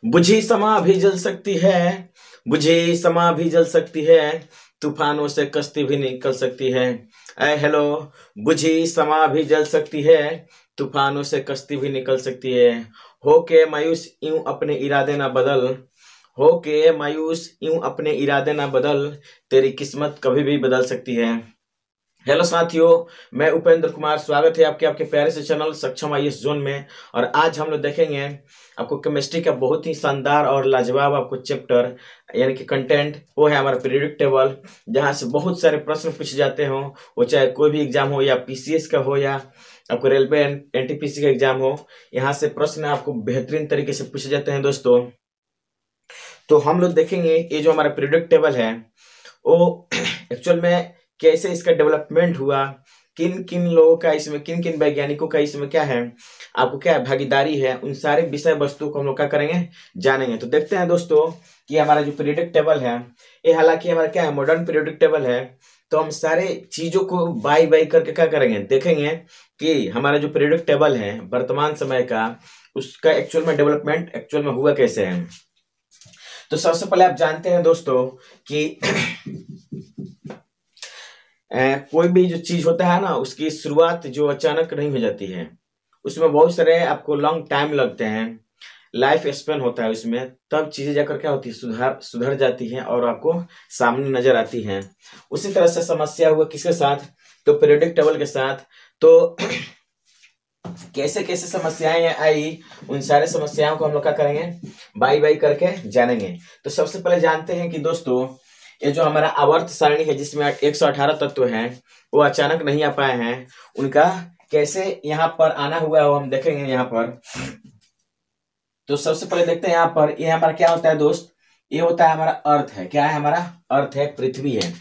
बुझी समा भी जल सकती है, बुझी समा भी जल सकती है, तूफानों से कश्ती भी निकल सकती है। हेलो। बुझी समा भी जल सकती है, तूफानों से कश्ती भी निकल सकती है। हो के मायूस यूं अपने इरादे ना बदल, हो के मायूस यूं अपने इरादे ना बदल, तेरी किस्मत कभी भी बदल सकती है। हेलो साथियों, मैं उपेंद्र कुमार, स्वागत है आपके आपके प्यारे से चैनल सक्षम आईएएस जोन में। और आज हम लोग देखेंगे आपको केमिस्ट्री का बहुत ही शानदार और लाजवाब आपको चैप्टर यानी कि कंटेंट, वो है हमारा पीरियोडिक टेबल, जहां से बहुत सारे प्रश्न पूछे जाते हो, वो चाहे कोई भी एग्जाम हो, या पीसीएस का हो, या आपको रेलवे एनटीपीसी का एग्जाम हो, यहाँ से प्रश्न आपको बेहतरीन तरीके से पूछे जाते हैं दोस्तों। तो हम लोग देखेंगे ये जो हमारा पीरियोडिक टेबल है वो एक्चुअल में कैसे इसका डेवलपमेंट हुआ, किन किन लोगों का इसमें, किन किन वैज्ञानिकों का इसमें क्या है, आपको क्या है भागीदारी है, उन सारे विषय वस्तु को हम लोग क्या करेंगे, जानेंगे। तो देखते हैं दोस्तों कि हमारा जो पीरियोडिक टेबल है ये हालांकि हमारा क्या है, मॉडर्न पीरियोडिक टेबल है। तो हम सारे चीजों को बाई बाई करके क्या करेंगे, देखेंगे कि हमारा जो पीरियोडिक टेबल है वर्तमान समय का, उसका एक्चुअल में डेवलपमेंट एक्चुअल में हुआ कैसे है। तो सबसे पहले आप जानते हैं दोस्तों कि कोई भी जो चीज होता है ना, उसकी शुरुआत जो अचानक नहीं हो जाती है, उसमें बहुत सारे आपको लॉन्ग टाइम लगते हैं, लाइफ स्पेन होता है उसमें, तब चीजें जाकर क्या होती है, सुधर जाती हैं और आपको सामने नजर आती हैं। उसी तरह से समस्या हुआ किसके साथ, तो पीरियोडिक टेबल के साथ। तो कैसे कैसे समस्याएं आई, उन सारे समस्याओं को हम लोग क्या करेंगे, बाई बाई करके जानेंगे। तो सबसे पहले जानते हैं कि दोस्तों ये जो हमारा आवर्त सारणी है जिसमें 118 तत्व हैं, वो अचानक नहीं आ पाए हैं, उनका कैसे यहाँ पर आना हुआ है वो हम देखेंगे यहाँ पर। तो सबसे पहले देखते हैं यहाँ पर, ये हमारा क्या होता है दोस्त, ये होता है हमारा अर्थ है। क्या है हमारा अर्थ है, पृथ्वी है।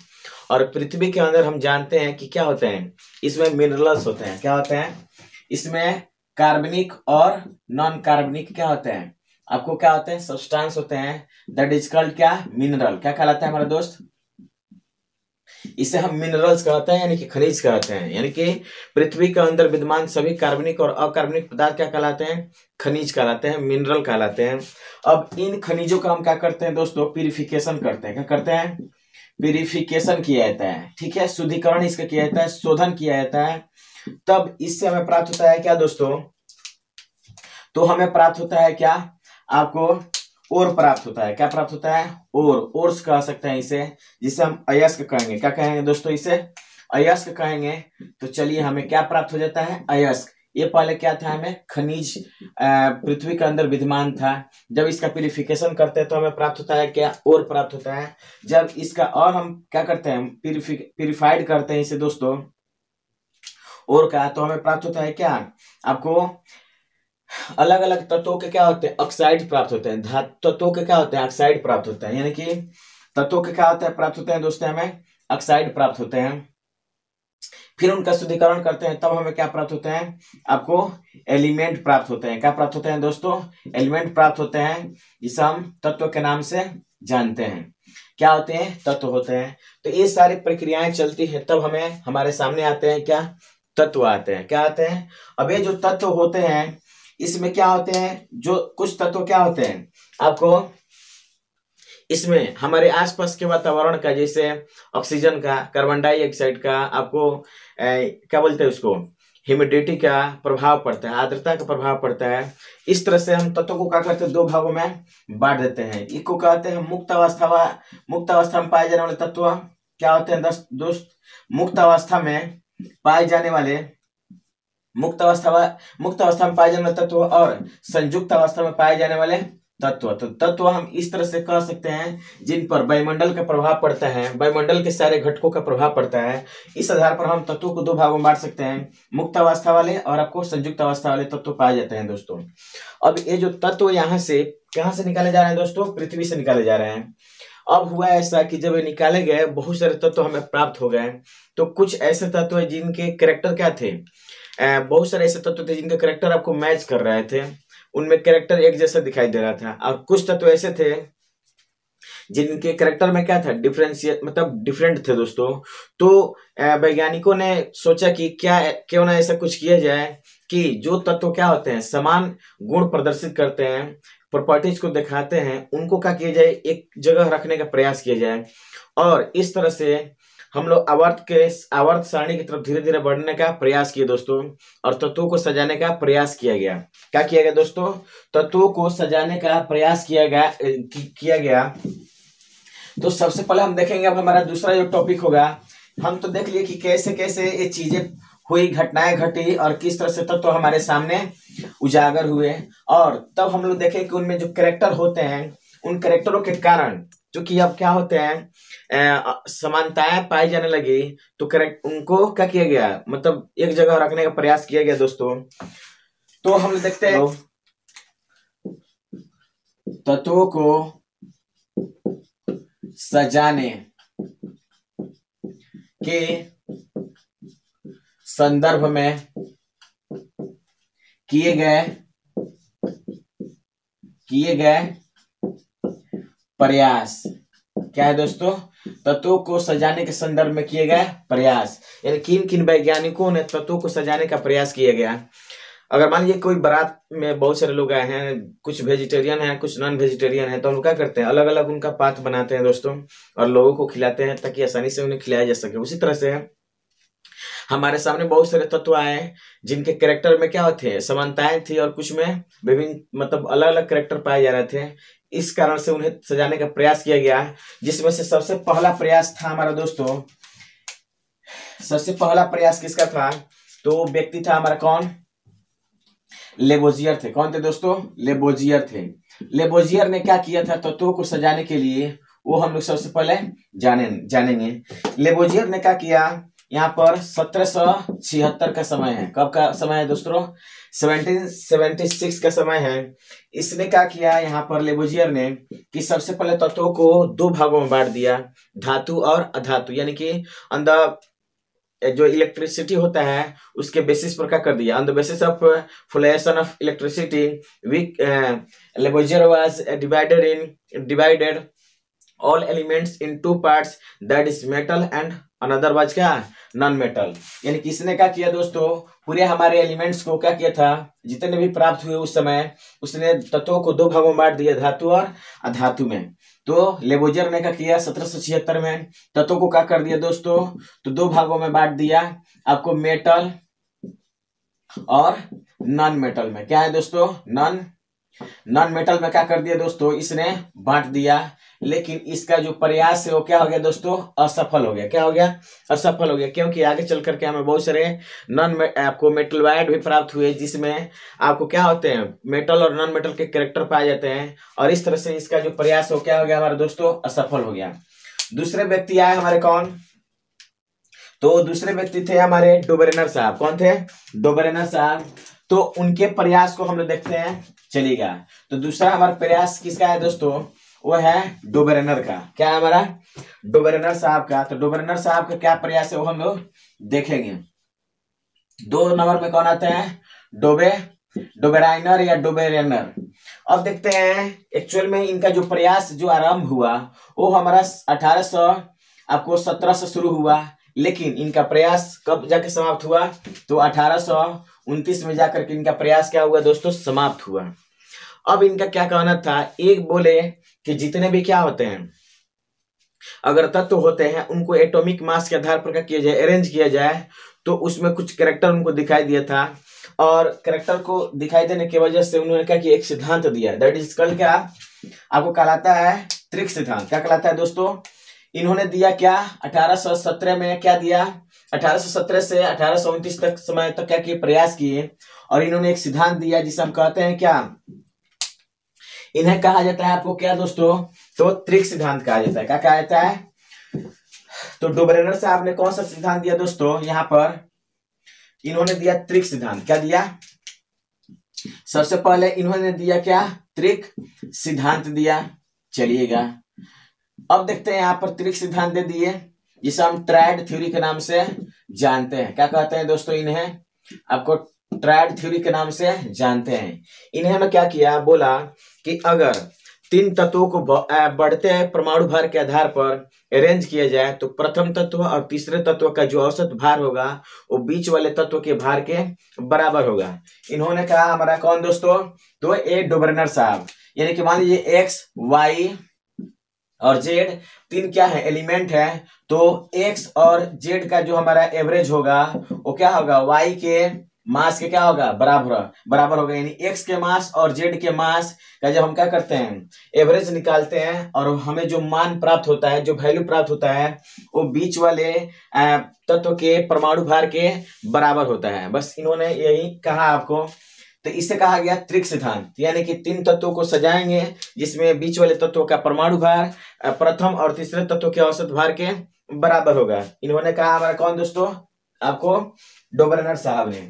और पृथ्वी के अंदर हम जानते हैं कि क्या होते हैं, इसमें मिनरल्स होते हैं। क्या होते हैं इसमें, कार्बनिक और नॉन कार्बनिक क्या होते हैं, आपको क्या होते हैं, सब्सटेंस होते हैं। दैट इज कॉल्ड क्या, मिनरल। क्या कहलाता है हमारा दोस्त, इसे हम मिनरल्स कहते हैं, यानी कि खनिज कहते हैं। यानी कि पृथ्वी के अंदर विद्यमान सभी कार्बनिक और अकार्बनिक पदार्थ क्या कहलाते हैं, खनिज कहलाते हैं, मिनरल कहलाते हैं। अब इन खनिजों का हम क्या करते हैं दोस्तों, प्यूरिफिकेशन करते हैं। क्या करते हैं, प्यूरिफिकेशन किया जाता है, ठीक है, शुद्धिकरण इसका किया जाता है, शोधन किया जाता है। तब इससे हमें प्राप्त होता है क्या दोस्तों, तो हमें प्राप्त होता है क्या, आपको और प्राप्त होता है। क्या प्राप्त होता है, और कह सकते हैं इसे, जिसे हम अयस्क कहेंगे। क्या कहेंगे दोस्तों, इसे अयस्क कहेंगे। तो चलिए हमें क्या प्राप्त हो जाता है, अयस्क। ये पहले क्या था, हमें खनिज पृथ्वी के अंदर विद्यमान था। जब इसका प्यूरिफिकेशन करते हैं तो हमें प्राप्त होता है क्या, और प्राप्त होता है। जब इसका और हम क्या करते हैं, प्यूरिफाइड करते हैं इसे दोस्तों, और का, तो हमें प्राप्त होता है क्या, आपको अलग अलग तत्वों के क्या होते हैं, ऑक्साइड प्राप्त होते हैं। धातु तत्वों के क्या होते हैं, ऑक्साइड प्राप्त होते हैं। यानी कि तत्वों के क्या होते हैं, प्राप्त होते हैं दोस्तों, हमें ऑक्साइड प्राप्त होते हैं। फिर उनका शुद्धिकरण करते हैं, तब हमें क्या प्राप्त होते हैं, आपको एलिमेंट प्राप्त होते हैं। क्या प्राप्त होते हैं दोस्तों, एलिमेंट प्राप्त होते हैं, जिसे हम तत्व के नाम से जानते हैं। क्या होते हैं, तत्व होते हैं। तो ये सारी प्रक्रियाएं चलती है, तब हमें हमारे सामने आते हैं क्या, तत्व आते हैं। क्या आते हैं, अब ये जो तत्व होते हैं इसमें क्या होते हैं, जो कुछ तत्व क्या होते हैं, आपको इसमें हमारे आसपास के वातावरण का, जैसे ऑक्सीजन का, कार्बन डाइऑक्साइड का, आपको क्या बोलते हैं उसको, ह्यूमिडिटी का प्रभाव पड़ता है, आर्द्रता का प्रभाव पड़ता है। इस तरह से हम तत्वों को क्या करते हैं, दो भागों में बांट देते हैं। एक को कहते हैं मुक्त अवस्था में पाए जाने वाले तत्व। क्या होते हैं दोस्त, मुक्त अवस्था में पाए जाने वाले, मुक्त अवस्था में पाए जाने वाले तत्व और संयुक्त अवस्था में पाए जाने वाले तत्व। तो तत्व हम इस तरह से कह सकते हैं जिन पर वायुमंडल का प्रभाव पड़ता है, वायुमंडल के सारे घटकों का प्रभाव पड़ता है। इस आधार पर हम तत्वों को दो भागों में बांट सकते हैं, मुक्त अवस्था वाले और आपको संयुक्त अवस्था वाले तत्व पाए जाते हैं दोस्तों। अब ये जो तत्व यहाँ से कहाँ से निकाले जा रहे हैं दोस्तों, पृथ्वी से निकाले जा रहे हैं। अब हुआ ऐसा कि जब ये निकाले गए, बहुत सारे तत्व हमें प्राप्त हो गए। तो कुछ ऐसे तत्व है जिनके कैरेक्टर क्या थे, बहुत सारे ऐसे तत्व थे जिनके कैरेक्टर आपको मैच कर रहे थे, उनमें कैरेक्टर एक जैसा दिखाई दे रहा था। और कुछ तत्व ऐसे थे जिनके कैरेक्टर में क्या था, डिफरेंशिएट मतलब डिफरेंट थे दोस्तों। तो वैज्ञानिकों ने सोचा कि क्या क्यों ना ऐसा कुछ किया जाए कि जो तत्व क्या होते हैं, समान गुण प्रदर्शित करते हैं, प्रॉपर्टीज को दिखाते हैं, उनको क्या किया जाए, एक जगह रखने का प्रयास किया जाए। और इस तरह से हम लोग आवर्त सारणी की तरफ धीरे धीरे बढ़ने का प्रयास किए दोस्तों, और तत्वों को सजाने का प्रयास किया गया। क्या किया गया दोस्तों? तत्वों को सजाने का प्रयास किया गया। तो सबसे पहले हम देखेंगे, अब हमारा दूसरा जो टॉपिक होगा, हम तो देख लिए कि कैसे कैसे ये चीजें हुई, घटनाएं घटी, और किस तरह से तत्व हमारे सामने उजागर हुए। और तब हम लोग देखें कि उनमें जो कैरेक्टर होते हैं, उन कैरेक्टरों के कारण जो कि अब क्या होते हैं, समानताएं पाई जाने लगी, तो करेक्ट उनको क्या किया गया, मतलब एक जगह रखने का प्रयास किया गया दोस्तों। तो हम लोग देखते हैं तत्वों को सजाने के संदर्भ में किए गए प्रयास। क्या है दोस्तों? तत्वों को सजाने के संदर्भ में किए गए प्रयास, यानी किन किन वैज्ञानिकों ने तत्वों को सजाने का प्रयास किया गया। अगर मान लीजिए कोई बारात में बहुत सारे लोग आए हैं, कुछ वेजिटेरियन हैं, कुछ नॉन वेजिटेरियन हैं, तो हम क्या करते हैं, अलग अलग उनका पात बनाते हैं दोस्तों, और लोगों को खिलाते हैं ताकि आसानी से उन्हें खिलाया जा सके। उसी तरह से हमारे सामने बहुत सारे तत्व आए जिनके कैरेक्टर में क्या होते हैं, समानताएं थी, और कुछ में विभिन्न मतलब अलग अलग कैरेक्टर पाए जा रहे थे। इस कारण से उन्हें सजाने का प्रयास किया गया, जिसमें से सबसे पहला प्रयास था हमारा दोस्तों, सबसे पहला प्रयास किसका था? तो व्यक्ति था हमारा कौन? लेबोजियर थे। कौन थे दोस्तों? लेबोजियर थे। लेबोजियर ने क्या किया था तत्वों को सजाने के लिए, वो हम लोग सबसे पहले जानेंगे। लेबोजियर ने क्या किया, यहाँ पर 1776 का समय है। कब का समय है दोस्तों? 1776 का समय है। इसने क्या किया यहाँ पर लेबोजियर ने, कि सबसे पहले तत्वों को दो भागों में बांट दिया, धातु और अधातु, यानी कि अंदर जो इलेक्ट्रिसिटी होता है उसके बेसिस पर क्या कर दिया, on the basis of fluctuation of electricity Lavoisier was divided all elements in two parts, that is metal and another was क्या, नॉन मेटल। यानी किसने क्या किया दोस्तों, पूरे हमारे एलिमेंट्स को क्या किया था, जितने भी प्राप्त हुए उस समय, उसने तत्वों को दो भागों में बांट दिया, धातु और अधातु में। तो लेबोजियर ने क्या किया 1776 में, तत्वों को क्या कर दिया दोस्तों, तो दो भागों में बांट दिया, आपको मेटल और नॉन मेटल में। क्या है दोस्तों? नॉन मेटल में क्या कर दिया दोस्तों, इसने बांट दिया। लेकिन इसका जो प्रयास है वो क्या हो गया दोस्तों, असफल हो गया। क्या हो गया? असफल हो गया, क्योंकि आगे चल करके हमें बहुत सारे आपको मेटलवाइड भी प्राप्त हुए, जिसमें आपको क्या होते हैं, मेटल और नॉन मेटल के कैरेक्टर पाए जाते हैं, और इस तरह से इसका जो प्रयास हो क्या हो गया हमारे दोस्तों, असफल हो गया। दूसरे व्यक्ति आए हमारे कौन, तो दूसरे व्यक्ति थे हमारे डोबरेनर साहब। कौन थे? डोबरेनर साहब। तो उनके प्रयास को हम लोग देखते हैं, चलेगा। तो दूसरा हमारा प्रयास किसका है दोस्तों, वो है डोबरेनर का। क्या है हमारा? डोबरेनर साहब का। तो डोबरेनर साहब का क्या प्रयास है वो हम लोग देखेंगे। 2 नंबर पे कौन आता है? डोबेराइनर या डोबेरेनर। अब देखते हैं एक्चुअल में इनका जो प्रयास जो आरंभ हुआ वो हमारा 1700 से शुरू हुआ, लेकिन इनका प्रयास कब जाके समाप्त हुआ, तो 1829 में जाकर के इनका प्रयास क्या हुआ दोस्तों, समाप्त हुआ। अब इनका क्या कहना था, एक बोले कि जितने भी क्या होते हैं, अगर तत्व होते हैं उनको एटॉमिक मास के आधार पर क्या किया जाए, अरेंज किया जाए, तो उसमें कुछ कैरेक्टर उनको दिखाई दिया था, और कैरेक्टर को दिखाई देने की वजह से उन्होंने क्या किया, एक सिद्धांत दिया, दैट इज कॉल्ड क्या, आपको कहलाता है त्रिक सिद्धांत। क्या कहलाता है दोस्तों? इन्होंने दिया क्या, 1817 में क्या दिया, 1817 से 1829 तक समय तक क्या किए, प्रयास किए, और इन्होंने एक सिद्धांत दिया जिसे हम कहते हैं क्या, इन्हें कहा जाता है आपको क्या दोस्तों, तो त्रिक सिद्धांत कहा जाता है। क्या कहा जाता है? तो डोबरेनर साहब ने कौन सा सिद्धांत दिया दोस्तों, यहां पर इन्होंने दिया त्रिक सिद्धांत। क्या दिया? सबसे पहले इन्होंने दिया क्या, त्रिक सिद्धांत दिया। चलिएगा अब देखते हैं, यहां पर त्रिक सिद्धांत दे दिए, जिसे हम ट्रायड थ्योरी के नाम से जानते हैं। क्या कहते हैं दोस्तों, इन्हें आपको ट्रायड थ्योरी के नाम से जानते हैं। इन्होंने क्या किया, बोला कि अगर तीन तत्वों को बढ़ते परमाणु भार के आधार पर अरेंज किया जाए तो प्रथम तत्व और तीसरे तत्व का जो औसत भार होगा वो बीच वाले तत्व के भार के बराबर होगा। इन्होंने कहा हमारा कौन दोस्तों, तो ए डोबरनर साहब। यानी कि मान लीजिए एक्स वाई और जेड तीन क्या है, एलिमेंट है, तो एक्स और जेड का जो हमारा एवरेज होगा वो क्या होगा, वाई के मास के क्या होगा, बराबर होगा। यानी एक्स के मास और जेड के मास का जब हम क्या करते हैं, एवरेज निकालते हैं और हमें जो मान प्राप्त होता है, जो वैल्यू प्राप्त होता है वो बीच वाले तत्व के परमाणु भार के बराबर होता है। बस इन्होंने यही कहा आपको। तो इससे कहा गया त्रिक सिद्धांत, यानी कि तीन तत्वों को सजाएंगे जिसमें बीच वाले तत्वों का परमाणु भार प्रथम और तीसरे तत्व के औसत भार के बराबर होगा। इन्होंने कहा हमारा कौन दोस्तों, आपको डोबरनर साहब ने।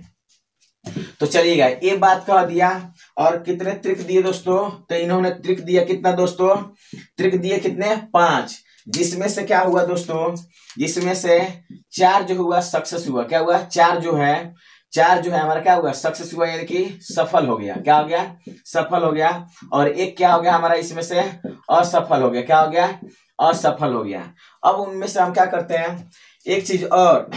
तो चलिएगा, ये बात कह दिया और कितने त्रिक दिए दोस्तों, तो इन्होंने त्रिक दिया कितना दोस्तों, त्रिक दिए कितने, 5, जिसमें से क्या हुआ दोस्तों, जिसमें से 4 जो हुआ सक्सेस हुआ। क्या हुआ, 4 जो है हमारा क्या हुआ, सक्सेस हुआ, यानी कि सफल हो गया। क्या हो गया, सफल हो गया। और एक क्या हो गया हमारा इसमें से असफल हो गया। क्या हो गया, असफल हो गया। अब उनमें से हम क्या करते हैं, एक चीज और,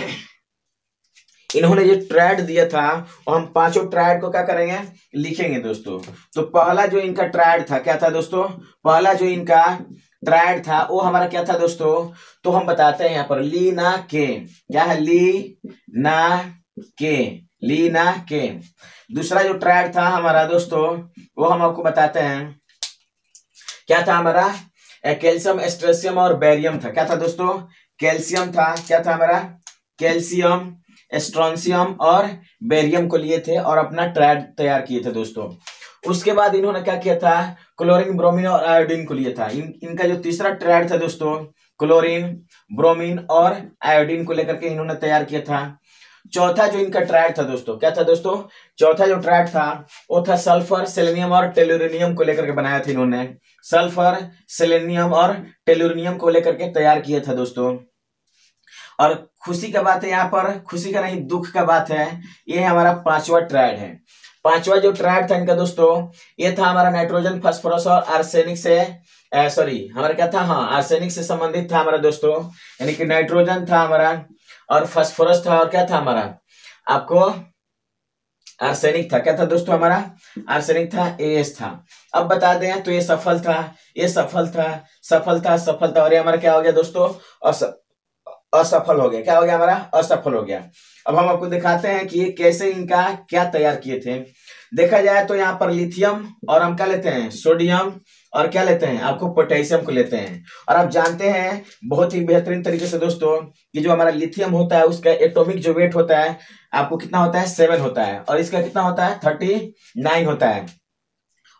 इन्होंने जो ट्रायड दिया था और हम पांचों ट्रायड को क्या करेंगे, लिखेंगे दोस्तों। तो पहला जो इनका ट्रायड था क्या था दोस्तों, पहला जो इनका ट्रायड था वो हमारा क्या था दोस्तों, तो हम बताते हैं यहाँ पर ली ना के, क्या है, ली ना के। दूसरा जो ट्रायड था हमारा दोस्तों वो हम आपको बताते हैं क्या था हमारा, कैल्शियम स्ट्रेशियम और बेरियम था। क्या था दोस्तों, कैल्शियम था, क्या था हमारा, कैल्शियम स्ट्रोंशियम और बेरियम को लिए थे और अपना ट्रायड तैयार किए थे दोस्तों। उसके बाद इन्होंने क्या किया था, क्लोरीन ब्रोमीन और आयोडीन को लिया था। इनका जो तीसरा ट्रायड था दोस्तों, क्लोरीन ब्रोमीन और आयोडीन को लेकर के इन्होंने तैयार किया था। चौथा जो इनका ट्रायड था दोस्तों, क्या था दोस्तों, चौथा जो ट्रायड था वो था सल्फर सेलेनियम और टेलुरिनियम को लेकर के बनाया था इन्होंने। सल्फर सेलेनियम और टेलुरिनियम को लेकर के तैयार किया था दोस्तों। और खुशी का बात है यहाँ पर, खुशी का नहीं दुख का बात है, ये हमारा पांचवा ट्रायड है। पांचवा जो ट्रायड था इनका दोस्तों ये था हमारा नाइट्रोजन फास्फोरस और आर्सेनिक से हमारा क्या था, हाँ आर्सेनिक से संबंधित था हमारा दोस्तों। यानी कि नाइट्रोजन था हमारा और फास्फोरस था और क्या था हमारा, आपको आर्सेनिक था। क्या था दोस्तों हमारा, आर्सेनिक था, एएस था। अब बता दें तो ये सफल था, ये सफल था और ये हमारा क्या हो गया दोस्तों, असफल हो गया। क्या हो गया हमारा, असफल हो गया। अब हम आपको दिखाते हैं कि ये कैसे इनका क्या तैयार किए थे। देखा जाए तो यहाँ पर लिथियम और हम क्या लेते हैं, सोडियम और क्या लेते हैं, आपको पोटेशियम को लेते हैं। और आप जानते हैं बहुत ही बेहतरीन तरीके से दोस्तों कि जो हमारा लिथियम होता है उसका एटॉमिक जो वेट होता है आपको कितना होता है, 7 होता है और इसका कितना होता है, 39 होता है।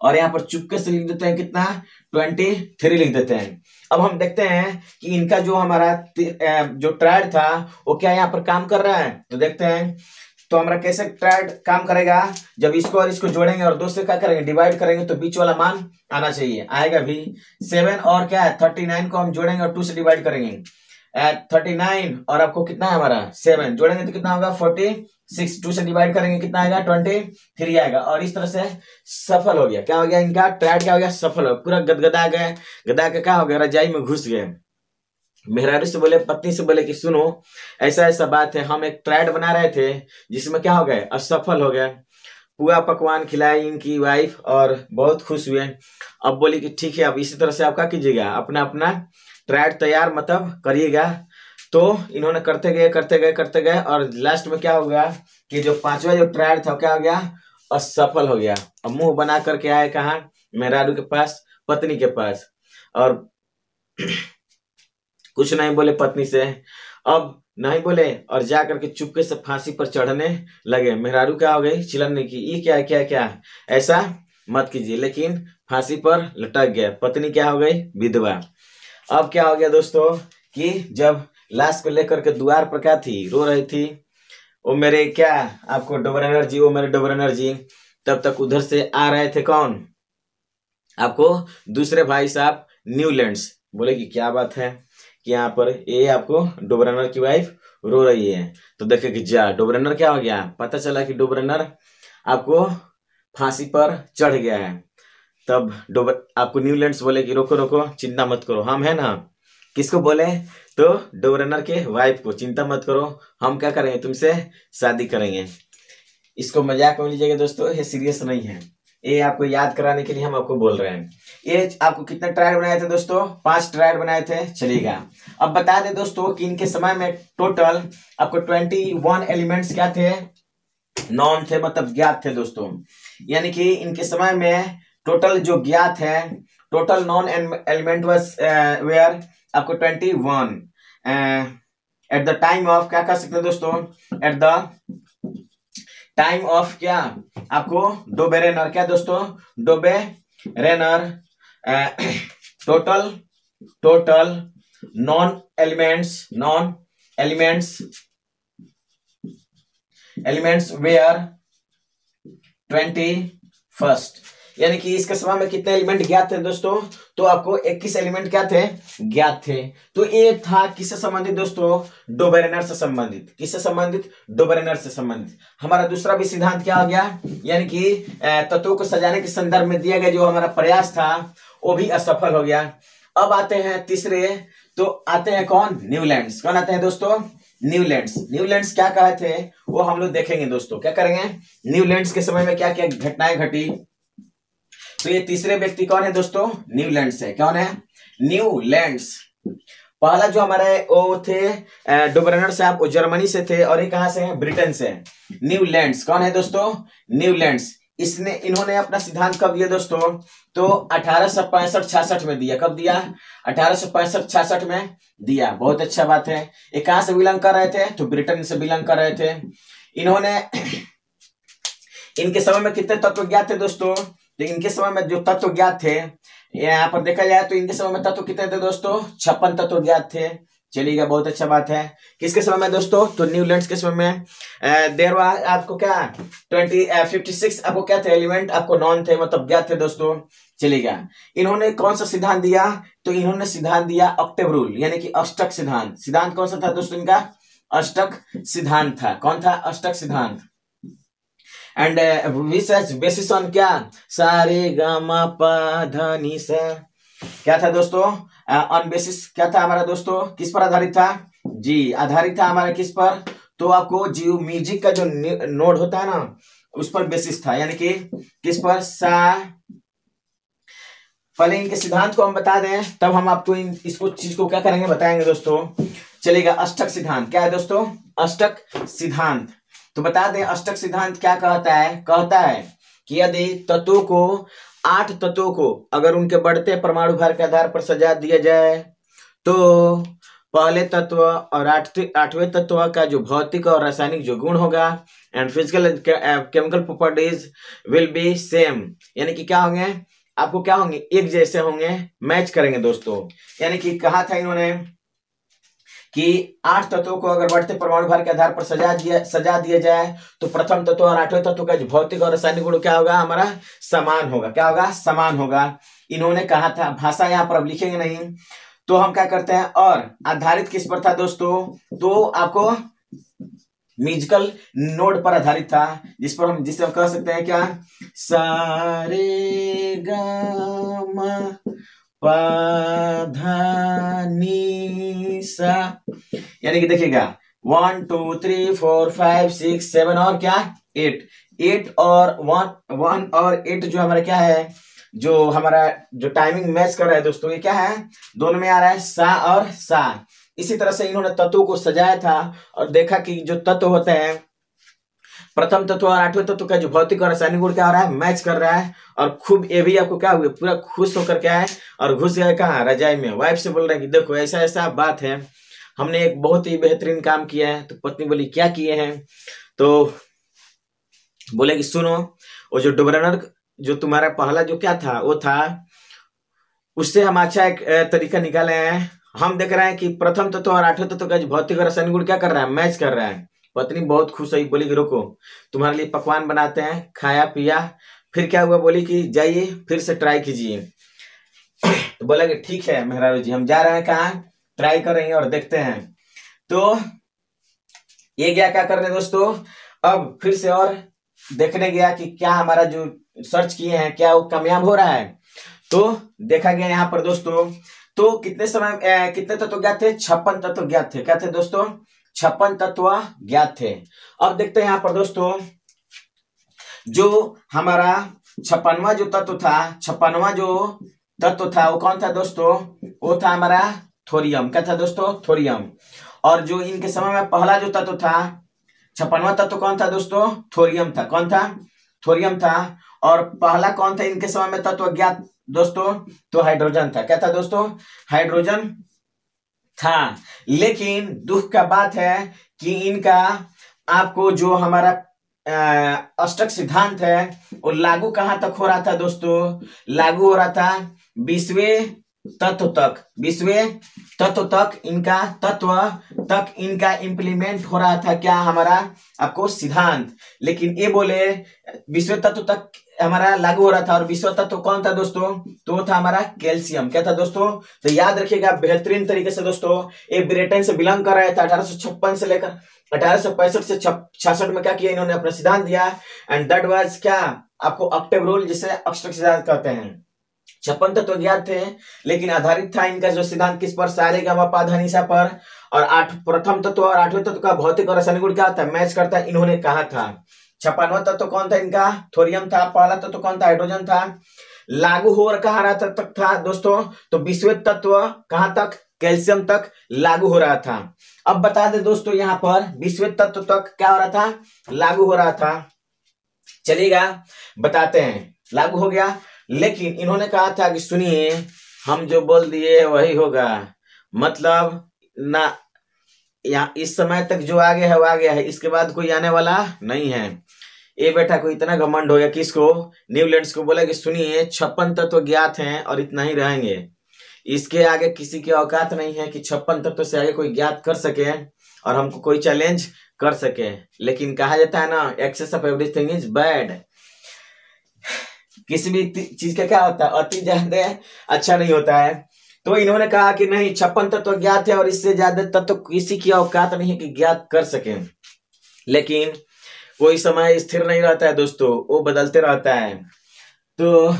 और यहाँ पर चुपके से लिख देते हैं कितना, 23 लिख देते हैं। अब हम देखते हैं कि इनका जो हमारा जो ट्रायड था वो क्या यहाँ पर काम कर रहा है, तो देखते हैं। तो हमारा कैसे ट्रायड काम करेगा, जब इसको और इसको जोड़ेंगे और 2 से क्या करेंगे, डिवाइड करेंगे तो बीच वाला मान आना चाहिए, आएगा भी 7 और क्या है 39 को हम जोड़ेंगे और 2 से डिवाइड करेंगे 39 और आपको कितना है हमारा 7 जोड़ेंगे तो कितना होगा 46, 2 से डिवाइड करेंगे कितना आएगा 23 आएगा। और इस तरह से सफल हो गया। क्या हो गया इनका ट्रायड, क्या हो गया, सफल हो गया। पूरा गदगदा गए, गदा के क्या हो गया, रजाई में घुस गए। मेहरारू से बोले, पत्नी से बोले कि सुनो ऐसा ऐसा बात है, हम एक ट्रायड बना रहे थे जिसमें क्या हो गए, असफल हो गए। पूरा पकवान खिलाई इनकी वाइफ और बहुत खुश हुए। अब बोली कि ठीक है अब इसी तरह से आप क्या कीजिएगा, अपना अपना ट्रायड तैयार मतलब करिएगा। तो इन्होंने करते गए और लास्ट में क्या हो गया कि जो पांचवा जो ट्रायड था क्या हो गया, असफल हो गया। अब मुंह बना करके आए कहाँ, मेहरारू के पास, पत्नी के पास, और कुछ नहीं बोले पत्नी से। अब नहीं बोले और जा करके चुपके से फांसी पर चढ़ने लगे। मेहरारू क्या हो गई, चिल्लाने की, ये क्या क्या क्या, ऐसा मत कीजिए। लेकिन फांसी पर लटक गया। पत्नी क्या हो गई, विधवा। अब क्या हो गया दोस्तों कि जब लाश को लेकर के द्वार पर क्या थी, रो रही थी, वो मेरे क्या आपको डोबरनर जी, वो मेरे डोबरनर जी। तब तक उधर से आ रहे थे कौन, आपको दूसरे भाई साहब न्यूलैंड्स। बोले कि क्या बात है कि यहाँ पर ये आपको डोबरनर की वाइफ रो रही है। तो देखे कि जा डोबरनर क्या हो गया, पता चला कि डोबरनर आपको फांसी पर चढ़ गया है। तब आपको न्यूलैंड्स बोले कि रोको रोको, चिंता मत करो, हम है ना। किसको बोले? तो डोबरनर के वाइफ को, चिंता मत करो, हम क्या करेंगे, तुमसे शादी करेंगे। इसको मजाक में लीजिएगा दोस्तों, ये सीरियस नहीं है, ये आपको याद कराने के लिए हम आपको बोल रहे हैं। ये आपको कितने ट्रायल बनाए थे दोस्तों? 5 ट्रायल बनाए थे, चलेगा। अब बता दें दोस्तों कि इनके समय में टोटल आपको 21 एलिमेंट्स क्या थे? नॉन थे, मतलब ज्ञात थे दोस्तों। यानी कि इनके समय में टोटल जो ज्ञात है, total known element was were आपको 21 एट द टाइम ऑफ, क्या कर सकते हैं दोस्तों, एट द टाइम ऑफ क्या आपको डोबेरेनर, क्या दोस्तों, Dobereiner total non elements were 21st। यानी कि इसके समय में कितने एलिमेंट ज्ञात थे दोस्तों? तो आपको 21 एलिमेंट क्या थे? ज्ञात थे। तो ये था किससे संबंधित दोस्तों? डोबेरेनर से संबंधित। किससे संबंधित? डोबेरेनर से संबंधित। हमारा दूसरा भी सिद्धांत क्या हो गया? यानी कि तत्वों को सजाने के संदर्भ में दिया गया जो हमारा प्रयास था वो भी असफल हो गया। अब आते हैं तीसरे, तो आते हैं कौन? न्यूलैंड्स। कौन आते हैं दोस्तों? न्यूलैंड्स क्या कहे थे वो हम लोग देखेंगे दोस्तों। क्या करेंगे? न्यूलैंड्स के समय में क्या क्या घटनाएं घटी। तो ये तीसरे व्यक्ति कौन है दोस्तों? न्यूलैंड्स है। कौन है? न्यूलैंड्स। पहला जो हमारे वो थे डोबेरेनर साहब, वो जर्मनी से थे, और ये कहां से है? ब्रिटेन से। न्यूलैंड्स कौन है दोस्तों? न्यूलैंड्स। इन्होंने अपना सिद्धांत कब दिया दोस्तों? तो 1865-66 में दिया। कब दिया? 1865-66 में दिया। बहुत अच्छा बात है। ये कहां से बिलोंग कर रहे थे? तो ब्रिटेन से बिलोंग कर रहे थे। इन्होंने इनके समय में कितने तत्व ज्ञात थे दोस्तों? तो इनके समय में जो तत्व ज्ञात थे, यहाँ पर देखा जाए तो इनके समय में तत्व कितने थे दोस्तों? 56 तत्व ज्ञात थे। चलिएगा, बहुत अच्छा बात है। किसके समय में दोस्तों? तो न्यूलैंड्स के समय में देर आपको क्या 56 आपको क्या थे? एलिमेंट आपको नॉन थे, मतलब ज्ञात थे दोस्तों। चलिएगा, इन्होंने कौन सा सिद्धांत दिया? तो इन्होंने सिद्धांत दिया ऑक्टेव रूल, यानी कि अष्टक सिद्धांत। सिद्धांत कौन सा था दोस्तों? इनका अष्टक सिद्धांत था। कौन था? अष्टक सिद्धांत। एंड विच बेसिस ऑन क्या? सारे गामा पा धा नी सा। क्या था दोस्तों? ऑन बेसिस क्या था हमारा दोस्तों? किस पर आधारित था? जी, आधारित था हमारा किस पर? तो आपको जियो म्यूजिक का जो नोड होता है ना, उस पर बेसिस था। यानी कि किस पर? सा। पहले इनके सिद्धांत को हम बता दें, तब हम आपको इसको चीज को क्या करेंगे, बताएंगे दोस्तों। चलेगा, अष्टक सिद्धांत क्या है दोस्तों? अष्टक सिद्धांत। तो बता दें अष्टक सिद्धांत क्या कहता है? कहता है कि यदि तत्वों को 8 तत्वों को अगर उनके बढ़ते परमाणु भार के आधार पर सजा दिया जाए, तो पहले तत्व और आठवें तत्व का जो भौतिक और रासायनिक जो गुण होगा and physical and chemical properties will be same. यानी कि क्या होंगे? आपको क्या होंगे? एक जैसे होंगे, मैच करेंगे दोस्तों। यानी कि कहा था इन्होंने कि 8 तत्वों को अगर बढ़ते परमाणु भार के आधार पर सजा दिया जाए, तो प्रथम तत्व और 8वें तत्व का जो भौतिक और रासायनिक गुण क्या होगा? हमारा समान होगा। क्या होगा? समान होगा। इन्होंने कहा था, भाषा यहाँ पर अब लिखेंगे नहीं, तो हम क्या करते हैं, और आधारित किस पर था दोस्तों? तो आपको म्यूजिकल नोड पर आधारित था, जिसे हम कह सकते हैं क्या? सारे गामा पा धा नी सा। यानी कि देखिएगा 1 2 3 4 5 6 7 और क्या 8 और 1 और 8 जो हमारा क्या है, जो हमारा जो टाइमिंग मैच कर रहा है दोस्तों, ये क्या है? दोनों में आ रहा है सा और सा। इसी तरह से इन्होंने तत्वों को सजाया था और देखा कि जो तत्व होते हैं, प्रथम तत्व और 8वें तत्व का जो भौतिक और रासायनिक गुण क्या हो रहा है? मैच कर रहा है। और खूब ये भी आपको क्या हुआ? पूरा खुश होकर क्या है, और घुस गया कहाँ? रजाई में। वाइफ से बोल रहे हैं कि देखो ऐसा ऐसा बात है, हमने एक बहुत ही बेहतरीन काम किया है। तो पत्नी बोली क्या किए हैं? तो बोले कि सुनो, वो जो डोबेरेनर जो तुम्हारा पहला जो क्या था वो था, उससे हम अच्छा एक तरीका निकाले हैं। हम देख रहे हैं कि प्रथम तत्व और 8वें तत्व का जो भौतिक और रासायनिक गुण क्या कर रहा है? मैच कर रहा है। पत्नी बहुत खुश हुई, बोली कि रुको तुम्हारे लिए पकवान बनाते हैं। खाया पिया, फिर क्या हुआ? बोली कि जाइए फिर से ट्राई कीजिए। तो बोला कि ठीक है मेहरारू जी, हम जा रहे हैं, कहाँ ट्राई करेंगे और देखते हैं। तो ये गया क्या करने दोस्तों, अब फिर से और देखने गया कि क्या हमारा जो सर्च किए हैं क्या वो कामयाब हो रहा है। तो देखा गया यहाँ पर दोस्तों, तो कितने तत्व ज्ञात थे? 56 तत्व ज्ञात थे। क्या थे दोस्तों? 56 तत्व ज्ञात थे। अब देखते हैं यहाँ पर दोस्तों, जो हमारा 56वां जो तत्व था, 56वां जो तत्व था वो कौन था दोस्तों? वो था हमारा थोरियम। क्या था दोस्तों? थोरियम। और जो इनके समय में पहला जो तत्व था, 56वां तत्व कौन था दोस्तों? थोरियम था। कौन था? थोरियम था। और पहला कौन था इनके समय में तत्व ज्ञात दोस्तों? तो हाइड्रोजन था। क्या था दोस्तों? हाइड्रोजन था। लेकिन दुख का बात है कि इनका आपको जो हमारा अष्टक सिद्धांत है वो लागू कहां तक हो रहा था दोस्तों? लागू हो रहा था 20वें तत्व तक। 20वें तत्व तक इनका इंप्लीमेंट हो रहा था। क्या हमारा आपको सिद्धांत? लेकिन ये बोले 20वें तत्व तक हमारा लागू हो रहा था। और 20वां तत्व कौन था दोस्तों? तो वो था हमारा कैल्शियम। क्या था दोस्तों? तो याद रखिएगा बेहतरीन तरीके से दोस्तों, ये ब्रिटेन से बिलोंग कर रहे थे। 1856 से लेकर 1865 से 66 में क्या किया इन्होंने? अपना सिद्धांत दिया। एंड दैट वाज क्या? आपको ऑक्टेव रूल, जिसे अष्टक सिद्धांत कहते हैं। 56 तत्व ज्ञात थे, लेकिन आधारित था इनका जो सिद्धांत किस पर? सारे गामा पा धा नि सा पर। और प्रथम तत्व और 8वें तत्व का भौतिक और रासायनिक गुण क्या होता है? मैच करता है, इन्होंने कहा था। 56वां तत्व कौन था इनका? थोरियम था। पहला तत्व कौन था? हाइड्रोजन था। लागू हो कहां रहा तक था दोस्तों? तो 20वें तत्व कहां तक? कैल्शियम तक लागू हो रहा था। अब बता दे दोस्तों, यहां पर 20वें तत्व तक क्या हो रहा था? लागू हो रहा था। चलिएगा बताते हैं। लागू हो गया, लेकिन इन्होंने कहा था कि सुनिए, हम जो बोल दिए वही होगा। मतलब ना, यहाँ इस समय तक जो आ गया है वो आ गया है, इसके बाद कोई आने वाला नहीं है। ये बेटा को इतना घमंड हो गया, किसको? न्यूलैंड्स को बोला कि सुनिए 56 तत्व ज्ञात हैं और इतना ही रहेंगे। इसके आगे किसी की औकात नहीं है कि 56 तत्व से आगे कोई ज्ञात कर सके और हमको कोई चैलेंज कर सके। लेकिन कहा जाता है ना, excess of everything is bad. किसी भी चीज का क्या होता है? अति ज्यादा अच्छा नहीं होता है। तो इन्होंने कहा कि नहीं, 56 तत्व ज्ञात है और इससे ज्यादा तत्व किसी की औकात नहीं है कि ज्ञात कर सके। लेकिन कोई समय स्थिर नहीं रहता है दोस्तों, वो बदलते रहता है। तो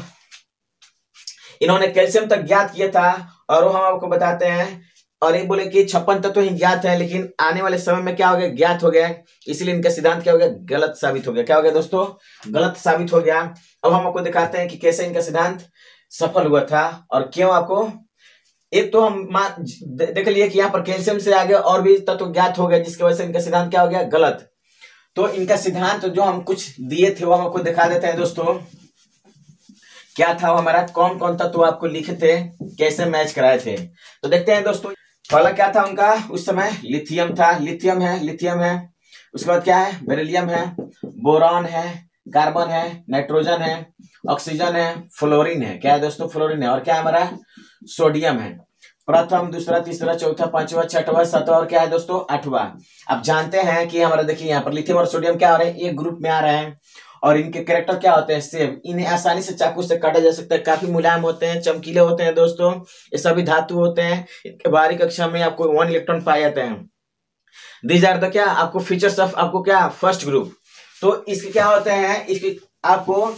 इन्होंने कैल्शियम तक ज्ञात किया था और वो हम आपको बताते हैं। और ये बोले कि 56 तत्व ही ज्ञात है, लेकिन आने वाले समय में क्या हो गया? ज्ञात हो गया। इसलिए इनका सिद्धांत क्या हो गया? गलत साबित हो गया। क्या हो गया दोस्तों? गलत साबित हो गया। अब हम आपको दिखाते हैं कि कैसे इनका सिद्धांत सफल हुआ था और क्यों। आपको एक तो हम देख लिए कि यहाँ पर कैल्शियम से आगे और भी तत्व ज्ञात हो गए, जिसकी वजह से इनका सिद्धांत क्या हो गया? गलत। तो इनका सिद्धांत जो हम कुछ दिए थे वो हम आपको दिखा देते हैं दोस्तों। क्या था वो हमारा? कौन कौन तत्व आपको लिखे थे, कैसे मैच कराए थे? तो देखते हैं दोस्तों। पहला क्या था उनका उस समय? लिथियम था। लिथियम है। उसके बाद क्या है? बेरिलियम है, बोरॉन है, कार्बन है, नाइट्रोजन है, ऑक्सीजन है, फ्लोरीन है। क्या है दोस्तों? फ्लोरीन है। और क्या है हमारा? सोडियम है। प्रथम, दूसरा, तीसरा, चौथा, पांचवा, छठवां, सातवां और क्या है दोस्तों? 8वां। अब जानते हैं कि हमारा देखिए यहाँ पर लिथियम और सोडियम क्या हो रहे हैं? एक ग्रुप में आ रहे हैं। और इनके कैरेक्टर क्या होते हैं? सेम। इन्हें आसानी से चाकू से काटा जा सकता है, काफी मुलायम होते हैं, चमकीले होते हैं दोस्तों। ये सभी धातु होते हैं। इनके बाहरी कक्षा में आपको 1 इलेक्ट्रॉन पाए जाते हैं। दीज आर द क्या आपको फीचर्स ऑफ आपको क्या? First group. तो इसके क्या होते हैं? इसके आपको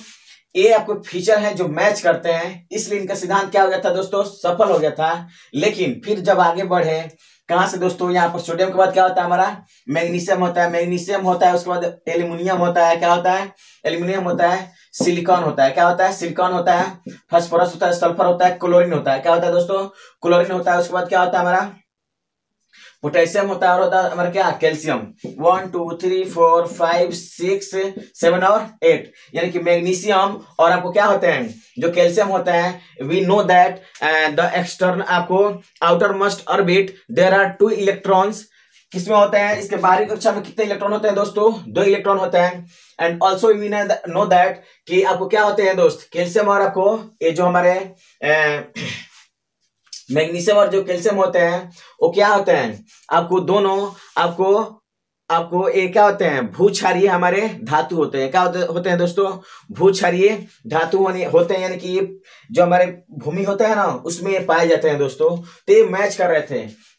ये आपको फीचर है जो मैच करते हैं, इसलिए इनका सिद्धांत क्या हो गया था दोस्तों? सफल हो गया था। लेकिन फिर जब आगे बढ़े, कहां से दोस्तों? यहाँ पर सोडियम के बाद क्या होता है हमारा? मैग्नीशियम होता है। मैग्नीशियम होता है, उसके बाद एल्यूमिनियम होता है। क्या होता है? एल्यूमिनियम होता है। सिलिकॉन होता है। क्या होता है? सिलिकॉन होता है। फास्फोरस होता है, सल्फर होता है, क्लोरीन होता है। क्या होता है दोस्तों? क्लोरीन होता है। उसके बाद क्या होता है हमारा? पोटेशियम होता है। और होता है हमारा क्या? कैल्शियम। 1 2 3 4 5 6 7 और 8, यानी कि मैग्नीशियम और आपको क्या होते हैं? जो कैल्शियम होता है। We know that the external आपको outermost orbit there are 2 electrons. किसमें होते हैं? इसके बाहरी कक्षा में कितने इलेक्ट्रॉन होते हैं दोस्तों? 2 इलेक्ट्रॉन होते हैं। And also we know that कि आपको क्या होते हैं दोस्त? कैल्शियम और आपको ये जो हमारे मैग्नीशियम और जो कैल्शियम होते हैं वो क्या होते हैं? आपको दोनों आपको आपको ये क्या होते हैं, भूक्षारीय हमारे धातु होते हैं। क्या होते हैं दोस्तों, भूक्षारीय धातु होते हैं, यानी कि ये जो हमारे भूमि होता है ना उसमें ये पाए जाते हैं दोस्तों। तो ये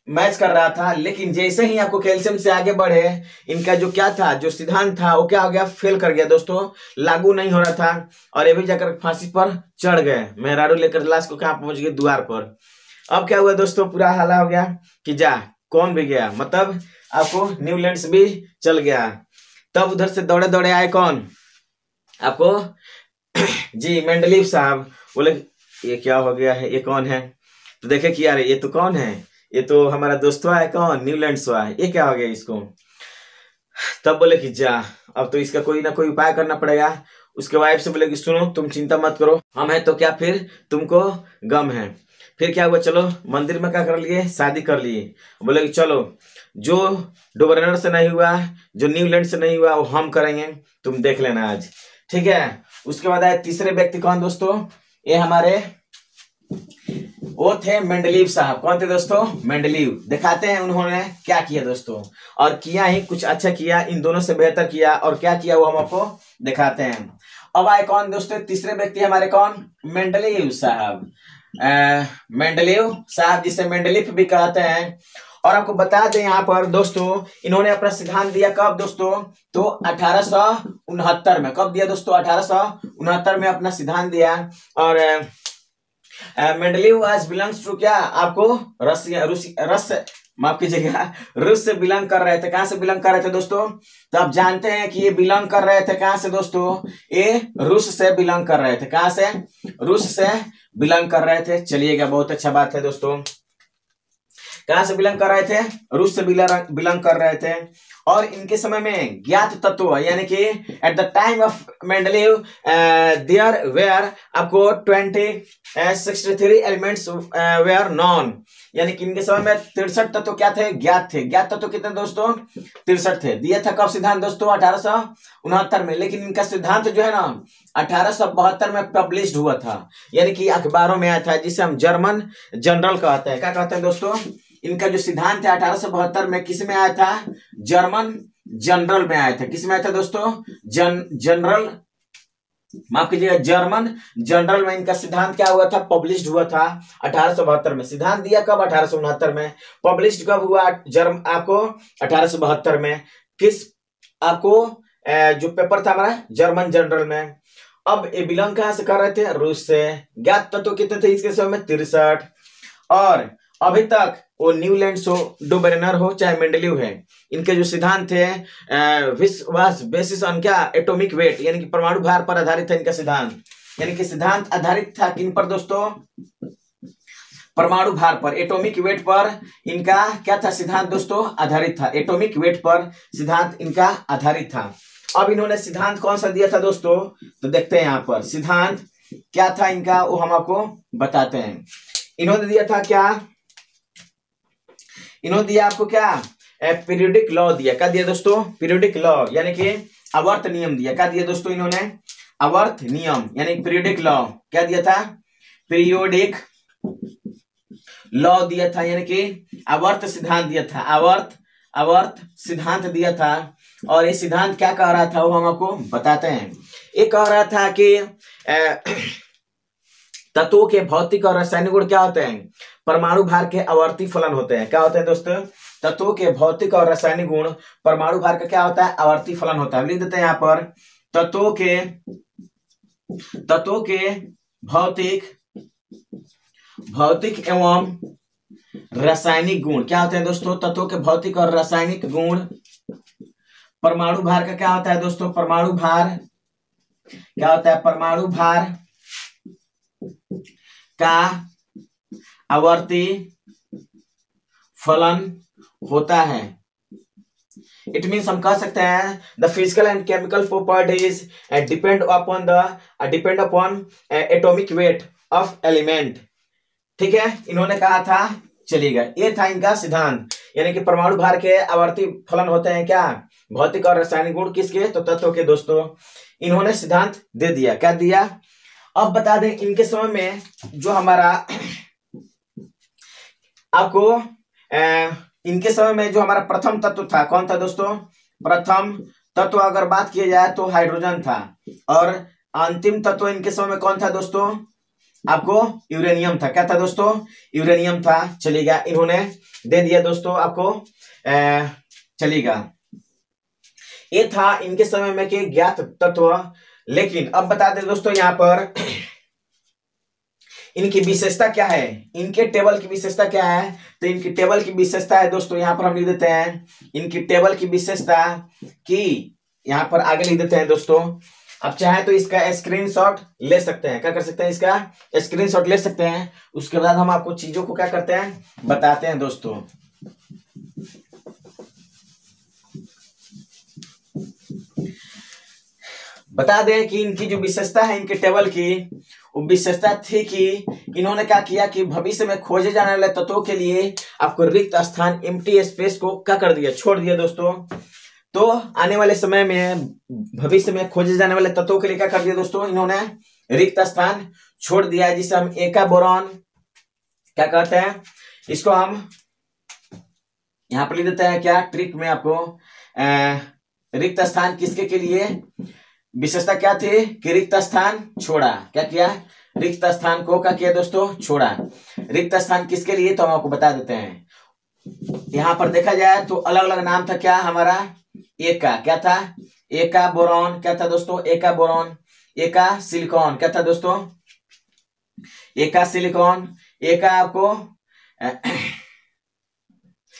मैच कर रहा था, लेकिन जैसे ही आपको कैल्शियम से आगे बढ़े, इनका जो क्या था, जो सिद्धांत था वो क्या हो गया, फेल कर गया दोस्तों, लागू नहीं हो रहा था। और ये भी जाकर फांसी पर चढ़ गए, मेहरारू लेकर लाश को कहाँ पहुंच गए, द्वार पर। अब क्या हुआ दोस्तों, पूरा हाला हो गया कि जा कौन भी गया, मतलब आपको न्यूलैंड्स भी चल गया। तब उधर से दौड़े दौड़े आए कौन, आपको जी मेंडलीव साहब। बोले ये क्या हो गया है, ये कौन है। तो देखे कि यार ये तो कौन है, ये तो हमारा दोस्तवा है, कौन, न्यूलैंड्स हुआ है, ये क्या हो गया इसको। तब बोले कि जा अब तो इसका कोई ना कोई उपाय करना पड़ेगा। उसके वाइफ से बोले कि सुनो तुम चिंता मत करो, हम हैं तो क्या, फिर तुमको गम है। फिर क्या हुआ, चलो मंदिर में क्या कर लिए, शादी कर लिए। बोले कि चलो जो डोबरनर से नहीं हुआ, जो न्यूलैंड से नहीं हुआ, वो हम करेंगे, तुम देख लेना आज, ठीक है। उसके बाद आए तीसरे व्यक्ति कौन दोस्तों, ये हमारे वो थे मेंडलीव साहब। कौन थे दोस्तों, मेंडलीव। दिखाते हैं उन्होंने क्या किया दोस्तों, और किया ही कुछ अच्छा किया, इन दोनों से बेहतर किया। और क्या किया वो हम आपको दिखाते हैं। अब आए कौन दोस्तों, तीसरे व्यक्ति हमारे कौन, मेंडलीव साहब। मेंडलीव साहब जिसे मेंडलीफ भी कहते हैं। और आपको बता दें यहाँ पर दोस्तों, इन्होंने अपना सिद्धांत दिया कब दोस्तों, तो 1869 में। कब दिया दोस्तों, 1869 में अपना सिद्धांत दिया। और मेंडलीव वाज बिलोंग्स टू क्या, आपको रस माफ कीजिएगा, रूस से बिलोंग कर रहे थे। कहां से बिलोंग कर रहे थे दोस्तों, तो आप जानते हैं कि ये बिलोंग कर रहे थे कहां से दोस्तों, ये रूस से बिलोंग कर रहे थे। कहां से, रूस से बिलोंग कर रहे थे। चलिएगा, बहुत अच्छा बात है दोस्तों। कहां से बिलोंग कर रहे थे, रूस से बिलोंग कर रहे थे। और इनके समय में ज्ञात तत्व, यानी कि at the time of Mendeleev there were आपको 63 एलिमेंट्स वेयर नॉन, यानी कि इनके समय में 63 तत्व क्या थे, ज्ञात थे। ज्ञात तत्व कितने दोस्तों, 63 थे। दिया था कब सिद्धांत दोस्तों, 1869 में। लेकिन इनका सिद्धांत जो है ना 1872 में पब्लिश हुआ था, यानी कि अखबारों में आया था, जिसे हम जर्मन जनरल कहते हैं। क्या कहते हैं दोस्तों, इनका जो सिद्धांत है 1872 में किस में आया था, जर्मन जनरल में आया था। किस में आया था दोस्तों, जनरल माफ कीजिएगा, जर्मन जनरल में इनका सिद्धांत क्या हुआ था, पब्लिश हुआ था 1872 में। सिद्धांत दिया कब, 1869 में। पब्लिश कब हुआ, आपको 1872 में। किस आपको जो पेपर था हमारा, जर्मन जनरल में। अब ये बिलोंग कहां से कर रहे थे, रूस से। ज्ञात तत्व कितने थे इसके समय में, 63। और अभी तक वो न्यूलैंड्स हो, डोबरेनर हो, चाहे मेंडलीव है, इनके जो सिद्धांत थे विच बेसिस ऑन क्या, एटॉमिक वेट, यानी कि परमाणु भार पर आधारित था इनका सिद्धांत। यानी कि सिद्धांत आधारित था किन पर दोस्तों, परमाणु भार पर, एटॉमिक वेट पर इनका क्या था, सिद्धांत दोस्तों आधारित था। एटॉमिक वेट पर सिद्धांत इनका आधारित था। अब इन्होंने सिद्धांत कौन सा दिया था दोस्तों, तो देखते हैं यहाँ पर सिद्धांत क्या था इनका, वो हम आपको बताते हैं। इन्होंने दिया था क्या, इन्होंने दिया आपको क्या, पीरियोडिक लॉ दिया। क्या दिया दोस्तों, पीरियोडिक लॉ, यानी कि आवर्त नियम दिया। क्या दिया दोस्तों इन्होंने, आवर्त नियम, यानी पीरियोडिक लॉ। क्या दिया था, पीरियोडिक लॉ दिया था, यानी कि आवर्त सिद्धांत दिया था। आवर्त सिद्धांत दिया था। और ये सिद्धांत क्या कह रहा था वो हम आपको बताते हैं। ये कह रहा था कि तत्वों के भौतिक और रासायनिक गुण क्या होते हैं, परमाणु भार के आवर्ती फलन होते हैं। क्या होते हैं दोस्तों, तत्वों के भौतिक और रासायनिक गुण परमाणु भार का क्या होता है, आवर्ती फलन होता है। लिख देते हैं यहाँ पर, तत्वों के भौतिक एवं रासायनिक गुण क्या होते हैं दोस्तों, तत्वों के भौतिक और रासायनिक गुण परमाणु भार का क्या होता है दोस्तों, परमाणु भार क्या होता है, परमाणु भार का आवर्ती फलन होता है। इट मीन्स हम कह सकते हैं the physical and chemical properties depend upon atomic weight of element. ठीक है, इन्होंने कहा था, चलिएगा ये था इनका सिद्धांत, यानी कि परमाणु भार के आवर्ती फलन होते हैं क्या, भौतिक और रासायनिक गुण किसके, तो तत्वों के दोस्तों। इन्होंने सिद्धांत दे दिया। क्या दिया, अब बता दें इनके समय में जो हमारा आपको इनके समय में जो हमारा प्रथम तत्व था, कौन था दोस्तों, प्रथम तत्व अगर बात किया जाए तो हाइड्रोजन था, और अंतिम तत्व इनके समय में कौन था दोस्तों? आपको यूरेनियम था। क्या था दोस्तों? यूरेनियम था। चलेगा, इन्होंने दे दिया दोस्तों आपको, चलेगा। ये था इनके समय में के ज्ञात तत्व। लेकिन अब बता दें दोस्तों यहाँ पर इनकी विशेषता क्या है, इनके टेबल की विशेषता क्या है? तो इनकी टेबल की विशेषता है दोस्तों, यहां पर हम लिख देते हैं इनकी टेबल की विशेषता की, यहां पर आगे लिख देते हैं दोस्तों। आप चाहे तो इसका स्क्रीनशॉट ले सकते हैं। क्या कर सकते हैं? इसका स्क्रीनशॉट ले सकते हैं। उसके बाद हम आपको चीजों को क्या करते हैं, बताते हैं दोस्तों। बता दें कि इनकी जो विशेषता है इनके टेबल की, वो विशेषता थी कि इन्होंने क्या किया कि भविष्य में खोजे जाने वाले तत्वों के लिए आपको रिक्त स्थान, एम्प्टी स्पेस को क्या कर दिया, छोड़ दिया दोस्तों। तो आने वाले समय में भविष्य में खोजे जाने वाले तत्वों के लिए क्या कर दिया दोस्तों, इन्होंने रिक्त स्थान छोड़ दिया है, जिसे हम एका बोरॉन क्या कहते हैं, इसको हम यहां पर लिख देते हैं क्या ट्रिक में आपको, रिक्त स्थान किसके के लिए, विशेषता क्या थी कि रिक्त स्थान छोड़ा। क्या किया? रिक्त स्थान को क्या किया दोस्तों, छोड़ा। रिक्त स्थान किसके लिए, तो हम आपको बता देते हैं। यहां पर देखा जाए तो अलग अलग नाम था क्या हमारा, एका क्या था, एका बोरॉन क्या था दोस्तों, एका बोरॉन, एका सिलिकॉन क्या था दोस्तों, एका सिलिकॉन, एका आपको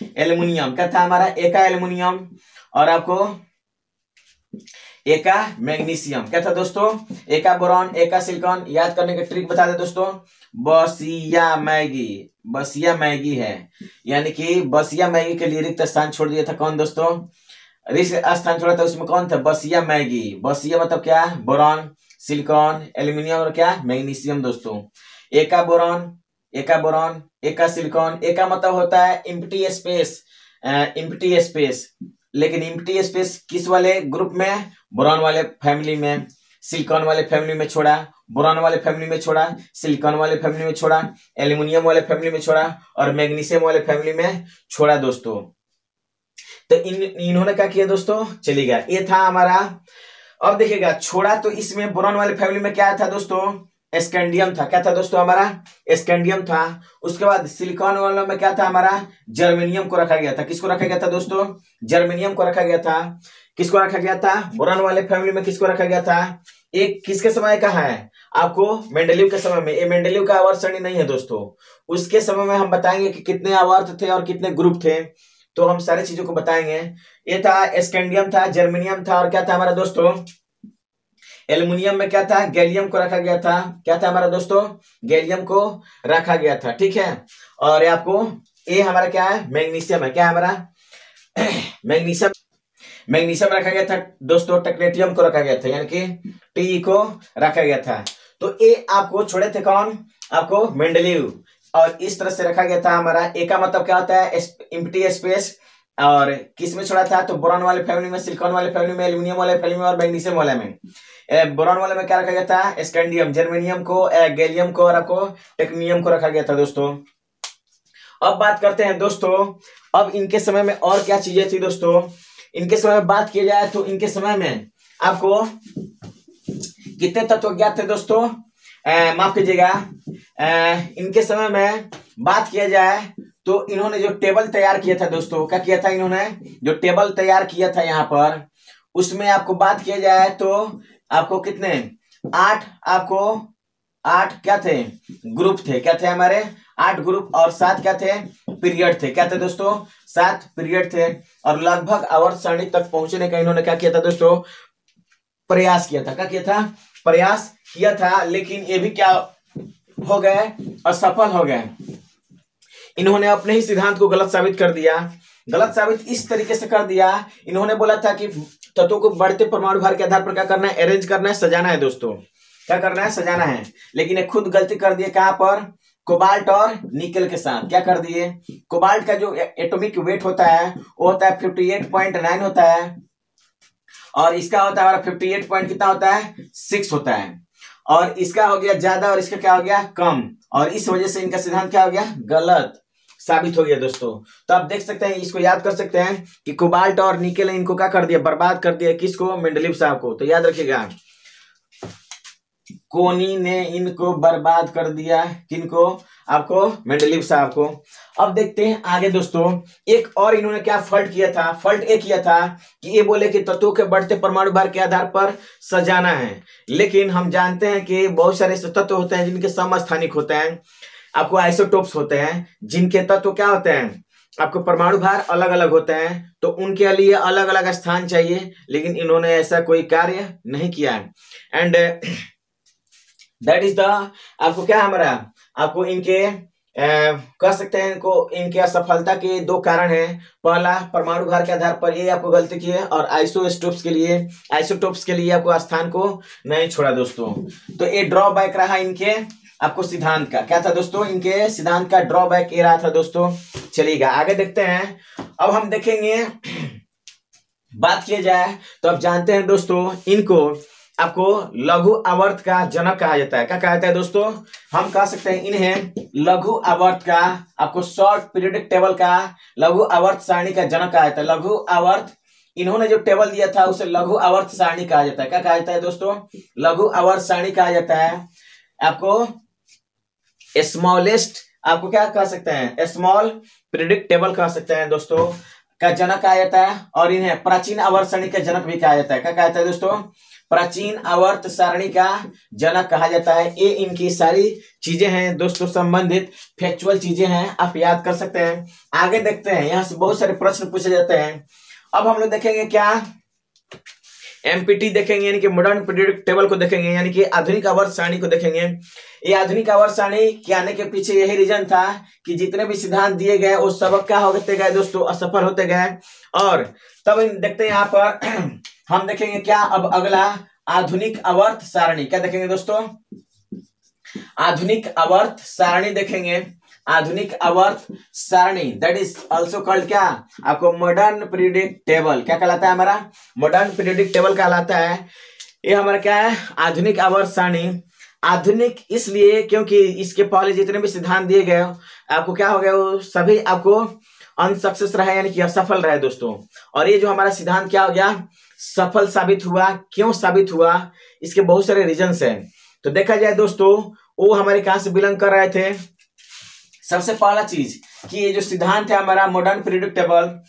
एल्युमिनियम क्या था हमारा, एका एल्युमिनियम, और आपको एका मैग्नीशियम क्या था दोस्तों, एका बोरॉन, एका सिलिकॉन। याद करने का ट्रिक बता दे दोस्तों, बसिया मैगी, बसिया मैगी है, यानी कि बसिया मैगी के लिए रिक्त स्थान छोड़ दिया था कौन दोस्तों, रिक्त स्थान छोड़ा था उसमें कौन था, बसिया मैगी। बसिया मतलब क्या, बोरॉन, सिलिकॉन, एल्यूमिनियम और क्या, मैग्नीशियम दोस्तों। एका बोरॉन, एका बोरॉन, एका सिलिकॉन। एका मतलब होता है एम्प्टी स्पेस, एम्प्टी स्पेस, लेकिन एम्प्टी स्पेस किस वाले ग्रुप में, बोरॉन वाले फैमिली में, सिलिकॉन वाले फैमिली में छोड़ा, बोरॉन वाले फैमिली में छोड़ा, सिलिकॉन वाले फैमिली में छोड़ा, एल्युमिनियम वाले फैमिली में छोड़ा, और मैग्नीशियम वाले फैमिली में छोड़ा दोस्तों। तो इन्होंने क्या किया दोस्तों, चलेगा, ये था हमारा। अब देखिएगा छोड़ा तो इसमें बोरॉन वाले फैमिली में क्या था दोस्तों, स्कैंडियम था। क्या था दोस्तों हमारा, स्कैंडियम था। उसके बाद सिलिकॉन वालों में क्या था हमारा, जर्मेनियम को रखा गया था। किसको रखा गया था दोस्तों, जर्मेनियम को रखा गया था। किसको रखा गया था, बोरॉन वाले फैमिली में किसको रखा गया था, एक किसके समय का है आपको, मेंडेलीव के समय में। ये मेंडेलीव का आवर्त सरणी नहीं है दोस्तों, उसके समय में हम बताएंगे कि कितने आवर्त थे और कितने ग्रुप थे, तो हम सारी चीजों को बताएंगे। ये था स्कैंडियम था, जर्मेनियम था, और क्या था हमारा दोस्तों, एल्युमिनियम में क्या था, गैलियम को रखा गया था। क्या था हमारा दोस्तों, गैलियम को रखा गया था, ठीक है। और ये आपको ये हमारा क्या है, मैग्नीशियम है। क्या है हमारा मैग्नीशियम, मैग्नीशियम रखा गया था दोस्तों, टेक्नेटियम को रखा गया था, यानी कि टी को रखा गया था। तो ये आपको छोड़े थे कौन, आपको मेंडेलीव, और इस तरह से रखा गया था हमारा। ए का मतलब क्या होता है, एम्प्टी स्पेस, और किस में छोड़ा था, तो बोरॉन वाले फैमिली में, सिलिकॉन वाले फैमिली में, एल्यूमिनियम वाले फैमिली में, और मैग्नीशियम वाले में। बोरॉन वाले में क्या रखा गया था, स्कैंडियम, जर्मेनियम को, गैलियम को, और आपको टेक्नियम को रखा गया था दोस्तों। अब बात करते हैं दोस्तों, अब इनके समय में और क्या चीजें थी दोस्तों। इनके समय में बात किया जाए तो इनके समय में आपको कितने तत्व ज्ञात थे दोस्तों, माफ कीजिएगा, इनके समय में बात किया जाए तो इन्होंने जो टेबल तैयार किया था दोस्तों, क्या किया था इन्होंने, जो टेबल तैयार किया था यहाँ पर, उसमें आपको बात किया जाए तो आपको कितने, 8, आपको 8 क्या थे, ग्रुप थे। क्या थे हमारे, 8 ग्रुप, और 7 क्या थे, पीरियड थे। क्या थे दोस्तों, 7 पीरियड थे। और लगभग आवर्त सारणी तक पहुंचने का इन्होंने क्या किया था दोस्तों, प्रयास किया था। क्या किया था, प्रयास किया था, लेकिन ये भी क्या हो गए, असफल हो गए। इन्होंने अपने ही सिद्धांत को गलत साबित कर दिया। गलत साबित इस तरीके से कर दिया, इन्होंने बोला था कि तत्वों को बढ़ते परमाणु भार के आधार पर क्या करना है, अरेंज करना है, सजाना है दोस्तों। क्या करना है, सजाना है। लेकिन ये खुद गलती कर दिए, कहां पर, कोबाल्ट और निकल के साथ। क्या कर दिए, कोबाल्ट का जो एटॉमिक वेट होता है वो होता है 58.9 होता है, और इसका होता है हमारा 58 पॉइंट कितना होता है, 6 होता है। और इसका हो गया ज्यादा और इसका क्या हो गया, कम, और इस वजह से इनका सिद्धांत क्या हो गया, गलत साबित हो गया दोस्तों। तो आप देख सकते हैं, इसको याद कर सकते हैं कि कोबाल्ट और निकेल ने इनको क्या कर दिया, बर्बाद कर दिया। किसको? मेंडलीव साहब को। तो याद रखिएगा, कोनी ने इनको बर्बाद कर दिया। किनको? आपको मेंडलीव साहब को। अब देखते हैं आगे दोस्तों, एक और इन्होंने क्या फॉल्ट किया था। फॉल्ट एक किया था कि ये बोले कि तत्वों के बढ़ते परमाणु भार के आधार पर सजाना है, लेकिन हम जानते हैं कि बहुत सारे ऐसे तत्व होते हैं जिनके समस्थानिक होते हैं, आपको आइसोटोप्स होते हैं, जिनके तत्व क्या होते हैं, आपको परमाणु भार अलग अलग होते हैं, तो उनके लिए अलग अलग स्थान चाहिए, लेकिन इन्होंने ऐसा कोई कार्य नहीं किया है। एंड दैट इज द, आपको क्या हमारा, आपको इनके कह सकते हैं इनको, इनके असफलता के दो कारण हैं। पहला, परमाणु भार के आधार पर ये आपको गलती की है, और आइसोटोप्स के लिए आपको स्थान को नहीं छोड़ा दोस्तों। तो ये ड्रॉबैक रहा इनके आपको सिद्धांत का। क्या था दोस्तों? इनके सिद्धांत का ड्रॉबैक ये रहा था दोस्तों। चलिएगा आगे देखते हैं। अब हम देखेंगे, बात किया जाए तो आप जानते हैं दोस्तों, इनको आपको लघु आवर्त का जनक कहा जाता है। क्या कहा जाता है दोस्तों? हम कह सकते हैं इन्हें लघु आवर्त का, आपको शॉर्ट पीरियोडिक टेबल का, लघु आवर्त सारणी का जनक कहा जाता है। लघु आवर्त, इन्होंने जो टेबल दिया था उसे लघु आवर्त सारणी कहा जाता है। क्या कहा जाता है दोस्तों? लघु आवर्त सारणी कहा जाता है। आपको स्मॉलेस्ट, आपको क्या कह सकते हैं, स्मॉल पीरियोडिक टेबल कह सकते हैं दोस्तों, का जनक कहा जाता है। और इन्हें प्राचीन आवर्त सारणी का जनक भी कहा जाता है। क्या कहा जाता है दोस्तों? प्राचीन आवर्त सारणी का जनक कहा जाता है। ये इनकी सारी चीजें हैं दोस्तों, संबंधित फैक्चुअल चीजें हैं, आप याद कर सकते हैं। आगे देखते हैं, यहां से बहुत सारे प्रश्न पूछे जाते हैं। अब हम लोग देखेंगे क्या, एमपीटी देखेंगे, यानी कि मॉडर्न पीरियोडिक टेबल को देखेंगे, यानी कि आधुनिक आवर्त सारणी को देखेंगे। ये आधुनिक आवर्त सारणी के आने के पीछे यही रीजन था कि जितने भी सिद्धांत दिए गए वो सब क्या होते गए दोस्तों, असफल होते गए। और तब देखते हैं यहाँ पर हम देखेंगे क्या, अब अगला आधुनिक आवर्त सारणी। क्या देखेंगे दोस्तों? आधुनिक आवर्त सारणी देखेंगे। आधुनिक आवर्त सारणी, दैट इज ऑल्सो कॉल्ड क्या, आपको मॉडर्न पीरियोडिक टेबल। क्या कहलाता है? हमारा मॉडर्न पीरियोडिक टेबल कहलाता है। ये हमारा क्या है? आधुनिक आवर्त सारणी। आधुनिक इसलिए क्योंकि इसके पहले जितने भी सिद्धांत दिए गए आपको क्या हो गया, वो सभी आपको अनसक्सेस रहे, यानी कि असफल रहे दोस्तों। और ये जो हमारा सिद्धांत क्या हो गया, सफल साबित हुआ। क्यों साबित हुआ? इसके बहुत सारे रीजंस हैं। तो देखा जाए दोस्तों, वो हमारे कहां से बिलोंग कर रहे थे। सबसे पहला चीज कि ये जो सिद्धांत है हमारा मॉडर्न पीरियोडिक टेबल,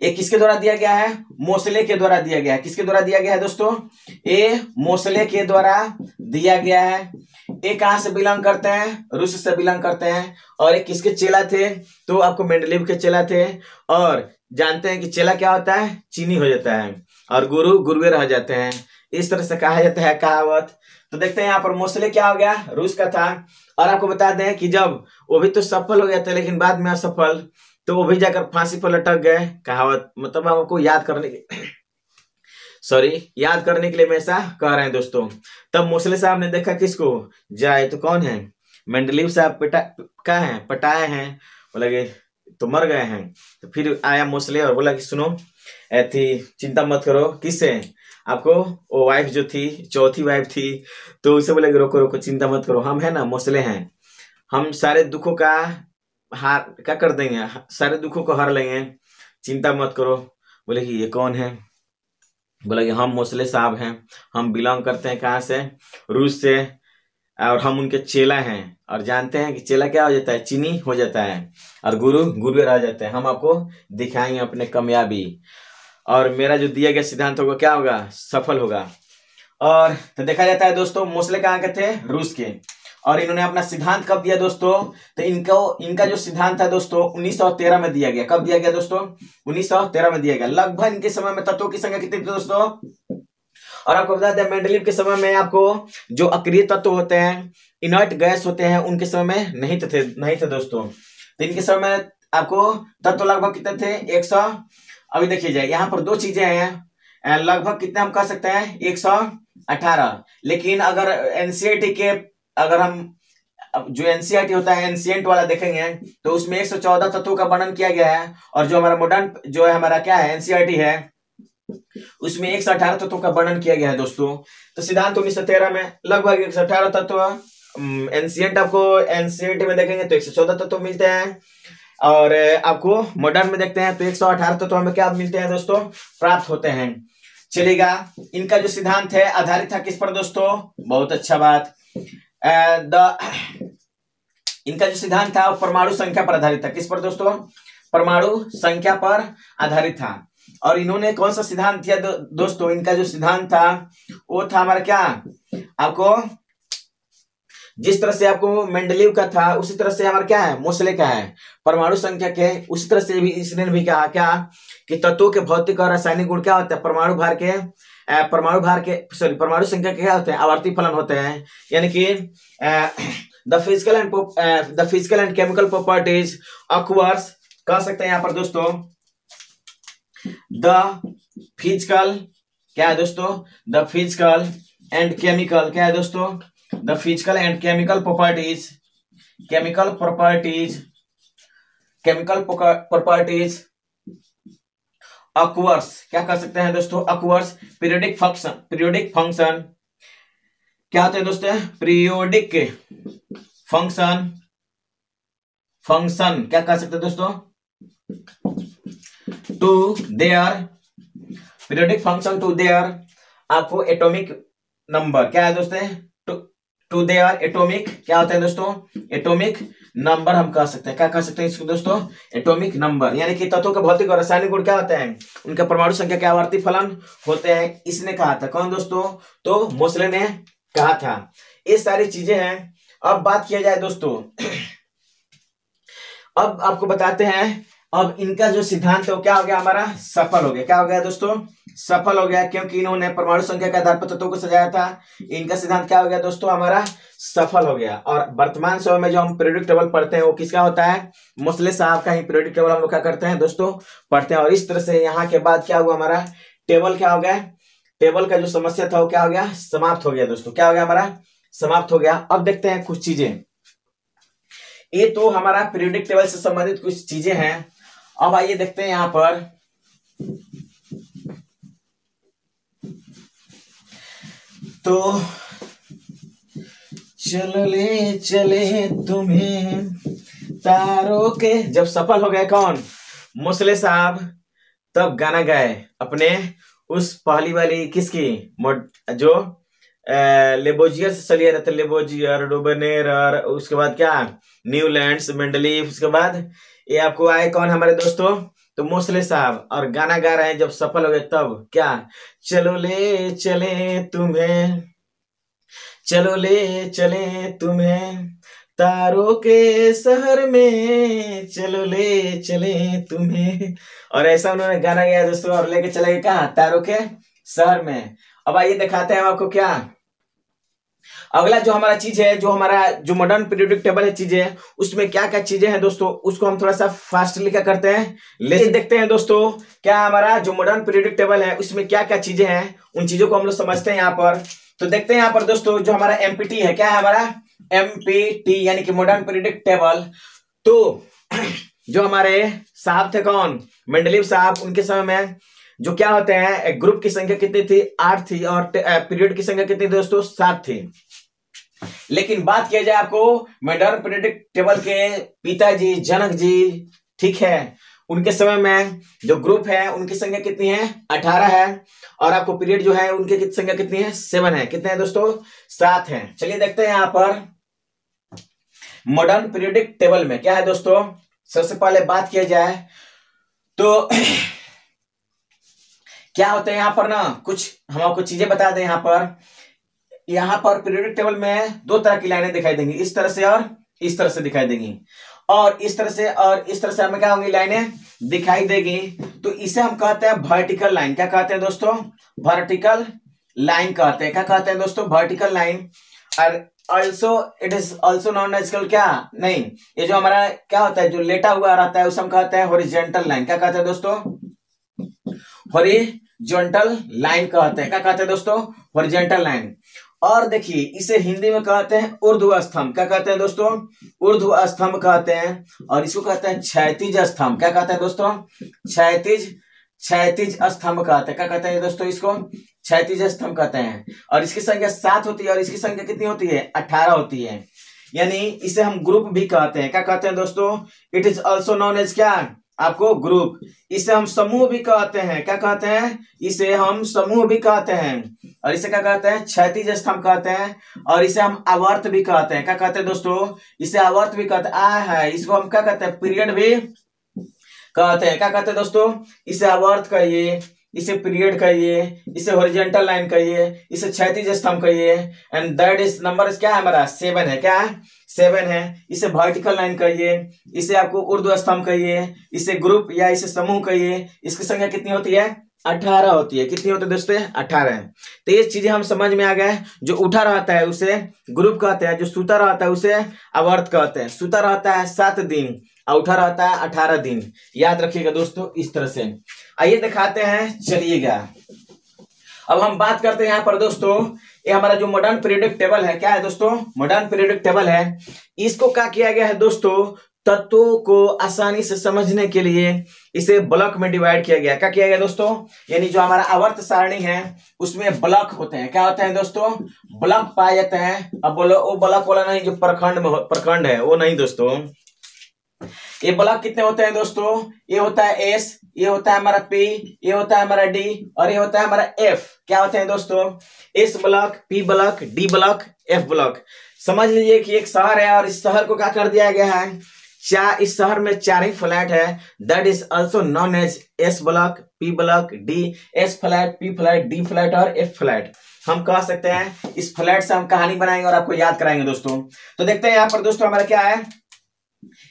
ये किसके द्वारा दिया गया है? मोसले के द्वारा दिया गया है। किसके द्वारा दिया गया है दोस्तों? ये मोसले के द्वारा दिया गया है। ये कहां से बिलोंग करते हैं? रूस से बिलोंग करते हैं। और ये किसके चेला थे? तो आपको मेंडलीव के चेला थे। और जानते हैं कि चेला क्या होता है? चीनी हो जाता है, और गुरु गुरुए रह जाते हैं। इस तरह से कहा जाता है कहावत। तो देखते हैं यहाँ पर मोसले क्या हो गया, रूस का था। और आपको बता दें कि जब वो भी तो सफल हो गया था, लेकिन बाद में असफल, तो वो भी जाकर फांसी पर लटक गए। कहावत मतलब आपको याद करने के याद करने के लिए मैं ऐसा कह रहे हैं दोस्तों। तब मोसले साहब ने देखा किसको, जाए तो कौन है, मेंडलीव साहब क्या है, पटाए हैं, बोला तो मर गए हैं। तो फिर आया मोसले और बोला कि सुनो ऐसी चिंता मत करो। किससे? आपको वो वाइफ जो थी, चौथी वाइफ थी, तो उसे बोले रोको रोको, चिंता मत करो, हम है ना मोसले हैं, हम सारे दुखों का हार क्या कर देंगे, सारे दुखों को हर लेंगे, चिंता मत करो। बोले कि ये कौन है? बोला कि हम मोसले साहब हैं, हम बिलोंग करते हैं कहाँ से, रूस से, और हम उनके चेला हैं। और जानते हैं कि चेला क्या हो जाता है? चीनी हो जाता है, और गुरु गुरु रह जाते हैं। हम आपको दिखाएंगे अपने कामयाबी, और मेरा जो दिया गया सिद्धांत होगा क्या होगा, सफल होगा। और तो देखा जाता है दोस्तों, मोसले कहाँ के थे? रूस के। और इन्होंने अपना सिद्धांत कब दिया दोस्तों? तो इनका जो सिद्धांत था दोस्तों 1913 में दिया गया। कब दिया गया दोस्तों? 1913 में दिया गया। लगभग इनके समय में तत्वों की संख्या कितनी थी दोस्तों? और आपको बता दें मेंडलीव के समय में आपको जो अक्रिय तत्व होते हैं, इनर्ट गैस होते हैं, उनके समय में नहीं थे दोस्तों। तो इनके समय में आपको तत्व लगभग कितने थे? 100। अभी देखिए जाए, यहाँ पर दो चीजें हैं, लगभग कितने हम कह सकते हैं? 118। लेकिन अगर एनसीईआरटी के, अगर हम जो एनसीईआरटी होता है एंशिएंट वाला देखेंगे, तो उसमें 114 तत्वों का वर्णन किया गया है। और जो हमारा मॉडर्न जो है हमारा क्या है, एनसीईआरटी है, उसमें 118 तत्वों का वर्णन किया गया है दोस्तों। तो सिद्धांत 1913 में लगभग 118 तत्व एंशियंट आपको एंशियंट में देखेंगे तो 114 तत्व मिलते हैं, और आपको मॉडर्न में देखते हैं तो 118 तत्व हमें क्या मिलते हैं दोस्तों, प्राप्त होते हैं। चलेगा, इनका जो सिद्धांत है आधारित था किस पर दोस्तों, बहुत अच्छा बात, इनका जो सिद्धांत था वो परमाणु संख्या पर आधारित था। किस पर दोस्तों, परमाणु संख्या पर आधारित था। और इन्होंने कौन सा सिद्धांत दिया दोस्तों, इनका जो सिद्धांत था वो था हमारा क्या, आपको जिस तरह से आपको मेंडलीव का था उसी तरह से हमारा क्या है, मोसले का है परमाणु संख्या के, उसी तरह से भी इसने भी कहा क्या कि तत्वों के भौतिक और रासायनिक गुण क्या होते हैं, परमाणु संख्या के क्या होते हैं, आवर्ती फलन होते हैं। यानी कि the physical and chemical properties occurs, कह सकते हैं यहाँ पर दोस्तों द फिजिकल, क्या है दोस्तों, द फिजिकल एंड केमिकल, क्या है दोस्तों, the physical and chemical properties occurs, क्या कर सकते हैं दोस्तों, ऑक्वर्स पीरियोडिक फंक्शन, क्या होते हैं दोस्तों, पीरियोडिक फंक्शन क्या कर सकते हैं दोस्तों, to their periodic function to their आपको एटॉमिक नंबर, क्या है दोस्तों, टू देयर एटॉमिक, क्या होता है दोस्तों, एटॉमिक नंबर हम कह सकते हैं, क्या कह सकते हैं इसको दोस्तों, एटॉमिक नंबर। यानी कि तत्वों के भौतिक और रासायनिक गुण क्या होते हैं, उनका परमाणु संख्या के आवर्ती फलन होते हैं। इसने कहा था, कौन दोस्तों, तो मोसले ने कहा था। ये सारी चीजें हैं। अब बात किया जाए दोस्तों, अब आपको बताते हैं, अब इनका जो सिद्धांत है वो क्या हो गया, हमारा सफल हो गया। क्या हो गया दोस्तों, सफल हो गया, क्योंकि इन्होंने परमाणु संख्या के आधार पर तत्वों को सजाया था। इनका सिद्धांत क्या हो गया दोस्तों, हमारा सफल हो गया। और वर्तमान समय में जो हम पीरियोडिक टेबल पढ़ते हैं वो किसका होता है, मोसले साहब का ही पीरियोडिक टेबल हम लोग क्या करते हैं दोस्तों, पढ़ते हैं। और इस तरह से यहाँ के बाद क्या हुआ, हमारा टेबल क्या हो गया, टेबल का जो समस्या था वो क्या हो गया, समाप्त हो गया दोस्तों। क्या हो गया, हमारा समाप्त हो गया। अब देखते हैं कुछ चीजें, ये तो हमारा पीरियोडिक टेबल से संबंधित कुछ चीजें हैं। अब आइए देखते हैं यहां पर, तो चलो ले चले तुम्हें तारों के, जब सफल हो गए कौन, मोसले साहब, तब गाना गाए अपने उस पहली वाली किसकी, जो लेबोजियर से चलिए रहते, लेबोजियर, डोबनेरर, उसके बाद क्या न्यूलैंड्स, मेंडलीव, उसके बाद ये आपको आए कौन हमारे दोस्तों, तो मोसले साहब, और गाना गा रहे हैं। जब सफल हो गए तब क्या, चलो ले चले तुम्हें, चलो ले चले तुम्हें तारों के शहर में, चलो ले चले तुम्हें, और ऐसा उन्होंने गाना गाया दोस्तों, और लेके चले गए कहाँ, तारों के शहर में। अब आइए दिखाते हैं आपको क्या, अगला जो हमारा चीज है, जो हमारा जो मॉडर्न पीरियोडिक टेबल है चीजें, उसमें क्या क्या चीजें हैं दोस्तों, उसको हम थोड़ा सा फास्टली क्या करते हैं, ले देखते हैं दोस्तों। क्या हमारा जो मॉडर्न पीरियोडिक टेबल है उसमें क्या क्या चीजें हैं, उन चीजों को हम लोग समझते हैं यहाँ पर। तो देखते हैं यहाँ पर दोस्तों, जो हमारा एमपीटी है, क्या है हमारा एमपीटी, यानी कि मॉडर्न पीरियोडिक टेबल। तो जो हमारे साहब थे कौन, मेंडलीव साहब, उनके समय में जो क्या होते हैं, ग्रुप की संख्या कितनी थी, 8 थी, और पीरियड की संख्या कितनी दोस्तों, 7 थी। लेकिन बात किया जाए आपको मॉडर्न पीरियोडिक टेबल के पिताजी जनक जी, ठीक है, उनके समय में जो ग्रुप है उनकी संख्या कितनी है, 18 है, और आपको पीरियड जो है उनकी संख्या कितनी है, 7 है। कितने हैं दोस्तों, 7 है। चलिए देखते हैं यहाँ पर मॉडर्न पीरियोडिक टेबल में क्या है दोस्तों। सबसे पहले बात किया जाए तो क्या होता है यहाँ पर ना, कुछ हम आपको चीजें बता दें। यहाँ पर पीरियोडिक टेबल में 2 तरह की लाइनें दिखाई देंगी, इस तरह से और इस तरह से दिखाई देंगी, और इस तरह से और इस तरह से हमें क्या होंगी, लाइनें दिखाई देगी। तो इसे हम कहते हैं वर्टिकल लाइन। क्या कहते हैं दोस्तों, वर्टिकल लाइन कहते हैं। क्या कहते हैं दोस्तों, वर्टिकल लाइन। और also it is also known as क्या नहीं, ये जो हमारा क्या होता है, जो लेटा हुआ रहता है उसे हम कहते हैं हॉरिजॉन्टल लाइन। क्या कहते हैं दोस्तों, हॉरिजॉन्टल लाइन कहते हैं। क्या कहते हैं दोस्तों, हॉरिजॉन्टल लाइन। और देखिए इसे हिंदी में कहते हैं ऊर्ध्व स्तंभ। क्या कहते हैं दोस्तों, ऊर्ध्व स्तंभ कहते हैं। और इसको कहते हैं क्षैतिज स्तंभ। क्या कहते हैं दोस्तों, क्षैतिज क्षैतिज स्तंभ कहते हैं। क्या कहते हैं दोस्तों? इसको क्षैतिज स्तंभ कहते हैं। और इसकी संख्या 7 होती है और इसकी संख्या कितनी होती है? 18 होती है। यानी इसे हम ग्रुप भी कहते हैं। क्या कहते हैं दोस्तों? It is also known as क्या? आपको ग्रुप। इसे हम समूह भी कहते हैं। क्या कहते हैं? इसे हम समूह भी कहते हैं। और इसे क्या कहते हैं? क्षैतिज स्तंभ कहते हैं। और इसे हम आवर्त भी कहते हैं। क्या कहते हैं दोस्तों? इसे आवर्त भी कहते हैं। इसको हम क्या कहते हैं? पीरियड भी कहते हैं। क्या कहते हैं दोस्तों? इसे आवर्त कहिए, इसे पीरियड कहिए, इसे हॉरिजॉन्टल लाइन कहिए, इसे क्षैतिज स्तंभ कहिए। एंड दैट इज नंबर क्या है हमारा? 7 है। क्या है? 7 है। इसे वर्टिकल लाइन कहिए, इसे आपको ऊर्ध्व स्तंभ कहिए, इसे ग्रुप या इसे समूह कहिए। इसकी संख्या कितनी होती है? 18 होती है। कितनी होती है दोस्तों? 18 है। तो ये चीजें हम समझ में आ गए। जो उठा रहता है उसे ग्रुप कहते हैं, जो सूता रहता है उसे आवर्त कहते हैं। सूता रहता है 7 दिन और उठा रहता है 18 दिन। याद रखिएगा दोस्तों इस तरह से। आइए दिखाते हैं, चलिएगा। अब हम बात करते हैं यहाँ पर दोस्तों, ये हमारा जो मॉडर्न पीरियोडिक टेबल है, क्या है दोस्तों? मॉडर्न पीरियोडिक टेबल है। इसको क्या किया गया है दोस्तों? तत्वों को आसानी से समझने के लिए इसे ब्लॉक में डिवाइड किया गया। क्या किया गया दोस्तों? यानी जो हमारा आवर्त सारणी है उसमें ब्लॉक होते हैं। क्या होते हैं दोस्तों? ब्लॉक पाए जाते हैं। अब बोलो वो ब्लॉक वाला नहीं जो प्रखंड है, वो नहीं दोस्तों। ये ब्लॉक कितने होते हैं दोस्तों? ये होता है एस, ये होता है हमारा पी, ये होता है हमारा डी और ये होता है हमारा एफ। क्या होते हैं दोस्तों? S block, P block, D block, F block. समझ लीजिए कि एक शहर है और इस शहर को क्या कर दिया गया है? इस शहर में 4 ही फ्लैट है। That is also known as S block, P block, D, S flat, P flat, D flat और एफ फ्लैट। हम कह सकते हैं इस फ्लैट से हम कहानी बनाएंगे और आपको याद कराएंगे दोस्तों। तो देखते हैं यहाँ पर दोस्तों हमारा क्या है?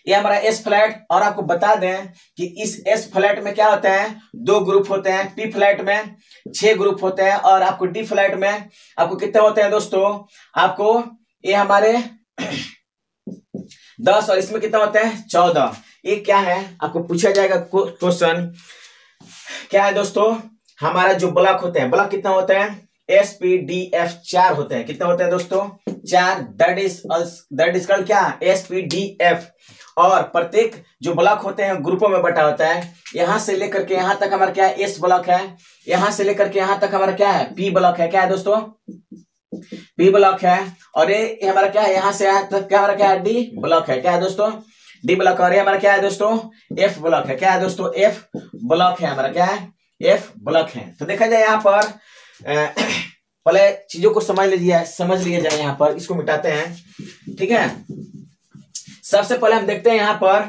ये हमारा एस फ्लैट। और आपको बता दें कि इस एस फ्लैट में क्या होते हैं? 2 ग्रुप होते हैं। पी फ्लैट में 6 ग्रुप होते हैं और आपको डी फ्लैट में आपको कितने होते हैं दोस्तों? आपको ये हमारे 10 और इसमें कितना होते हैं? 14। ये क्या है? आपको पूछा जाएगा क्वेश्चन। क्या है दोस्तों? हमारा जो ब्लॉक होते हैं, ब्लॉक कितना होते हैं? एस पी डी एफ 4 होते हैं। कितने होते हैं दोस्तों? 4। दैट इज कॉल्ड क्या? S P D F. और प्रत्येक जो ब्लॉक होते हैं ग्रुपों में बटा होता है। यहां से लेकर के यहां तक हमारा क्या है? एस ब्लॉक है। यहां से लेकर के यहां तक हमारा क्या है? पी ब्लॉक है। क्या है दोस्तों? पी ब्लॉक है। और ये हमारा क्या है? यहां से यहां तक क्या हमारा क्या है? डी ब्लॉक है। क्या है दोस्तों? D block. और ये हमारा क्या है दोस्तों? एफ ब्लॉक है। क्या है दोस्तों? एफ ब्लॉक है हमारा। क्या है? एफ ब्लॉक है। तो देखा जाए यहाँ पर पहले चीजों को समझ लिए जाए। यहाँ पर इसको मिटाते हैं, ठीक है। सबसे पहले हम देखते हैं यहाँ पर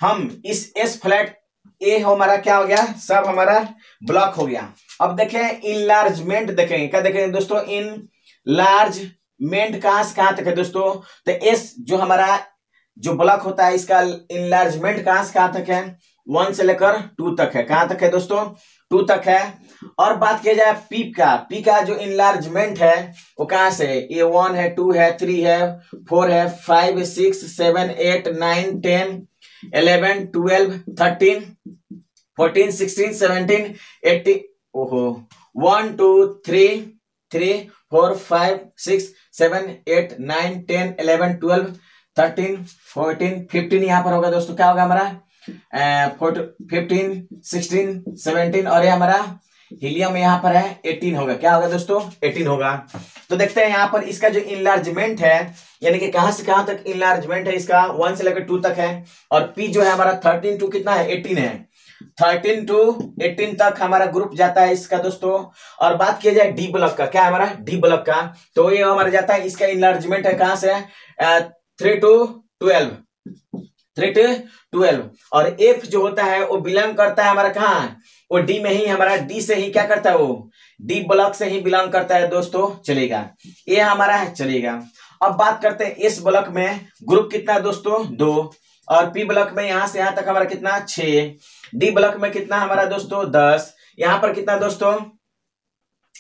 हम इस एस फ्लैट ए हमारा क्या हो गया? सब हमारा ब्लॉक हो गया। अब देखें इनलार्जमेंट देखेंगे। क्या देखेंगे दोस्तों? इनलार्जमेंट कहां से कहां तक है दोस्तों? तो एस जो हमारा जो ब्लॉक होता है इसका इनलार्जमेंट कहां से कहां तक है? 1 से लेकर 2 तक है। कहां तक है दोस्तों? 2 तक है। और बात किया जाए पी का जो इनलार्जमेंट है वो कहां से? ये 1 है, 2 है, 3 है, 4 है, 5, 6, 7, 8, 9, 10, 11, 12, 13, 14, 16, 17, 18। ओहो 1, 2, 3, 4, 5, 6, 7, 8, 9, 10, 11, 12, 13, 14, 15 यहाँ पर होगा दोस्तों। क्या होगा हमारा? 15, 16, 17 और ये हमारा हीलियम यहाँ पर है 18 होगा। क्या होगा दोस्तों? 18 होगा। तो देखते हैं यहाँ पर इसका जो इनलार्जमेंट है, यानी कि कहां से कहां तक इनलार्जमेंट है इसका? 1 से लेकर 2 तक है। और पी जो है हमारा 13 टू कितना है? 18 है। 13 टू 18 तक हमारा ग्रुप जाता है इसका दोस्तों। और बात किया जाए डी ब्लॉक का, क्या है हमारा? डी ब्लॉक का तो ये हमारा जाता है, इसका इनलार्जमेंट है कहां से? 3 to 12, 3 to 12। और एफ जो होता है वो बिलोंग करता है हमारा कहाँ? वो डी में ही, हमारा डी से ही क्या करता है? वो डी ब्लॉक से ही बिलोंग करता है दोस्तों। चलेगा, ये हमारा है, चलेगा। अब बात करते हैं इस ब्लॉक में ग्रुप कितना है दोस्तों? 2। और पी ब्लॉक में यहां से यहां तक हमारा कितना? 6। डी ब्लॉक में कितना हमारा दोस्तों? 10। यहां पर कितना दोस्तों?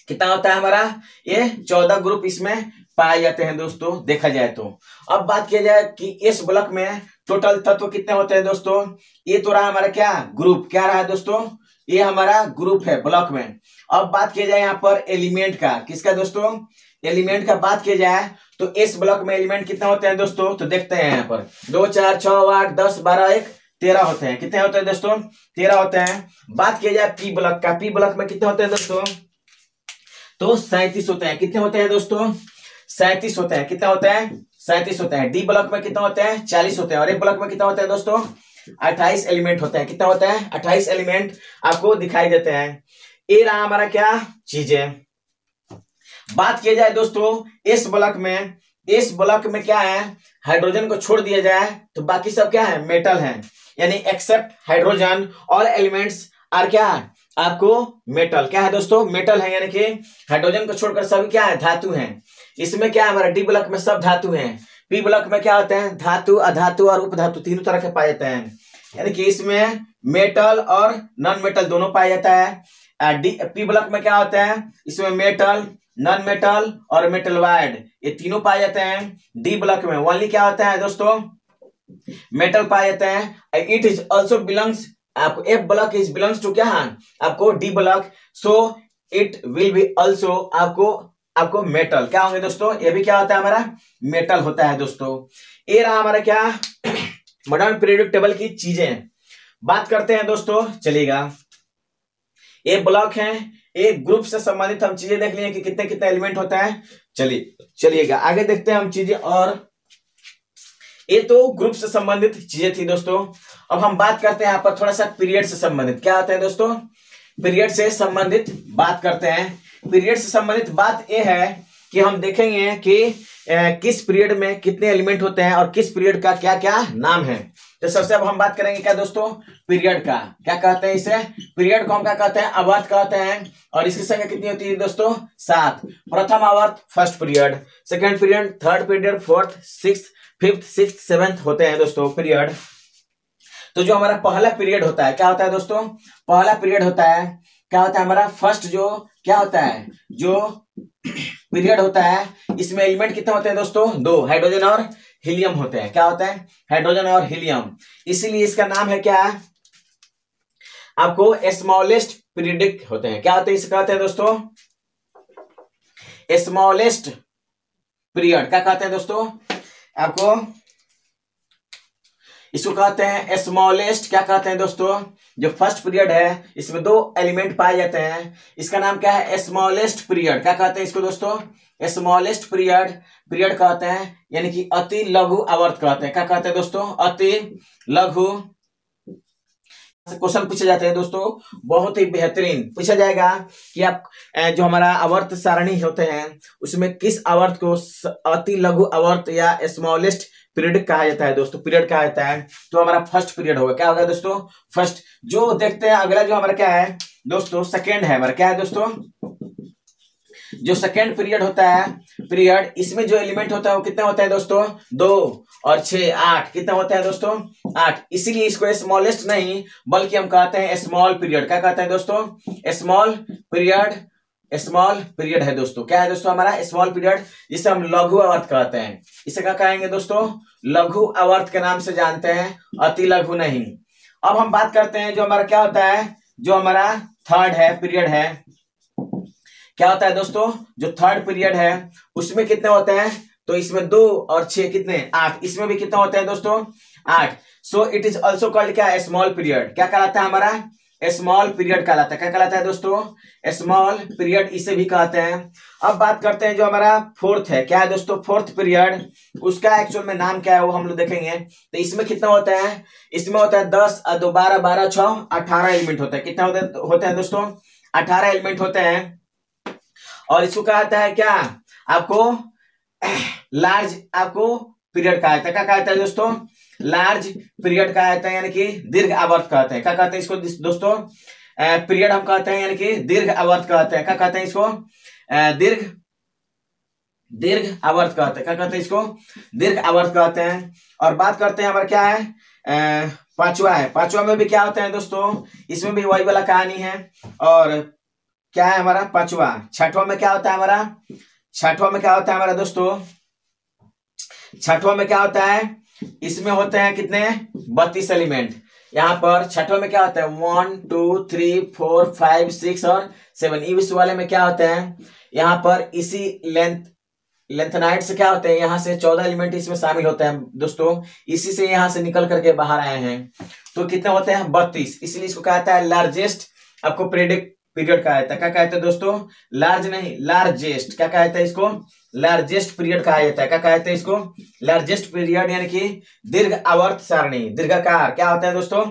कितना होता है हमारा? ये 14 ग्रुप इसमें पाए जाते हैं दोस्तों, देखा जाए तो। अब बात किया जाए कि इस ब्लॉक में टोटल तत्व कितने होते हैं दोस्तों? ये तो रहा हमारा क्या? ग्रुप। क्या रहा है दोस्तों? ये हमारा ग्रुप है ब्लॉक में। अब बात किया जाए यहाँ पर एलिमेंट का, किसका दोस्तों? एलिमेंट का बात किया जाए तो इस ब्लॉक में एलिमेंट कितना होते हैं दोस्तों? तो देखते हैं यहाँ पर 2, 4, 6, 8, 10, 12, 1, 13 होते हैं। कितने होते हैं दोस्तों? 13 होते हैं। बात किया जाए पी ब्लॉक का, पी ब्लॉक में कितने होते हैं दोस्तों? तो 37 होते हैं। कितने होते हैं दोस्तों? 37 होते हैं। कितने होते हैं? 37 होते हैं। डी ब्लॉक में कितने होते हैं? 40 होते हैं। और ए ब्लॉक में कितने होते हैं दोस्तों? 28 एलिमेंट होते हैं। कितने होते हैं? 28 एलिमेंट आपको दिखाई देते हैं। ये रहा हमारा क्या चीजें। बात किया जाए दोस्तों इस ब्लॉक में, इस ब्लॉक में क्या है, हाइड्रोजन को छोड़ दिया जाए तो बाकी सब क्या है? मेटल है। यानी except hydrogen all elements are क्या है? आपको मेटल। क्या है दोस्तों? मेटल है। यानी कि हाइड्रोजन को छोड़कर सभी क्या है? धातु हैं। इसमें क्या है हमारा डी ब्लॉक में सब धातु हैं। पी ब्लॉक में क्या होते हैं? धातु, अधातु और उपधातु तीनों तरह के पाए जाते हैं। यानी कि इसमें मेटल और नॉन मेटल दोनों पाया जाता है। पी ब्लॉक में क्या होता है? इसमें मेटल, नॉन मेटल और मेटल वाइड ये तीनों पाए जाते हैं। डी ब्लॉक में ओनली क्या होता है दोस्तों? मेटल पाए जाते हैं। इट इज ऑल्सो बिलोंग्स, आपको F block is belongs to क्या है? आपको D block, so it will be also आपको मेटल। क्या होंगे दोस्तों? ये भी क्या होता है हमारा? मेटल होता है दोस्तों। ये रहा हमारा क्या मॉडर्न पीरियोडिक टेबल की चीजें। बात करते हैं दोस्तों, चलिएगा। ये ब्लॉक है, एक ग्रुप से संबंधित हम चीजें देख लिए कि कितने कितने एलिमेंट होता है। चलिएगा आगे देखते हैं हम चीजें। और ये तो ग्रुप से संबंधित चीजें थी दोस्तों। अब हम बात करते हैं यहाँ पर थोड़ा सा पीरियड से संबंधित। क्या होता है दोस्तों? पीरियड से संबंधित बात करते हैं। पीरियड से संबंधित बात यह है कि हम देखेंगे कि किस पीरियड में कितने एलिमेंट होते हैं और किस पीरियड का क्या क्या नाम है। तो सबसे अब हम बात करेंगे क्या दोस्तों? पीरियड का। क्या कहते हैं इसे? पीरियड को हम क्या कहते हैं? आवर्त कहते हैं। और इसकी संख्या कितनी होती है दोस्तों? 7। प्रथम आवर्त first period, second period, third period, fourth, sixth, fifth, sixth, seventh होते हैं दोस्तों पीरियड। तो जो हमारा पहला पीरियड होता है क्या होता है दोस्तों? पहला पीरियड होता है क्या होता है हमारा? फर्स्ट जो क्या होता है? जो पीरियड होता है इसमें एलिमेंट कितने होते हैं दोस्तों? 2, हाइड्रोजन और हीलियम होते हैं। क्या होता है? हाइड्रोजन और हीलियम। इसीलिए इसका नाम है क्या? आपको स्मॉलेस्ट पीरियडिक होते हैं। क्या होते हैं? इसे कहते हैं दोस्तों स्मॉलेस्ट पीरियड। क्या कहते हैं दोस्तों? आपको इसको कहते हैं स्मॉलेस्ट। क्या कहते हैं दोस्तों? जो फर्स्ट पीरियड है इसमें 2 एलिमेंट पाए जाते हैं। इसका नाम क्या है? Smallest period. क्या कहते हैं इसको दोस्तों? स्मॉलेस्ट पीरियड कहते हैं। यानी कि अति लघु आवर्त कहते हैं। क्या कहते हैं दोस्तों? अति लघु। क्वेश्चन पूछे जाते हैं दोस्तों, बहुत ही बेहतरीन पूछा जाएगा कि आप जो हमारा आवर्त सारणी होते हैं उसमें किस आवर्त को अति लघु आवर्त या स्मॉलेस्ट पीरियड कहा जाता है दोस्तों? पीरियड कहा जाता है। तो हमारा फर्स्ट पीरियड होगा। क्या होगा दोस्तों? फर्स्ट। जो देखते हैं अगला जो हमारा क्या है दोस्तों? सेकेंड है हमारा। क्या है दोस्तों? जो सेकेंड पीरियड होता है पीरियड, इसमें जो एलिमेंट होता है वो कितने होते हैं दोस्तों? 2 और 6, 8। कितने होते हैं दोस्तों? 8। इसीलिए इसको स्मॉलेस्ट नहीं बल्कि हम कहते हैं स्मॉल पीरियड। क्या कहते हैं दोस्तों? Small period. स्मॉल पीरियड है दोस्तों। क्या है दोस्तों हमारा? स्मॉल पीरियड, जिसे हम लघु आवर्त कहते हैं। इसे क्या कहेंगे दोस्तों? लघु आवर्त के नाम से जानते हैं, अति लघु नहीं। अब हम बात करते हैं जो हमारा क्या होता है, जो हमारा थर्ड है पीरियड है। क्या होता है दोस्तों? जो थर्ड पीरियड है उसमें कितने होते हैं? तो इसमें 2 और 6 कितने? 8। इसमें भी कितने होते हैं दोस्तों? 8। So it is also called क्या? Small period. क्या कहलाता है हमारा? स्मॉल पीरियड कहलाता है। क्या कहलाता है दोस्तों? स्मॉल पीरियड इसे भी कहते हैं। अब बात करते हैं जो हमारा फोर्थ है। क्या है दोस्तों? Fourth period. उसका एक्चुअल में नाम क्या है वो हम लोग देखेंगे। तो इसमें कितना होता है? इसमें होता है 10 और 2 12 12 6 18 एलिमेंट होता है। कितना होते हैं दोस्तों? 18 एलिमेंट होते हैं। और इसको कहा जाता है क्या? आपको लार्ज आपको पीरियड कहा जाता है। क्या कहता है दोस्तों? लार्ज पीरियड कहा जाता है, यानी कि दीर्घ आवर्त कहते हैं। क्या कहते हैं इसको दोस्तों? पीरियड हम कहते हैं, यानी कि दीर्घ आवर्त कहते हैं। क्या कहते हैं इसको? दीर्घ आवर्त कहते हैं। क्या कहते हैं इसको? दीर्घ आवर्त कहते हैं। और बात करते हैं हमारा क्या है पांचवा है। पांचवा में भी क्या होते हैं दोस्तों? इसमें भी वही वाला कहानी है। और क्या है हमारा पांचवा? छठवां में क्या होता है हमारा? छठवां में क्या होता है हमारा दोस्तों? छठवां में क्या होता है? इसमें होते हैं कितने? 32 एलिमेंट। यहाँ पर छठवां में क्या होता है? 1 2 3 4 5 6 और 7। इस वाले में क्या होते हैं? यहाँ पर इसी लेंथ लेंथेनाइड से क्या होते हैं, यहाँ से 14 एलिमेंट इसमें शामिल होते हैं दोस्तों, इसी से यहाँ से निकल करके बाहर आए हैं। तो कितने होते हैं, 32, इसलिए इसको कहा जाता है लार्जेस्ट, आपको पीरियड कहा जाता है। क्या कहते हैं दोस्तों, लार्ज नहीं, लार्जेस्ट। क्या कहते हैं इसको, लार्जेस्ट पीरियड कहा जाता है। क्या कहते हैं इसको, लार्जेस्ट पीरियड, यानी कि दीर्घ आवर्त सारणी, दीर्घाकार। क्या होता है दोस्तों,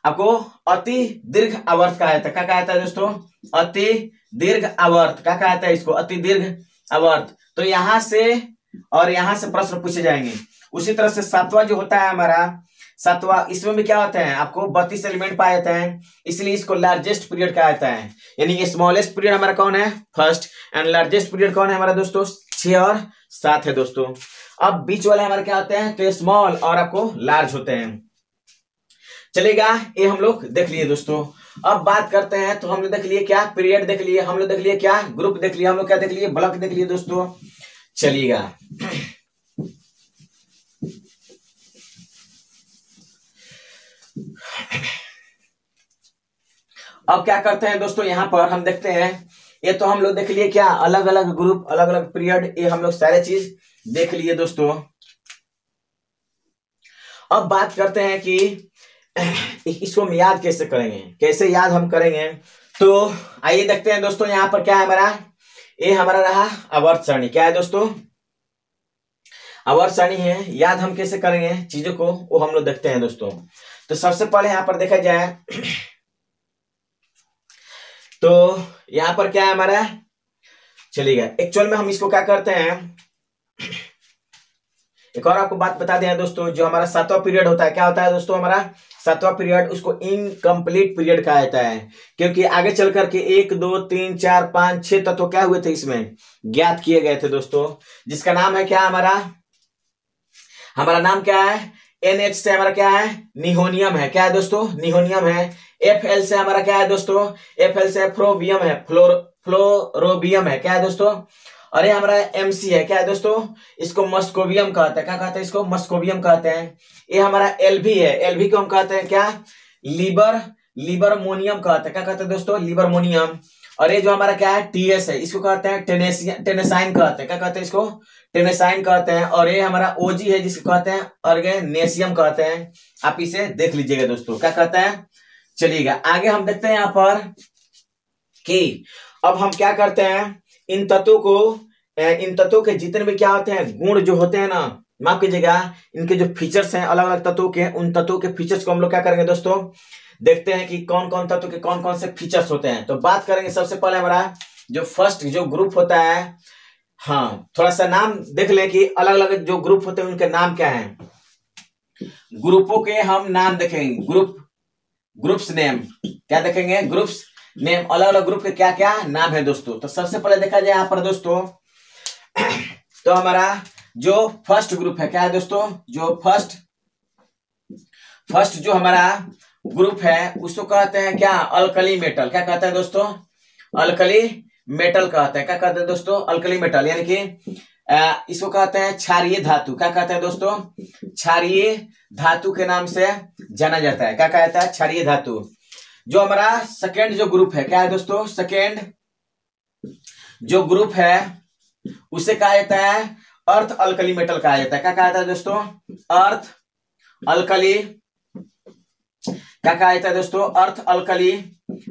आपको अति दीर्घ आवर्त कहा जाता है। क्या कहा जाता है दोस्तों, अति दीर्घ आवर्त। क्या कहा जाता है इसको, अति दीर्घ आवर्त। तो यहां से और यहां से प्रश्न पूछे जाएंगे। उसी तरह से सातवां जो होता है हमारा, सातवां, इसमें भी क्या होता है, आपको 32 एलिमेंट पाए जाते हैं, इसलिए इसको लार्जेस्ट पीरियड कहा जाता है। यानी स्मॉलेस्ट पीरियड हमारा कौन है, फर्स्ट, एंड लार्जेस्ट पीरियड कौन है हमारा दोस्तों, 6 और 7 है दोस्तों। अब बीच वाले हमारे क्या होते हैं, तो स्मॉल और आपको लार्ज होते हैं। चलेगा, ये हम लोग देख लिए दोस्तों। अब बात करते हैं, तो हम लोग देख लिए क्या, पीरियड देख लिए, हम लोग देख लिए क्या, ग्रुप देख लिए, हम लोग क्या देख लिए, ब्लॉक देख लिए दोस्तों। चलिएगा, अब क्या करते हैं दोस्तों, यहां पर हम देखते हैं, ये तो हम लोग देख लिए क्या, अलग अलग ग्रुप, अलग अलग पीरियड, ये हम लोग सारे चीज देख लिए दोस्तों। अब बात करते हैं कि इसको हम याद कैसे करेंगे, कैसे याद हम करेंगे। तो आइए देखते हैं दोस्तों, यहां पर क्या है हमारा, ये हमारा रहा आवर्त सारणी। क्या है दोस्तों, आवर्त सारणी है। याद हम कैसे करेंगे चीजों को, वो हम लोग देखते हैं दोस्तों। तो सबसे पहले यहां पर देखा जाए, तो यहां पर क्या है हमारा, चलिएगा, एक्चुअल में हम इसको क्या करते हैं, एक और आपको बात बता दें दोस्तों, जो हमारा सातवां पीरियड होता है, क्या होता है दोस्तों, हमारा सातवां पीरियड, उसको इनकम्प्लीट पीरियड कहा जाता है, क्योंकि आगे चल करके 1 2 3 4 5 6 तत्व क्या हुए थे इसमें, ज्ञात किए गए थे दोस्तों, जिसका नाम है क्या, हमारा नाम क्या है, NH से हमारा क्या है, निहोनियम है। क्या है दोस्तों, निहोनियम है। FL से हमारा क्या है दोस्तों, FL से फ्लोबियम है, फ्लोरोबियम है। क्या है दोस्तों, और ये हमारा MC है, क्या है दोस्तों, इसको मस्कोबियम कहते हैं। क्या कहते हैं इसको, मस्कोबियम कहते हैं। ये हमारा LV है, LV को हम कहते हैं क्या, लीबरमोनियम कहते हैं। क्या कहते हैं दोस्तों, लीबरमोनियम। और ये जो हमारा क्या है, TS है, इसको कहते हैं टेनेसाइन कहते हैं। क्या कहते हैं इसको, टेनेसाइन कहते हैं। और ये हमारा OG है, जिसको कहते हैं ऑर्गेनेशियम कहते हैं। आप इसे देख लीजिएगा दोस्तों, क्या कहते हैं। चलिएगा, आगे हम देखते हैं यहाँ पर कि अब हम क्या करते हैं, इन तत्वों के जितने भी क्या होते हैं, गुण जो होते हैं ना, माफ कीजिएगा, इनके जो फीचर्स हैं अलग अलग तत्वों के, उन तत्वों के फीचर्स को हम लोग क्या करेंगे दोस्तों, देखते हैं कि कौन कौन तत्व के कौन कौन से फीचर्स होते हैं। तो बात करेंगे सबसे पहले हमारा जो फर्स्ट जो ग्रुप होता है, हाँ थोड़ा सा नाम देख ले कि अलग अलग जो ग्रुप होते हैं उनके नाम क्या हैं। ग्रुपों के हम नाम देखेंगे, ग्रुप्स नेम, क्या देखेंगे, ग्रुप्स नेम, अलग अलग ग्रुप के क्या क्या नाम है दोस्तों। तो सबसे पहले देखा जाए यहाँ पर दोस्तों, तो हमारा जो फर्स्ट ग्रुप है, क्या है दोस्तों, जो फर्स्ट जो हमारा ग्रुप है उसको कहते हैं क्या, अल्कली मेटल। क्या कहते हैं दोस्तों, अल्कली मेटल कहते हैं। क्या कहते हैं दोस्तों, अल्कली मेटल, यानी कि इसको कहते हैं क्षारीय धातु। क्या कहते हैं दोस्तों, क्षारीय धातु के नाम से जाना जाता है। क्या कहता है, क्षारीय धातु। जो हमारा सेकेंड जो ग्रुप है, क्या है दोस्तों, सेकेंड जो ग्रुप है उसे कहा जाता है अर्थ अल्कली मेटल कहा जाता है। क्या कहा जाता है दोस्तों, अर्थ अल्कली, क्या कहा जाता है दोस्तों, अर्थ अल्कली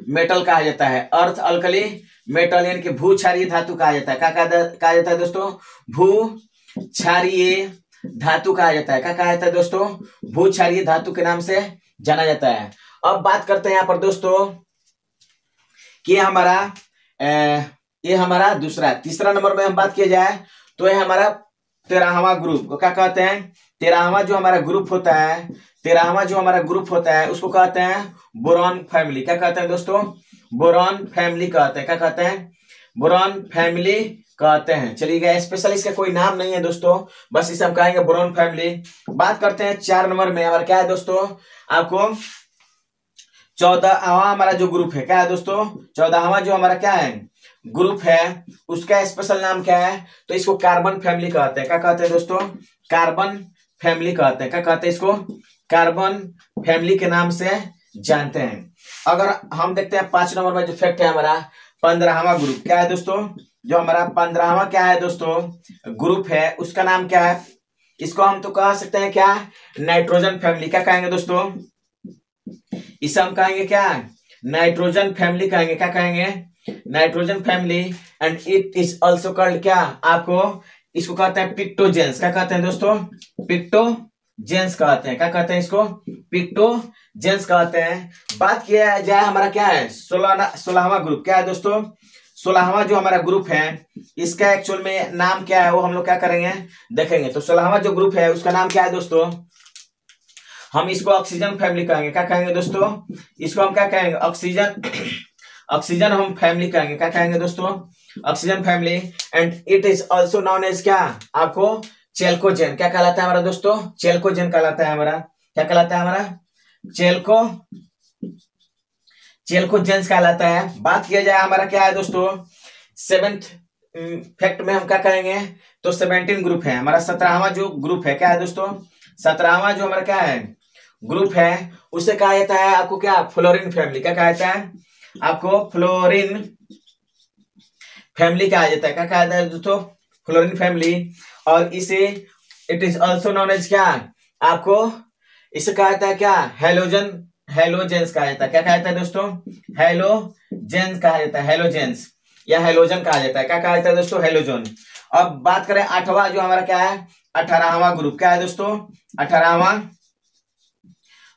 मेटल कहा जाता है। अर्थ अल्कली मेटल यानी कि भू क्षारीय धातु कहा जाता है। क्या कहा जाता है दोस्तों, भू क्षारीय धातु कहा जाता है। क्या कहा जाता है दोस्तों, भू क्षारीय धातु के नाम से जाना जाता है। अब बात करते हैं यहाँ पर दोस्तों कि ये हमारा दूसरा, तीसरा नंबर में हम बात किया जाए तो ये हमारा 13वां ग्रुप को क्या कहते हैं, 13वां जो हमारा ग्रुप होता है, 13वां जो हमारा ग्रुप होता है उसको कहते हैं बोरॉन फैमिली। क्या कहते हैं दोस्तों, बोरॉन फैमिली कहते हैं। क्या कहते हैं, बोरॉन फैमिली कहते हैं। चलिएगा, स्पेशल इसका कोई नाम नहीं है दोस्तों, बस इसे हम कहेंगे बोरॉन फैमिली। बात करते हैं 4 नंबर में हमारा क्या है दोस्तों, आपको 14वां हमारा जो ग्रुप है, क्या है दोस्तों, 14वां जो हमारा क्या है ग्रुप है उसका स्पेशल नाम क्या है, तो इसको कार्बन फैमिली कहते हैं। क्या कहते हैं दोस्तों, कार्बन फैमिली कहते हैं। क्या कहते हैं इसको, कार्बन फैमिली के नाम से जानते हैं। अगर हम देखते हैं 5 नंबर में जो फैक्ट है हमारा 15वां ग्रुप, क्या है दोस्तों, जो हमारा 15वां क्या है दोस्तों ग्रुप है, उसका नाम क्या है? इसको हम तो कह सकते हैं क्या, नाइट्रोजन फैमिली। क्या कहेंगे दोस्तों? इसे हम कहेंगे क्या, नाइट्रोजन फैमिली कहेंगे। क्या कहेंगे? Nitrogen family. And it is also called क्या, आपको इसको कहते हैं पिक्टोजेंस। क्या कहते हैं दोस्तों? पिक्टोजेंस कहते हैं। क्या कहते हैं इसको? पिक्टोजेंस कहते हैं। बात किया जाए हमारा क्या है, 16वां ग्रुप क्या है दोस्तों? 16वां जो हमारा ग्रुप है, इसका एक्चुअल में नाम क्या है वो हम लोग क्या करेंगे, देखेंगे। तो 16वां जो ग्रुप है उसका नाम क्या है दोस्तों? हम इसको ऑक्सीजन फैमिली कहेंगे। क्या कहेंगे दोस्तों? इसको हम क्या कहेंगे, ऑक्सीजन ऑक्सीजन हम फैमिली कहेंगे। क्या कहेंगे दोस्तों? Oxygen family. And it is also known as क्या, आपको चेल्कोजेन। क्या कहलाता है हमारा दोस्तों? चेल्कोजेन कहलाता है हमारा। क्या कहलाता है हमारा? चेल्कोजेंस कहलाता है। बात किया जाए हमारा क्या है दोस्तों, 7th फैक्ट में हम क्या कहेंगे, तो 17 ग्रुप है हमारा। 17वां जो ग्रुप है क्या है दोस्तों? 17वां जो हमारा क्या है ग्रुप है, उसे कहा जाता है आपको क्या, फ्लोरीन फैमिली। क्या कहा जाता है आपको? फ्लोरीन फैमिली कहा जाता है। क्या कहा जाता है दोस्तों? Fluorine family. और इसे it is also known as क्या, आपको इसे कहा जाता है क्या, हेलोजेंस कहा जाता है। क्या कहा जाता है दोस्तों? हेलोजेंस कहा जाता है। हेलोजेंस या हेलोजन कहा जाता है। क्या कहा जाता है दोस्तों? हेलोजन। अब बात करें 8वां जो हमारा क्या है, 18वां ग्रुप क्या है दोस्तों? 18वां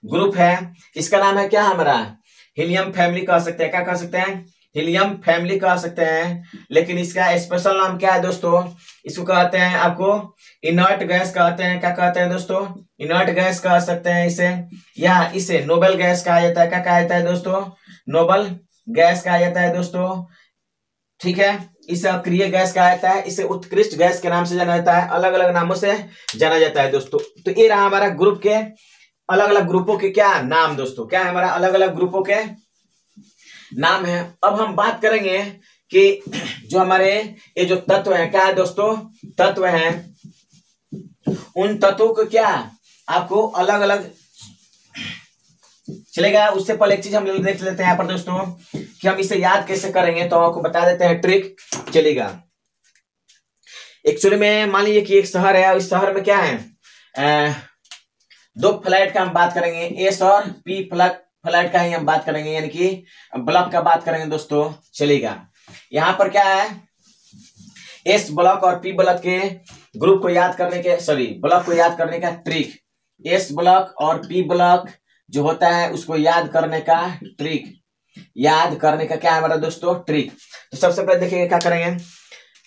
ग्रुप है, इसका नाम है क्या हमारा, हीलियम फैमिली कह सकते हैं। क्या कह सकते हैं? हीलियम फैमिली कह सकते हैं। लेकिन इसका स्पेशल नाम क्या है दोस्तों? इसको कहते हैं आपको इनर्ट गैस कहते हैं। क्या कहते हैं दोस्तों? इनर्ट गैस कह सकते हैं इसे, या इसे नोबल गैस कहा जाता है। क्या कहा जाता है दोस्तों? नोबल गैस कहा जाता है दोस्तों। ठीक है, इसे अक्रिय गैस कहा जाता है, इसे उत्कृष्ट गैस के नाम से जाना जाता है, अलग अलग नामों से जाना जाता है दोस्तों। तो ये रहा हमारा ग्रुप के अलग अलग ग्रुपों के क्या नाम दोस्तों, क्या है हमारा अलग अलग ग्रुपों के नाम है। अब हम बात करेंगे कि जो हमारे ये जो तत्व हैं क्या है दोस्तों, तत्व हैं, उन तत्वों को क्या आपको अलग अलग चलेगा। उससे पहले एक चीज हम लोग देख लेते हैं यहाँ पर दोस्तों कि हम इसे याद कैसे करेंगे, तो आपको बता देते हैं ट्रिक चलेगा। एक्चुअली में मान लीजिए कि एक शहर है, उस शहर में क्या है, 2 फ्लैट का हम बात करेंगे, एस और पी फ्लैट का ही हम बात करेंगे, यानी कि ब्लॉक का बात करेंगे दोस्तों चलेगा। यहाँ पर क्या है, एस ब्लॉक और पी ब्लॉक के ग्रुप को याद करने के, सॉरी ब्लॉक को याद करने का ट्रिक, एस ब्लॉक और पी ब्लॉक जो होता है उसको याद करने का ट्रिक, याद करने का क्या है हमारा दोस्तों ट्रिक। तो सबसे पहले देखिए क्या करेंगे,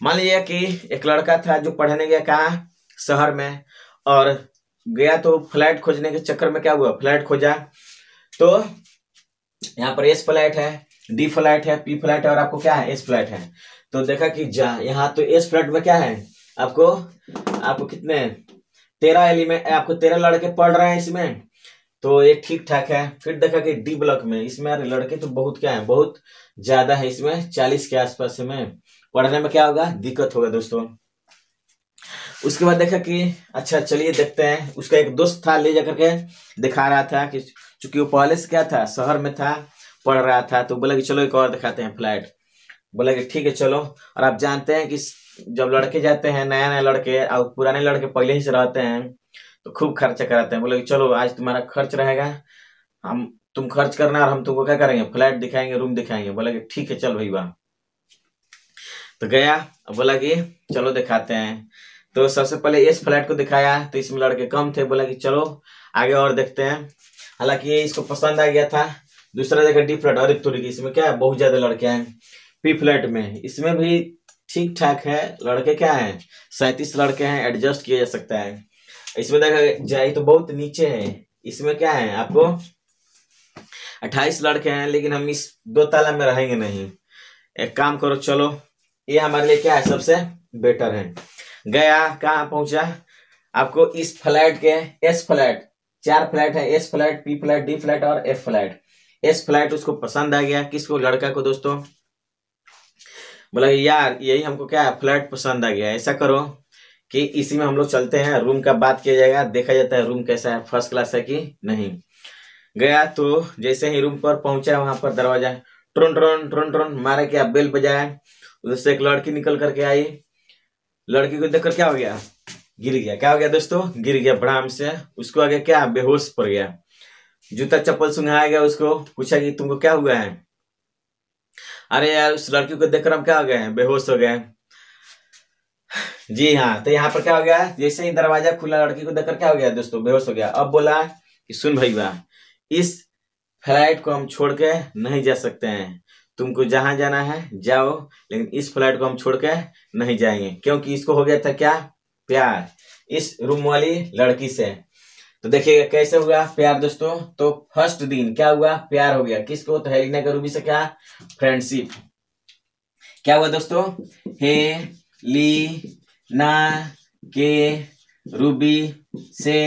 मान लीजिए कि एक लड़का था जो पढ़ने गया कहाँ, शहर में, और गया तो फ्लैट खोजने के चक्कर में क्या हुआ, फ्लैट खोजा। तो यहाँ पर एस फ्लैट है, डी फ्लैट है, पी फ्लैट है और आपको क्या है एस फ्लैट है। तो देखा कि यहाँ तो एस फ्लैट में क्या है, आपको कितने 13 एलिमेंट, आपको 13 लड़के पढ़ रहे हैं इसमें, तो ये ठीक ठाक है। फिर देखा कि डी ब्लॉक में इसमें यार लड़के तो बहुत क्या है, बहुत ज्यादा है, इसमें 40 के आसपास में, पढ़ने में क्या होगा, दिक्कत होगा दोस्तों। उसके बाद देखा कि अच्छा चलिए देखते हैं, उसका एक दोस्त था ले जाकर के दिखा रहा था कि चूंकि वो पहले से क्या था शहर में था, पढ़ रहा था, तो बोला कि चलो एक और दिखाते हैं फ्लैट। बोला कि ठीक है चलो। और आप जानते हैं कि जब लड़के जाते हैं, नया नया लड़के और पुराने लड़के पहले ही से रहते हैं, तो खूब खर्चा कराते हैं। बोले कि चलो आज तुम्हारा खर्च रहेगा, तुम खर्च करना और हम तुमको क्या करेंगे, फ्लैट दिखाएंगे, रूम दिखाएंगे। बोला कि ठीक है चल भाई वाह। तो गया, बोला कि चलो दिखाते हैं। तो सबसे पहले इस फ्लैट को दिखाया, तो इसमें लड़के कम थे, बोला कि चलो आगे और देखते हैं। हालांकि ये इसको पसंद आ गया था। दूसरा जगह डी फ्लैट, और थोड़ी इसमें क्या है बहुत ज्यादा लड़के हैं। पी फ्लैट में इसमें भी ठीक ठाक है, लड़के क्या है 37 लड़के हैं, एडजस्ट किया जा सकता है। इसमें देखा जाए तो बहुत नीचे है, इसमें क्या है आपको 28 लड़के हैं, लेकिन हम इस 2 ताला में रहेंगे नहीं। एक काम करो, चलो ये हमारे लिए क्या है सबसे बेटर है। गया, कहाँ पहुंचा, आपको इस फ्लैट के एस फ्लैट, 4 फ्लैट है, S flat, P flat, D flat और एफ फ्लैट। एस फ्लैट उसको पसंद आ गया, किसको, लड़का को दोस्तों। बोला यार यही हमको क्या है फ्लैट पसंद आ गया, ऐसा करो कि इसी में हम लोग चलते हैं, रूम का बात किया जाएगा, देखा जाता है रूम कैसा है, फर्स्ट क्लास है कि नहीं। गया तो जैसे ही रूम पर पहुंचा, वहां पर दरवाजा ट्रोन ट्रोन ट्रोन ट्रोन मारा, क्या बेल बजाया। उधर से एक लड़की निकल करके आई। लड़की को देखकर क्या हो गया, गिर गया। क्या हो गया दोस्तों, गिर गया बराम से। उसको आगे क्या, बेहोश पड़ गया। जूता चप्पल सुंघाया गया, उसको पूछा कि तुमको क्या हुआ है। अरे यार, उस लड़की को देखकर हम क्या हो गए, बेहोश हो गए। जी हाँ, तो यहाँ पर क्या हो गया, जैसे ही दरवाजा खुला लड़की को देखकर क्या हो गया दोस्तों, बेहोश हो गया। अब बोला कि सुन भैया, इस फ्लाइट को हम छोड़ के नहीं जा सकते हैं। तुमको जहां जाना है जाओ, लेकिन इस फ्लाइट को हम छोड़ के नहीं जाएंगे, क्योंकि इसको हो गया था क्या, प्यार इस रूम वाली लड़की से। तो देखिएगा कैसे हुआ प्यार दोस्तों। तो फर्स्ट दिन क्या हुआ, प्यार हो गया। किसको, तो हेलिना के रूबी से क्या, फ्रेंडशिप। क्या हुआ दोस्तों, हेलिना के रूबी से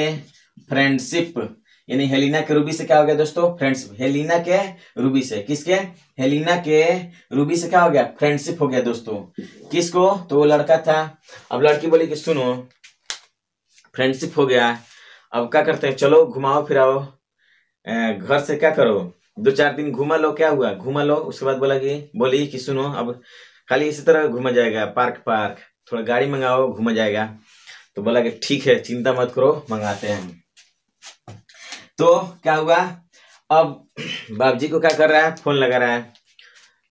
फ्रेंडशिप, यानी हेलिना के रूबी से क्या हो गया दोस्तों, फ्रेंड्स। हेलिना के रूबी से, किसके, हेलिना के रूबी से क्या हो गया, फ्रेंडशिप हो गया दोस्तों। किसको, तो वो लड़का था। अब लड़की बोली कि सुनो, फ्रेंडशिप हो गया, अब क्या करते हैं, चलो घुमाओ फिराओ, घर से क्या करो, 2-4 दिन घुमा लो। क्या हुआ, घुमा लो। उसके बाद बोली कि सुनो, अब खाली इसी तरह घूमा जाएगा, पार्क पार्क, थोड़ा गाड़ी मंगाओ, घूमा जाएगा। तो बोला कि ठीक है, चिंता मत करो, मंगाते हैं। तो क्या हुआ, अब बाबूजी को क्या कर रहा है, फोन लगा रहा है।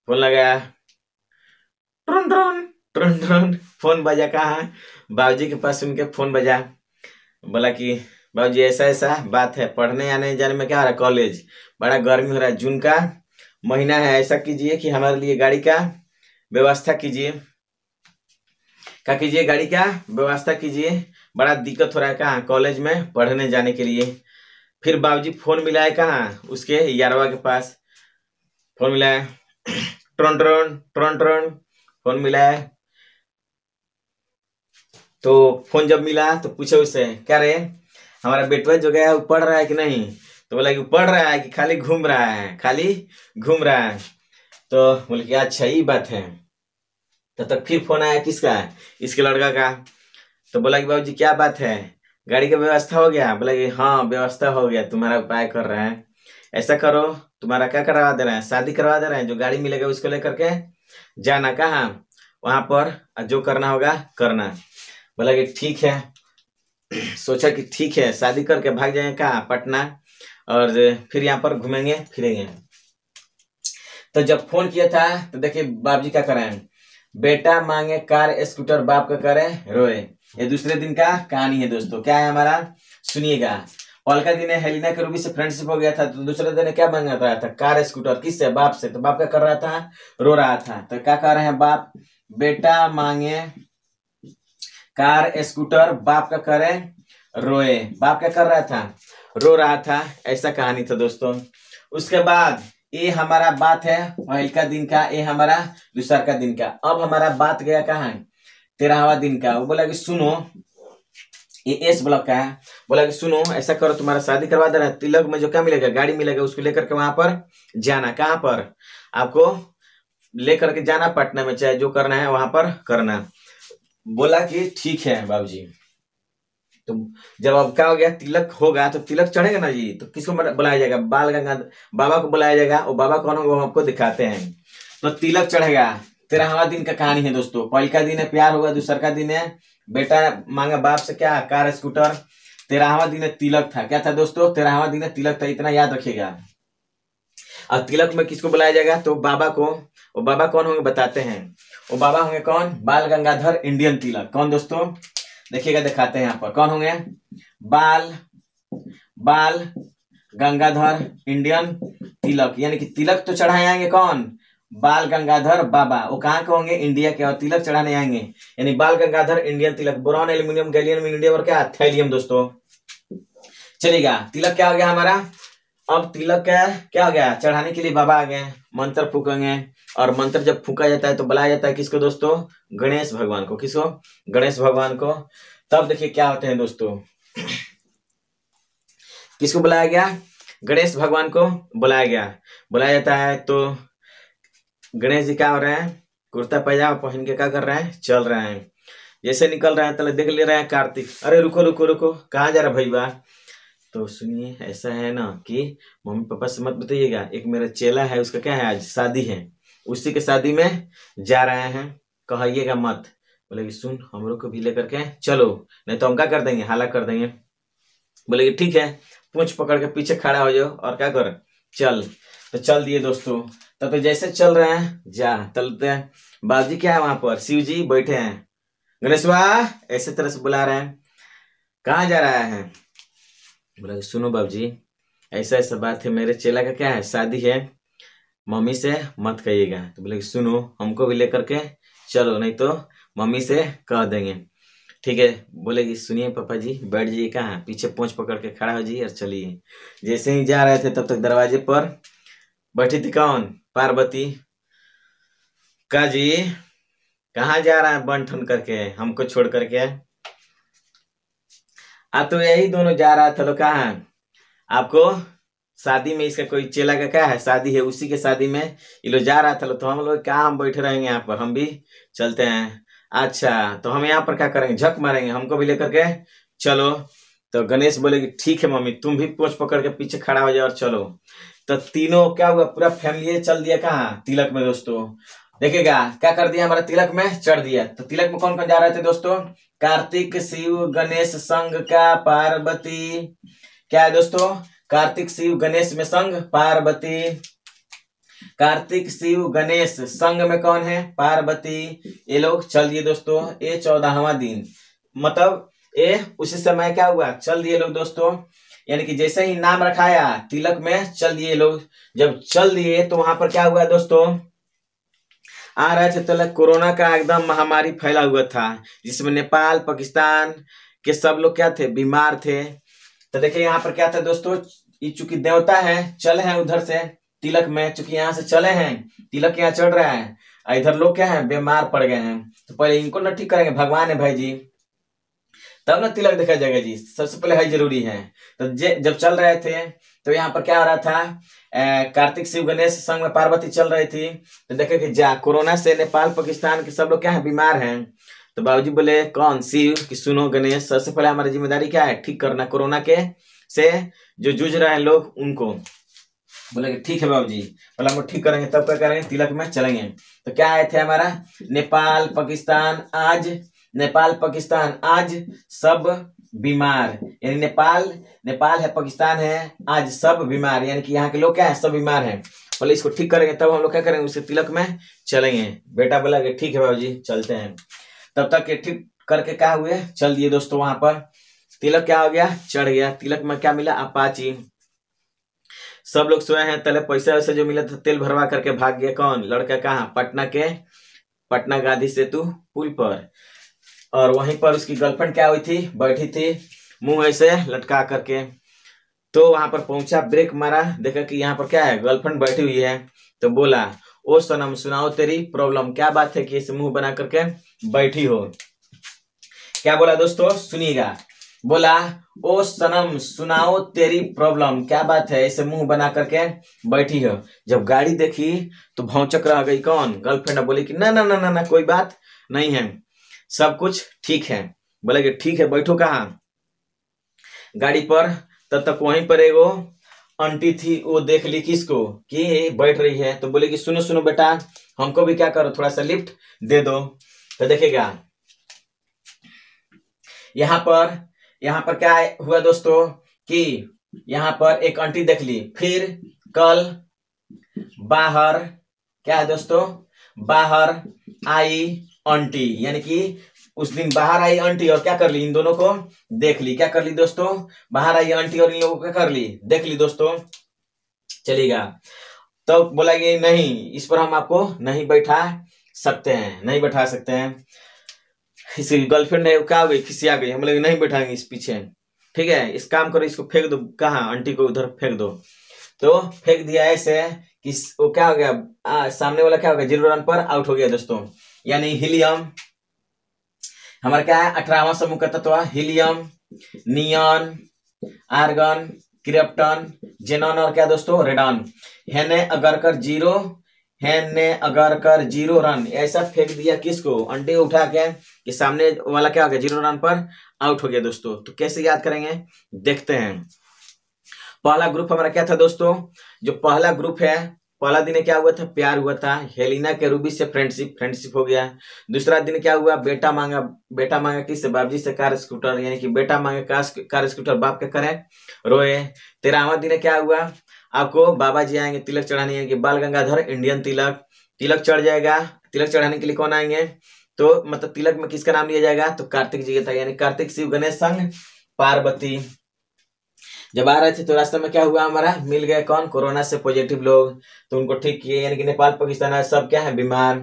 फोन लगाया, turn turn turn turn, phone बजा। कहाँ, बाबूजी के पास उनके फोन बजा। बोला कि बाबूजी ऐसा ऐसा बात है, पढ़ने आने जाने में क्या हो रहा है, कॉलेज बड़ा गर्मी हो रहा है, जून का महीना है, ऐसा कीजिए कि हमारे लिए गाड़ी का व्यवस्था कीजिए। क्या कीजिए, गाड़ी का व्यवस्था कीजिए, बड़ा दिक्कत हो रहा है कहाँ, कॉलेज में पढ़ने जाने के लिए। फिर बाबूजी फोन मिलाए कहाँ, उसके यारवा के पास फोन मिलाया, turn turn turn turn, phone मिलाया। तो फोन जब मिला तो पूछे उससे, क्या रे हमारा बेटवा जो गया वो पढ़ रहा है कि नहीं। तो बोला कि पढ़ रहा है कि खाली घूम रहा है, खाली घूम रहा है। तो बोले कि अच्छा ये बात है। तो तब फिर फोन आया किसका, इसके लड़का का। तो बोला कि बाबूजी क्या बात है, गाड़ी का व्यवस्था हो गया। बोला कि हाँ व्यवस्था हो गया, तुम्हारा उपाय कर रहे हैं। ऐसा करो, तुम्हारा क्या करवा दे रहे हैं, शादी करवा दे रहे हैं, जो गाड़ी मिलेगा उसको लेकर के जाना कहाँ, वहां पर जो करना होगा करना। बोला कि ठीक है। सोचा कि ठीक है, शादी करके भाग जाएंगे कहाँ, पटना, और फिर यहाँ पर घूमेंगे फिरेंगे। तो जब फोन किया था तो देखिए बाबूजी क्या कर रहे हैं, बेटा मांगे कार स्कूटर, बाप का करे रोए। ये दूसरे दिन का कहानी है दोस्तों। क्या है हमारा, सुनिएगा। पहल का दिन है, हेलिना के रूबी से फ्रेंडशिप हो गया था। तो दूसरे दिन क्या मांग रहा था, कार स्कूटर। किससे, बाप से। तो बाप क्या कर रहा था, रो रहा था। तो क्या कर रहे हैं बाप, बेटा मांगे कार स्कूटर, बाप का करे रोए। बाप क्या कर रहा था, रो रहा था। ऐसा कहानी था दोस्तों। उसके बाद ये हमारा बात है पहल का दिन का, ये हमारा दूसरा का दिन का। अब हमारा बात गया कहाँ, 13वां दिन का। वो बोला कि सुनो, ये एस ब्लॉक का है। बोला कि सुनो ऐसा करो, तुम्हारा शादी करवा दे रहा है, तिलक में जो क्या मिलेगा, गाड़ी मिलेगा, उसको लेकर के वहां पर जाना। कहाँ पर, आपको लेकर के जाना पटना में, चाहे जो करना है वहां पर करना। बोला कि ठीक है बाबूजी। तो जब अब क्या हो गया, तिलक होगा तो तिलक चढ़ेगा ना जी। तो किसको बुलाया जाएगा, बाल गंगाधर बाबा को बुलाया जाएगा। और बाबा कौन होगा वो आपको दिखाते हैं। तो तिलक चढ़ेगा। 13वां दिन का कहानी है दोस्तों। पहल का दिन है प्यार होगा, दूसरा का दिन है बेटा मांगा बाप से क्या, कार स्कूटर। 13वां दिन है तिलक था। क्या था दोस्तों, 13वां दिन है तिलक था, इतना याद रखिएगा। और तिलक में किसको बुलाया जाएगा, तो बाबा को। और बाबा कौन होंगे बताते हैं। वो बाबा होंगे कौन, बाल गंगाधर इंडियन तिलक। कौन दोस्तों, देखिएगा दिखाते हैं यहाँ पर कौन होंगे, बाल गंगाधर इंडियन तिलक। यानी कि तिलक तो चढ़ाए आएंगे कौन, बाल गंगाधर बाबा। वो कहाँ के होंगे, इंडिया के। और तिलक चढ़ाने आएंगे यानी बाल गंगाधर इंडियन तिलक। बोरॉन, एल्यूमिनियम, गैलियम, मीडियम और क्या, थैलियम दोस्तों। चलेगा, तिलक क्या हो गया हमारा। अब तिलक क्या हो गया, चढ़ाने के लिए बाबा आ गए, मंत्र फूकेंगे। और मंत्र जब फूका जाता है तो बुलाया जाता है किसको दोस्तों, गणेश भगवान को। किसको, गणेश भगवान को। तब देखिए क्या होते हैं दोस्तों, किसको बुलाया गया, गणेश भगवान को बुलाया गया। बुलाया जाता है तो गणेश जी क्या हो रहे हैं, कुर्ता पैजामा पहन के क्या कर रहे हैं, चल रहे हैं। जैसे निकल रहे हैं तो देख ले रहे हैं कार्तिक, अरे रुको रुको रुको, कहाँ जा रहा भैया। तो सुनिए ऐसा है ना कि मम्मी पापा से मत बताइएगा, एक मेरा चेला है, उसका क्या है आज शादी है, उसी के शादी में जा रहे हैं, कहिएगा मत। बोले कि सुन हम लोग को भी लेकर के चलो, नहीं तो हम क्या कर देंगे, हाला कर देंगे। बोले कि ठीक है, पूंछ पकड़ के पीछे खड़ा हो जाओ और क्या कर चल। तो चल दिए दोस्तों। तब तो जैसे चल रहे हैं जा चलते हैं, बाबूजी क्या है वहां पर, शिव जी बैठे हैं, गणेशवा ऐसे तरह से बुला रहे हैं, कहाँ जा रहा है। बोला सुनो बाबूजी ऐसा ऐसा बात है, मेरे चेला का क्या है शादी है, मम्मी से मत कहिएगा। तो बोले सुनो हमको भी लेकर के चलो, नहीं तो मम्मी से कह देंगे। ठीक है, बोले कि सुनिए पापा जी बैठ जाइए, कहाँ पीछे पोंछ पकड़ के खड़ा हो जाइए और चलिए। जैसे ही जा रहे थे तब तक दरवाजे पर बैठी थी कौन, पार्वती। का जी कहाँ जा रहा है बन ठन करके हमको छोड़ करके। तो यही दोनों जा रहा था, लोग कहाँ आपको शादी में, इसका कोई चेला का क्या है शादी है, उसी के शादी में ये लोग जा रहा था। तो हम लोग क्या हम बैठे रहेंगे यहाँ पर, हम भी चलते हैं। अच्छा तो हम यहाँ पर क्या करेंगे, झक मारेंगे, हमको भी लेकर के चलो। तो गणेश बोले कि ठीक है मम्मी तुम भी पोंछ पकड़ के पीछे खड़ा हो जाओ और चलो। तो तीनों क्या हुआ, पूरा फैमिली चल दिया कहाँ, तिलक में दोस्तों। देखेगा क्या कर दिया, हमारा तिलक में चढ़ दिया। तो तिलक में कौन कौन जा रहे थे दोस्तों, कार्तिक शिव गणेश संग का पार्वती। क्या है दोस्तों, कार्तिक शिव गणेश में संग पार्वती। कार्तिक शिव गणेश संग में कौन है, पार्वती। ये लोग चल दिए दोस्तों। ये 14वां दिन, मतलब ये उसी समय क्या हुआ, चल दिए लोग दोस्तों। यानी कि जैसे ही नाम रखाया तिलक में चल दिए लोग। जब चल दिए तो वहां पर क्या हुआ दोस्तों, आ रहे थे तो कोरोना का एकदम महामारी फैला हुआ था, जिसमें नेपाल पाकिस्तान के सब लोग क्या थे, बीमार थे। तो देखिए यहाँ पर क्या था दोस्तों, ये चूंकि देवता है चले हैं उधर से तिलक में, चूंकि यहाँ से चले हैं तिलक यहाँ चढ़ रहा है, इधर लोग क्या है बीमार पड़ गए हैं। तो पहले इनको ना ठीक करेंगे, भगवान है भाई जी, तब ना तिलक देखा जाएगा जी, सबसे पहले है जरूरी है। तो जब चल रहे थे तो यहाँ पर क्या हो रहा था, कार्तिक शिव गणेश संग में पार्वती चल रही थी। तो देखे कि जा कोरोना से नेपाल पाकिस्तान के सब लोग क्या है बीमार हैं। तो बाबूजी बोले कौन, शिव कि सुनो गणेश, सबसे पहले हमारी जिम्मेदारी क्या है, ठीक करना कोरोना के से जो जूझ रहे हैं लोग उनको। बोले कि ठीक है बाबूजी, पहले हम ठीक करेंगे तब क्या करेंगे, तिलक में चलेंगे। तो क्या आए थे हमारा, नेपाल पाकिस्तान आज सब बीमार, यानी नेपाल है पाकिस्तान है, आज सब बीमार, यानी कि यहाँ के लोग क्या है सब बीमार हैं। बोले इसको ठीक करेंगे तब हम लोग क्या करेंगे, उसके तिलक में चलेंगे। बेटा बोला कि ठीक है बाबूजी चलते हैं। तब तक ये ठीक करके क्या हुए, चल दिए दोस्तों। वहां पर तिलक क्या हो गया, चढ़ गया। तिलक में क्या मिला, अपाची। सब लोग सोए हैं, तले पैसा वैसा जो मिला था तेल भरवा करके भाग गया कौन, लड़का कहाँ, पटना गांधी सेतु पुल पर। और वहीं पर उसकी गर्लफ्रेंड क्या हुई थी, बैठी थी मुंह ऐसे लटका करके। तो वहां पर पहुंचा, ब्रेक मारा, देखा कि यहाँ पर क्या है, गर्लफ्रेंड बैठी हुई है। तो बोला ओ सनम सुनाओ तेरी प्रॉब्लम, क्या बात है कि इसे मुंह बना करके बैठी हो। क्या बोला दोस्तों सुनिएगा, बोला ओ सनम सुनाओ तेरी प्रॉब्लम, क्या बात है ऐसे मुंह बना करके बैठी हो। जब गाड़ी देखी तो भौचक रह गई कौन, गर्लफ्रेंड। बोली कि ना ना ना ना ना कोई बात नहीं है, सब कुछ ठीक है। बोले कि ठीक है, बैठो कहाँ गाड़ी पर। तब तक वहीं पर एगो आंटी थी, वो देख ली किसको कि बैठ रही है। तो बोले कि सुनो सुनो बेटा, हमको भी क्या करो, थोड़ा सा लिफ्ट दे दो। तो देखेगा यहाँ पर क्या हुआ दोस्तों, कि यहाँ पर एक आंटी देख ली। फिर कल बाहर क्या है दोस्तों, बाहर आई आंटी, यानी कि उस दिन बाहर आई आंटी और क्या कर ली, इन दोनों को देख ली। क्या कर ली दोस्तों, बाहर आई आंटी और इन लोगों को क्या कर ली, देख ली दोस्तों। चलेगा तो बोला कि नहीं, इस पर हम आपको नहीं बैठा सकते हैं। इसकी गर्लफ्रेंड है क्या हो गई, खिसिया गई, हम लोग नहीं बैठाएंगे इस पीछे। ठीक है, इस काम करो, इसको फेंक दो, कहाँ आंटी को उधर फेंक दो। तो फेंक दिया ऐसे कि वो क्या हो गया, सामने वाला क्या हो गया, 0 रन पर आउट हो गया दोस्तों। यानी हीलियम हमारा क्या है, 18वां समूह का तत्व, helium, neon, argon, krypton, xenon और क्या दोस्तों, रेडॉन। हैने अगर कर 0 रन, ऐसा फेंक दिया किसको, अंडे उठा के, कि सामने वाला क्या हो गया, 0 रन पर आउट हो गया दोस्तों। तो कैसे याद करेंगे, देखते हैं। पहला ग्रुप हमारा क्या था दोस्तों, जो पहला ग्रुप है पहला दिन क्या हुआ था, प्यार हुआ था। हेलिना के रूबी से फ्रेंडशिप हो गया। दूसरा दिन क्या हुआ, बेटा मांगा किससे, बाबूजी से कार स्कूटर, यानी कि बेटा मांगे कार स्कूटर, बाप के करे रोए। 13वां दिन क्या हुआ, आपको बाबा जी आएंगे तिलक चढ़ाने, यानी कि बाल गंगाधर इंडियन तिलक चढ़ जाएगा। तिलक चढ़ाने के लिए कौन आएंगे, तो मतलब तिलक में किसका नाम लिया जाएगा, तो कार्तिक जी का था, यानी कार्तिक शिव गणेश संग पार्वती। जब आ रहे थे तो रास्ते में क्या हुआ, हमारा मिल गए कौन, कोरोना से पॉजिटिव लोग, तो उनको ठीक किए, यानी कि नेपाल पाकिस्तान सब क्या है बीमार।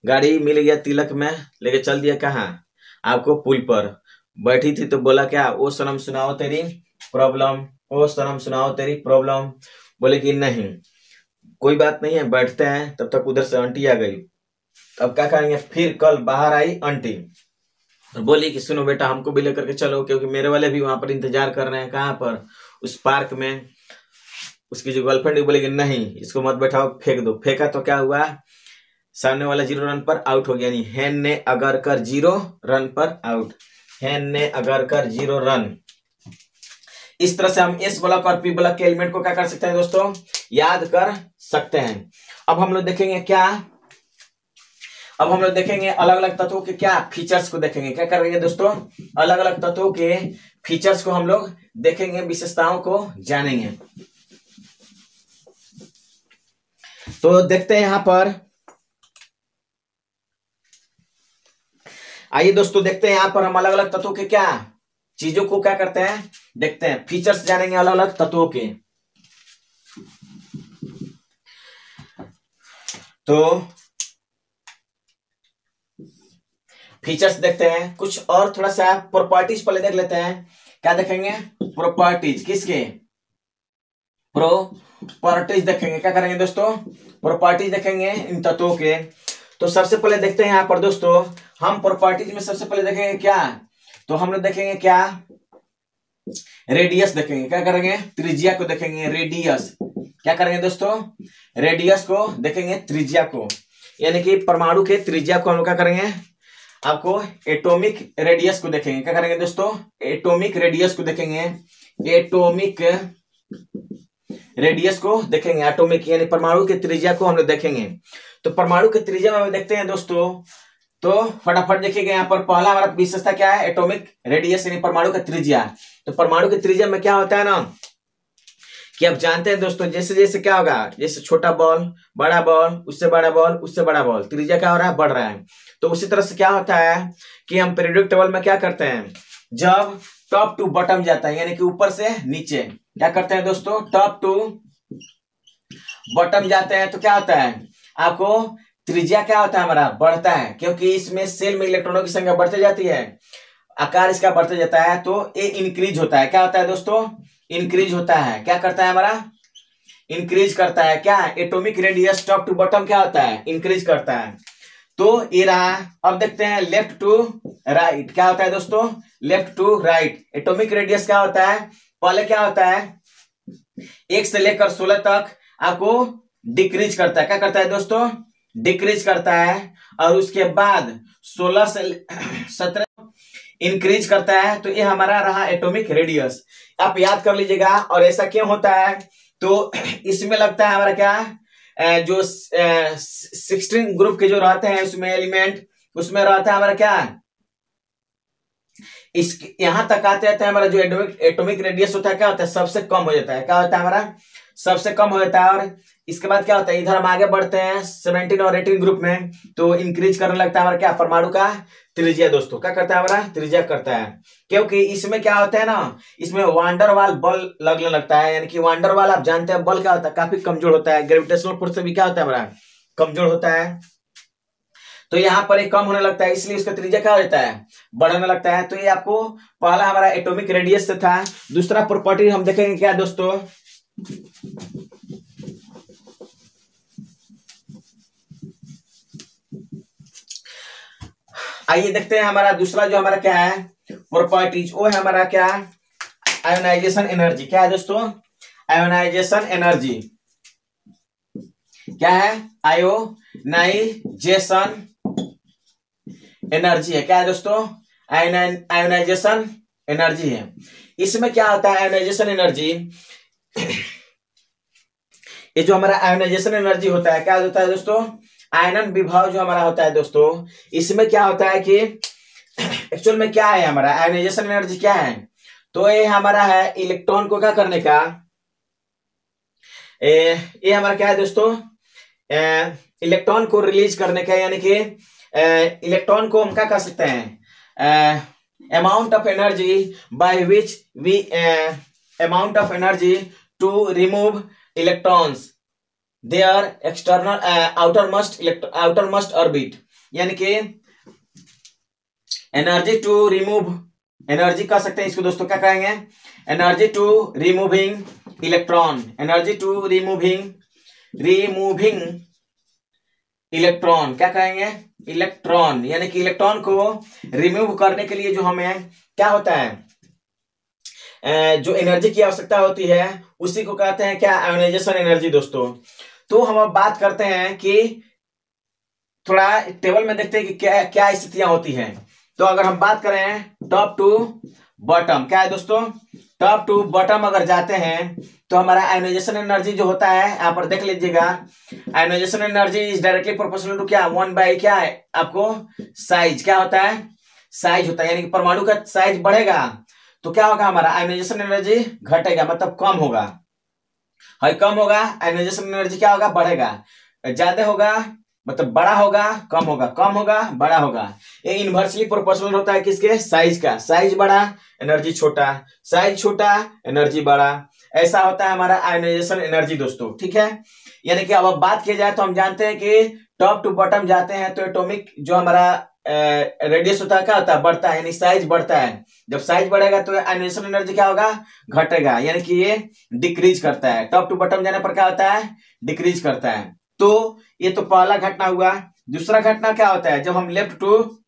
गाड़ी मिल गया तिलक में, लेके चल दिया कहाँ, आपको पुल पर। बैठी थी तो बोला क्या, ओ सनम सुनाओ तेरी प्रॉब्लम, ओ सनम सुनाओ तेरी प्रॉब्लम। बोले कि नहीं कोई बात नहीं है, बैठते हैं। तब तक उधर से आंटी आ गई। अब क्या करेंगे, फिर कल बाहर आई आंटी और बोली कि सुनो बेटा हमको भी लेकर के चलो, क्योंकि मेरे वाले भी वहां पर इंतजार कर रहे हैं, कहाँ पर, उस पार्क में। उसकी जो गर्लफ्रेंड बोलेगी नहीं इसको मत बैठाओ, फेंक दो। फेंका तो क्या हुआ, सामने वाला 0 रन पर आउट हो गया। यानी हैन ने अगर कर 0 रन पर आउट, हैन ने अगर कर 0 रन। इस तरह से हम एस ब्लॉक और पी ब्लॉक के एलिमेंट को क्या कर सकते हैं दोस्तों, याद कर सकते हैं। अब हम लोग देखेंगे क्या, अब हम लोग देखेंगे अलग अलग तत्वों के क्या फीचर्स को देखेंगे। क्या करेंगे दोस्तों, अलग अलग तत्वों के फीचर्स को हम लोग देखेंगे, विशेषताओं को जानेंगे। तो देखते हैं यहां पर, आइए दोस्तों देखते हैं यहां पर हम अलग अलग तत्वों के क्या चीजों को क्या करते हैं, देखते हैं, फीचर्स जानेंगे अलग अलग तत्वों के। तो फीचर्स देखते हैं, कुछ और थोड़ा सा प्रॉपर्टीज पहले देख लेते हैं। क्या देखेंगे, प्रॉपर्टीज किसके, प्रॉपर्टीज देखेंगे। क्या करेंगे दोस्तों, प्रॉपर्टीज देखेंगे इन तत्वों के। तो सबसे पहले देखते हैं यहां पर दोस्तों, हम प्रॉपर्टीज में सबसे पहले देखेंगे क्या, तो हम लोग देखेंगे क्या, रेडियस देखेंगे। क्या करेंगे, त्रिज्या को देखेंगे, रेडियस। क्या करेंगे दोस्तों, रेडियस को देखेंगे, त्रिज्या को, यानी कि परमाणु के त्रिज्या को हम लोग क्या करेंगे, आपको एटॉमिक रेडियस को देखेंगे। क्या करेंगे दोस्तों, एटॉमिक रेडियस को देखेंगे, एटॉमिक रेडियस को देखेंगे, एटॉमिक यानी परमाणु के त्रिज्या को हम लोग देखेंगे। तो परमाणु के त्रिज्या में हम देखते हैं दोस्तों, तो फटाफट देखिएगा यहाँ पर पहला हमारा विशेषता क्या है, एटॉमिक रेडियस यानी परमाणु का त्रिज्या। तो परमाणु के त्रिज्या में क्या होता है ना, कि आप जानते हैं दोस्तों, जैसे जैसे क्या होगा, जैसे छोटा बॉल, बड़ा बॉल, उससे बड़ा बॉल, उससे बड़ा बॉल, त्रिज्या क्या हो रहा है, बढ़ रहा है। तो उसी तरह से क्या होता है कि हम पीरियोडिक टेबल में क्या करते हैं, जब टॉप टू बॉटम जाता है, यानी कि ऊपर से नीचे, क्या करते हैं दोस्तों, टॉप टू बॉटम जाते हैं, तो क्या होता है, आपको त्रिज्या क्या होता है हमारा, बढ़ता है, क्योंकि इसमें सेल में इलेक्ट्रॉनों की संख्या बढ़ती जाती है, आकार इसका बढ़ते जाता है, तो ये इंक्रीज होता है। क्या होता है दोस्तों, इंक्रीज होता है। क्या करता है हमारा, इंक्रीज करता है। क्या, atomic radius top to bottom क्या होता है, इंक्रीज करता है। तो ये रहा। अब देखते हैं लेफ्ट टू राइट, क्या होता है दोस्तों, left to right. Atomic radius क्या होता है, पहले क्या होता है, 1 से लेकर 16 तक आपको डिक्रीज करता है। क्या करता है दोस्तों, डिक्रीज करता है, और उसके बाद 16 से 17 इंक्रीज करता है। तो ये हमारा रहा एटॉमिक रेडियस, आप याद कर लीजिएगा। और ऐसा क्यों होता है, तो इसमें लगता है हमारा क्या, जो 16 ग्रुप के जो रहते हैं उसमें एलिमेंट, उसमें रहता है हमारा क्या, इस यहां तक आते आते हमारा जो एटॉमिक रेडियस होता है क्या होता है, सबसे कम हो जाता है। क्या होता है हमारा, सबसे कम हो जाता है। और इसके बाद क्या होता है, इधर हम आगे बढ़ते हैं 17 और 18 ग्रुप में, तो इंक्रीज करने लगता है हमारा क्या, परमाणु का त्रिज्या दोस्तों। क्या करता है हमारा, त्रिज्या करता है, क्योंकि इसमें क्या होता है ना, इसमें वांडरवाल बल लगने लगता है। यानी कि वांडरवाल आप जानते हैं बल क्या होता है, काफी कमजोर होता है, ग्रेविटेशनल फोर्स से भी क्या होता है हमारा, कमजोर होता है। तो यहाँ पर एक कम होने लगता है, इसलिए उसका त्रिज्या क्या हो जाता है, बढ़ने लगता है। तो ये आपको पहला हमारा एटॉमिक रेडियस से था। दूसरा प्रॉपर्टी हम देखेंगे क्या दोस्तों, आइए देखते हैं हमारा दूसरा जो हमारा क्या है प्रॉपर्टीज, वो है हमारा क्या, आयोनाइजेशन एनर्जी। क्या है दोस्तों, आयोनाइजेशन एनर्जी। क्या है, आयोनाइजेशन एनर्जी है। क्या है दोस्तों, आयोनाइजेशन एनर्जी है। इसमें क्या होता है आयोनाइजेशन एनर्जी, ये जो हमारा आयोनाइजेशन एनर्जी होता है, क्या होता है दोस्तों, आयनन विभव जो हमारा होता है दोस्तों, इसमें क्या होता है कि एक्चुअल में क्या है हमारा आयोनाइजेशन एनर्जी क्या है, तो ये हमारा है इलेक्ट्रॉन को क्या करने का, ये हमारा क्या है दोस्तों, इलेक्ट्रॉन को रिलीज करने का, यानी कि इलेक्ट्रॉन को हम क्या कर सकते हैं, amount of energy by which we amount of energy to remove electrons their external outermost orbit, यानी कि एनर्जी टू रिमूव, एनर्जी कह सकते हैं इसको दोस्तों, क्या कहेंगे, energy to removing electron, energy to removing electron, क्या कहेंगे, इलेक्ट्रॉन, यानी कि इलेक्ट्रॉन को रिमूव करने के लिए जो हमें क्या होता है, जो एनर्जी की आवश्यकता होती है उसी को कहते हैं क्या, आयोनाइजेशन एनर्जी दोस्तों। तो हम अब बात करते हैं कि थोड़ा टेबल में देखते हैं कि क्या क्या स्थितियां होती हैं। तो अगर हम बात करें टॉप टू बॉटम, क्या है दोस्तों, टॉप टू बॉटम अगर जाते हैं तो हमारा आयोनाइजेशन एनर्जी जो होता है, यहाँ पर देख लीजिएगा, ionisation energy is directly proportional to क्या, 1/, क्या है आपको साइज, क्या होता है, साइज होता है, यानी कि परमाणु का साइज बढ़ेगा तो क्या होगा, हमारा आयोनाइजेशन एनर्जी घटेगा, मतलब कम होगा, है कम होगा, आयोनाइजेशन एनर्जी क्या होगा, बढ़ेगा, ज्यादा होगा मतलब बड़ा होगा, कम होगा, कम होगा, बड़ा होगा। ये इनवर्सली प्रोपोर्शनल होता है किसके, साइज का, साइज बड़ा एनर्जी छोटा, साइज छोटा एनर्जी बड़ा, ऐसा होता है हमारा आयोनाइजेशन एनर्जी दोस्तों, ठीक है। यानी कि अब बात की जाए तो हम जानते हैं कि टॉप टू बॉटम जाते हैं तो एटॉमिक जो हमारा रेडियस होता है क्या होता है, बढ़ता है, यानी साइज बढ़ता है, जब साइज बढ़ेगा तो आयोनाइजेशन एनर्जी क्या होगा, घटेगा, यानी कि ये डिक्रीज करता है, टॉप टू बॉटम जाने पर क्या होता है, डिक्रीज करता है। तो ये तो पहला घटना हुआ। दूसरा घटना क्या होता है, जब हम लेफ्ट टू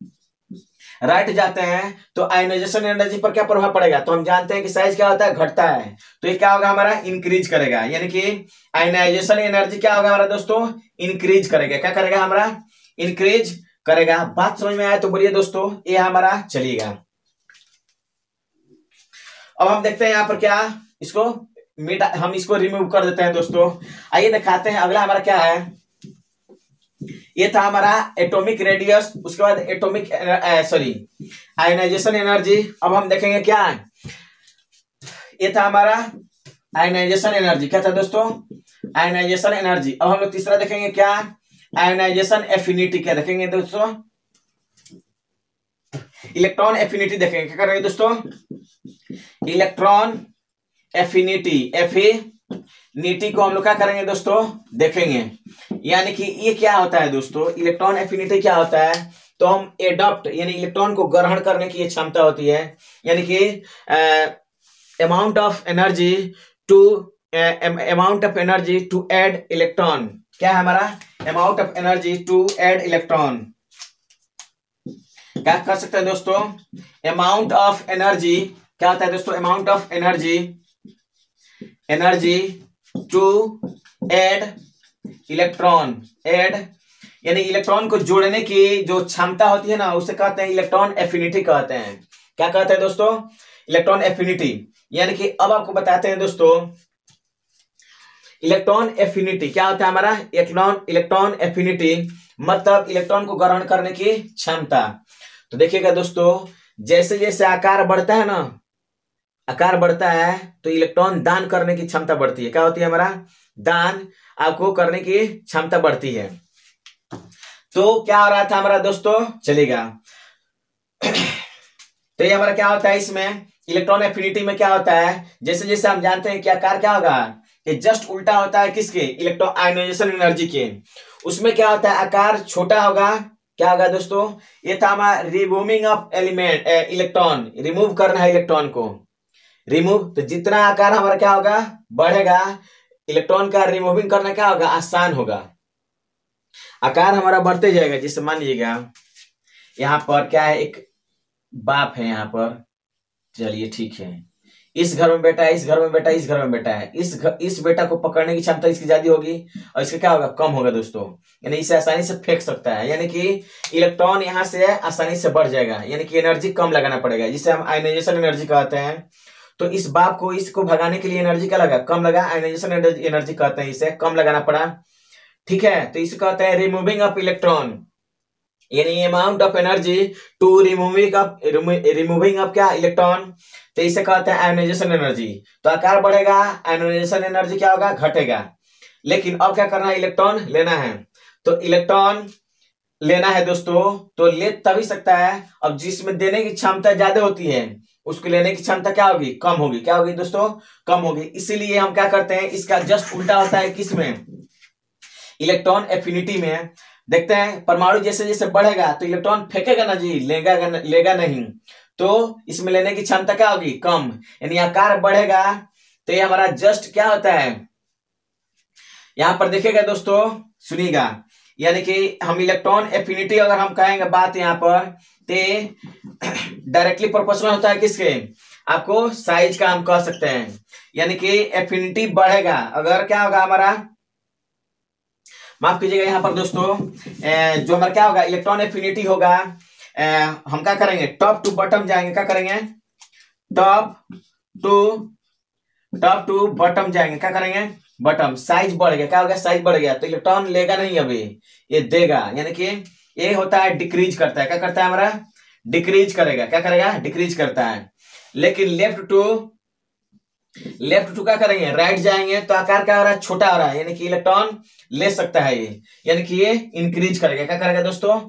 राइट जाते हैं तो आयोनाइजेशन एनर्जी पर क्या प्रभाव पड़ेगा, तो हम जानते हैं कि साइज क्या होता है, घटता है, तो ये क्या होगा, हमारा इंक्रीज करेगा, यानी कि आयोनाइजेशन एनर्जी क्या होगा हमारा दोस्तों, इंक्रीज करेगा, क्या करेगा हमारा, इंक्रीज करेगा। बात समझ में आया तो बोलिए दोस्तों, ये हमारा चलिएगा। अब हम देखते हैं यहाँ पर क्या, इसको हम इसको रिमूव कर देते हैं दोस्तों। आइए दिखाते हैं अगला हमारा क्या है, ये था हमारा एटॉमिक रेडियस, उसके बाद एटॉमिक सॉरी आयोनाइजेशन एनर्जी। अब हम देखेंगे क्या, ये था हमारा आयोनाइजेशन एनर्जी, क्या था दोस्तों, आयोनाइजेशन एनर्जी। अब हम लोग तीसरा देखेंगे क्या, आयोनाइजेशन एफिनिटी, क्या देखेंगे दोस्तों, इलेक्ट्रॉन एफिनिटी देखेंगे, क्या कर रहे हैं दोस्तों, इलेक्ट्रॉन एफिनिटी, एफिनिटी को हम लोग क्या करेंगे दोस्तों, देखेंगे, यानी कि ये क्या होता है दोस्तों, इलेक्ट्रॉन एफिनिटी क्या होता है, तो हम एडॉप्ट, यानी इलेक्ट्रॉन को ग्रहण करने की क्षमता होती है, यानी कि amount of energy to add electron, क्या है हमारा, amount of energy to add electron, क्या कर सकते हैं दोस्तों, अमाउंट ऑफ एनर्जी, क्या होता है दोस्तों, amount of energy to add electron, add यानी इलेक्ट्रॉन को जोड़ने की जो क्षमता होती है ना, उसे कहते हैं इलेक्ट्रॉन एफिनिटी कहते हैं, क्या कहते हैं दोस्तों, इलेक्ट्रॉन एफिनिटी। यानी कि अब आपको बताते हैं दोस्तों, इलेक्ट्रॉन एफिनिटी क्या होता है हमारा, इलेक्ट्रॉन एफिनिटी मतलब इलेक्ट्रॉन को ग्रहण करने की क्षमता। तो देखिएगा दोस्तों, जैसे जैसे आकार बढ़ता है ना, आकार बढ़ता है तो इलेक्ट्रॉन दान करने की क्षमता बढ़ती है, क्या होती है हमारा, दान आपको करने की क्षमता बढ़ती है। तो क्या हो रहा था हमारा दोस्तों, चलेगा, तो ये हमारा क्या होता है, इसमें इलेक्ट्रॉन एफिनिटी में क्या होता है, जैसे जैसे हम जानते हैं कि आकार क्या होगा, ये जस्ट उल्टा होता है किसके, इलेक्ट्रॉन आयोनाइजेशन एनर्जी के, उसमें क्या होता है, आकार छोटा होगा, क्या होगा दोस्तों, ये था हमारा removing of element, electron, remove करना है इलेक्ट्रॉन को, रिमूव, तो जितना आकार हमारा क्या होगा, बढ़ेगा, इलेक्ट्रॉन का रिमूविंग करना क्या होगा, आसान होगा, आकार हमारा बढ़ते जाएगा। जिससे मान लीजिएगा यहाँ पर क्या है, एक बाप है यहाँ पर, चलिए ठीक है, इस घर में बेटा है, इस घर में बेटा है, इस घर में बेटा है, इस बेटा को पकड़ने की क्षमता इसकी ज्यादा होगी और इसका क्या होगा, कम होगा दोस्तों, यानी इसे आसानी से फेंक सकता है, यानी कि इलेक्ट्रॉन यहाँ से आसानी से बढ़ जाएगा, यानी कि एनर्जी कम लगाना पड़ेगा, जिसे हम आयोनाइजेशन एनर्जी कहते हैं। तो इस बाप को इसको भगाने के लिए एनर्जी क्या लगा, कम लगा, आयनाइजेशन एनर्जी कहते हैं, इसे कम लगाना पड़ा। ठीक है, तो इसे कहते हैं रिमूविंग ऑफ इलेक्ट्रॉन, यानी amount of energy to removing of क्या, इलेक्ट्रॉन, तो इसे कहते हैं आयोनाइजेशन एनर्जी। तो आकार बढ़ेगा, आयोनाइजेशन एनर्जी क्या होगा, घटेगा। लेकिन अब क्या करना है, इलेक्ट्रॉन लेना है। तो इलेक्ट्रॉन लेना है दोस्तों, तो ले तभी सकता है, अब जिसमें देने की क्षमता ज्यादा होती है उसको लेने की क्षमता क्या होगी, कम होगी। क्या होगी दोस्तों, कम होगी। इसीलिए हम क्या करते हैं, इसका जस्ट उल्टा होता है किसमें, इलेक्ट्रॉन एफिनिटी में। देखते हैं परमाणु जैसे जैसे बढ़ेगा तो इलेक्ट्रॉन फेंकेगा ना जी, लेगा नहीं, तो इसमें लेने की क्षमता क्या होगी, कम, यानी आकार बढ़ेगा। तो ये हमारा जस्ट क्या होता है, यहां पर देखिएगा दोस्तों, सुनिएगा, यानी कि हम इलेक्ट्रॉन एफिनिटी अगर हम कहेंगे बात यहां पर, तो डायरेक्टली प्रोपोर्शनल होता है किसके, आपको साइज का हम कह सकते हैं। यानी कि एफिनिटी बढ़ेगा अगर क्या होगा हमारा, माफ कीजिएगा यहाँ पर दोस्तों, जो हमारा क्या होगा, इलेक्ट्रॉन एफिनिटी होगा, हम क्या करेंगे, टॉप टू बॉटम जाएंगे, क्या करेंगे, टॉप टू बॉटम जाएंगे, क्या करेंगे, बॉटम, साइज बढ़ गया, क्या हो गया, साइज बढ़ गया, तो इलेक्ट्रॉन लेगा नहीं अभी, ये देगा, यानी कि ये होता है डिक्रीज करता है, क्या करता है हमारा, डिक्रीज करेगा, क्या करेगा, डिक्रीज करता है। लेकिन लेफ्ट टू क्या करेंगे, राइट जाएंगे तो आकार क्या हो रहा है, छोटा हो रहा है, यानी कि इलेक्ट्रॉन ले सकता है ये, यानी कि ये इंक्रीज करेगा, क्या करेगा दोस्तों,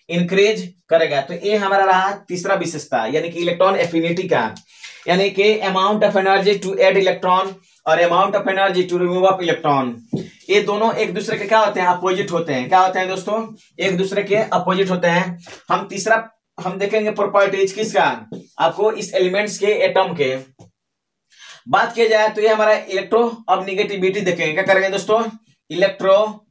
इंक्रीज करेगा। तो ये हमारा रहा तीसरा विशेषता, यानी कि इलेक्ट्रॉन एफिनिटी का, यानी कि amount of energy to add electron और amount of energy to remove of electron, ये दोनों एक दूसरे के क्या होते हैं, अपोजिट होते हैं। क्या होते हैं दोस्तों, एक दूसरे के अपोजिट होते हैं। हम तीसरा हम देखेंगे प्रॉपर्टीज किसका, आपको इस एलिमेंट्स के, एटम के बात किया जाए तो ये हमारा इलेक्ट्रो अब निगेटिविटी देखेंगे, क्या करेंगे दोस्तों, इलेक्ट्रो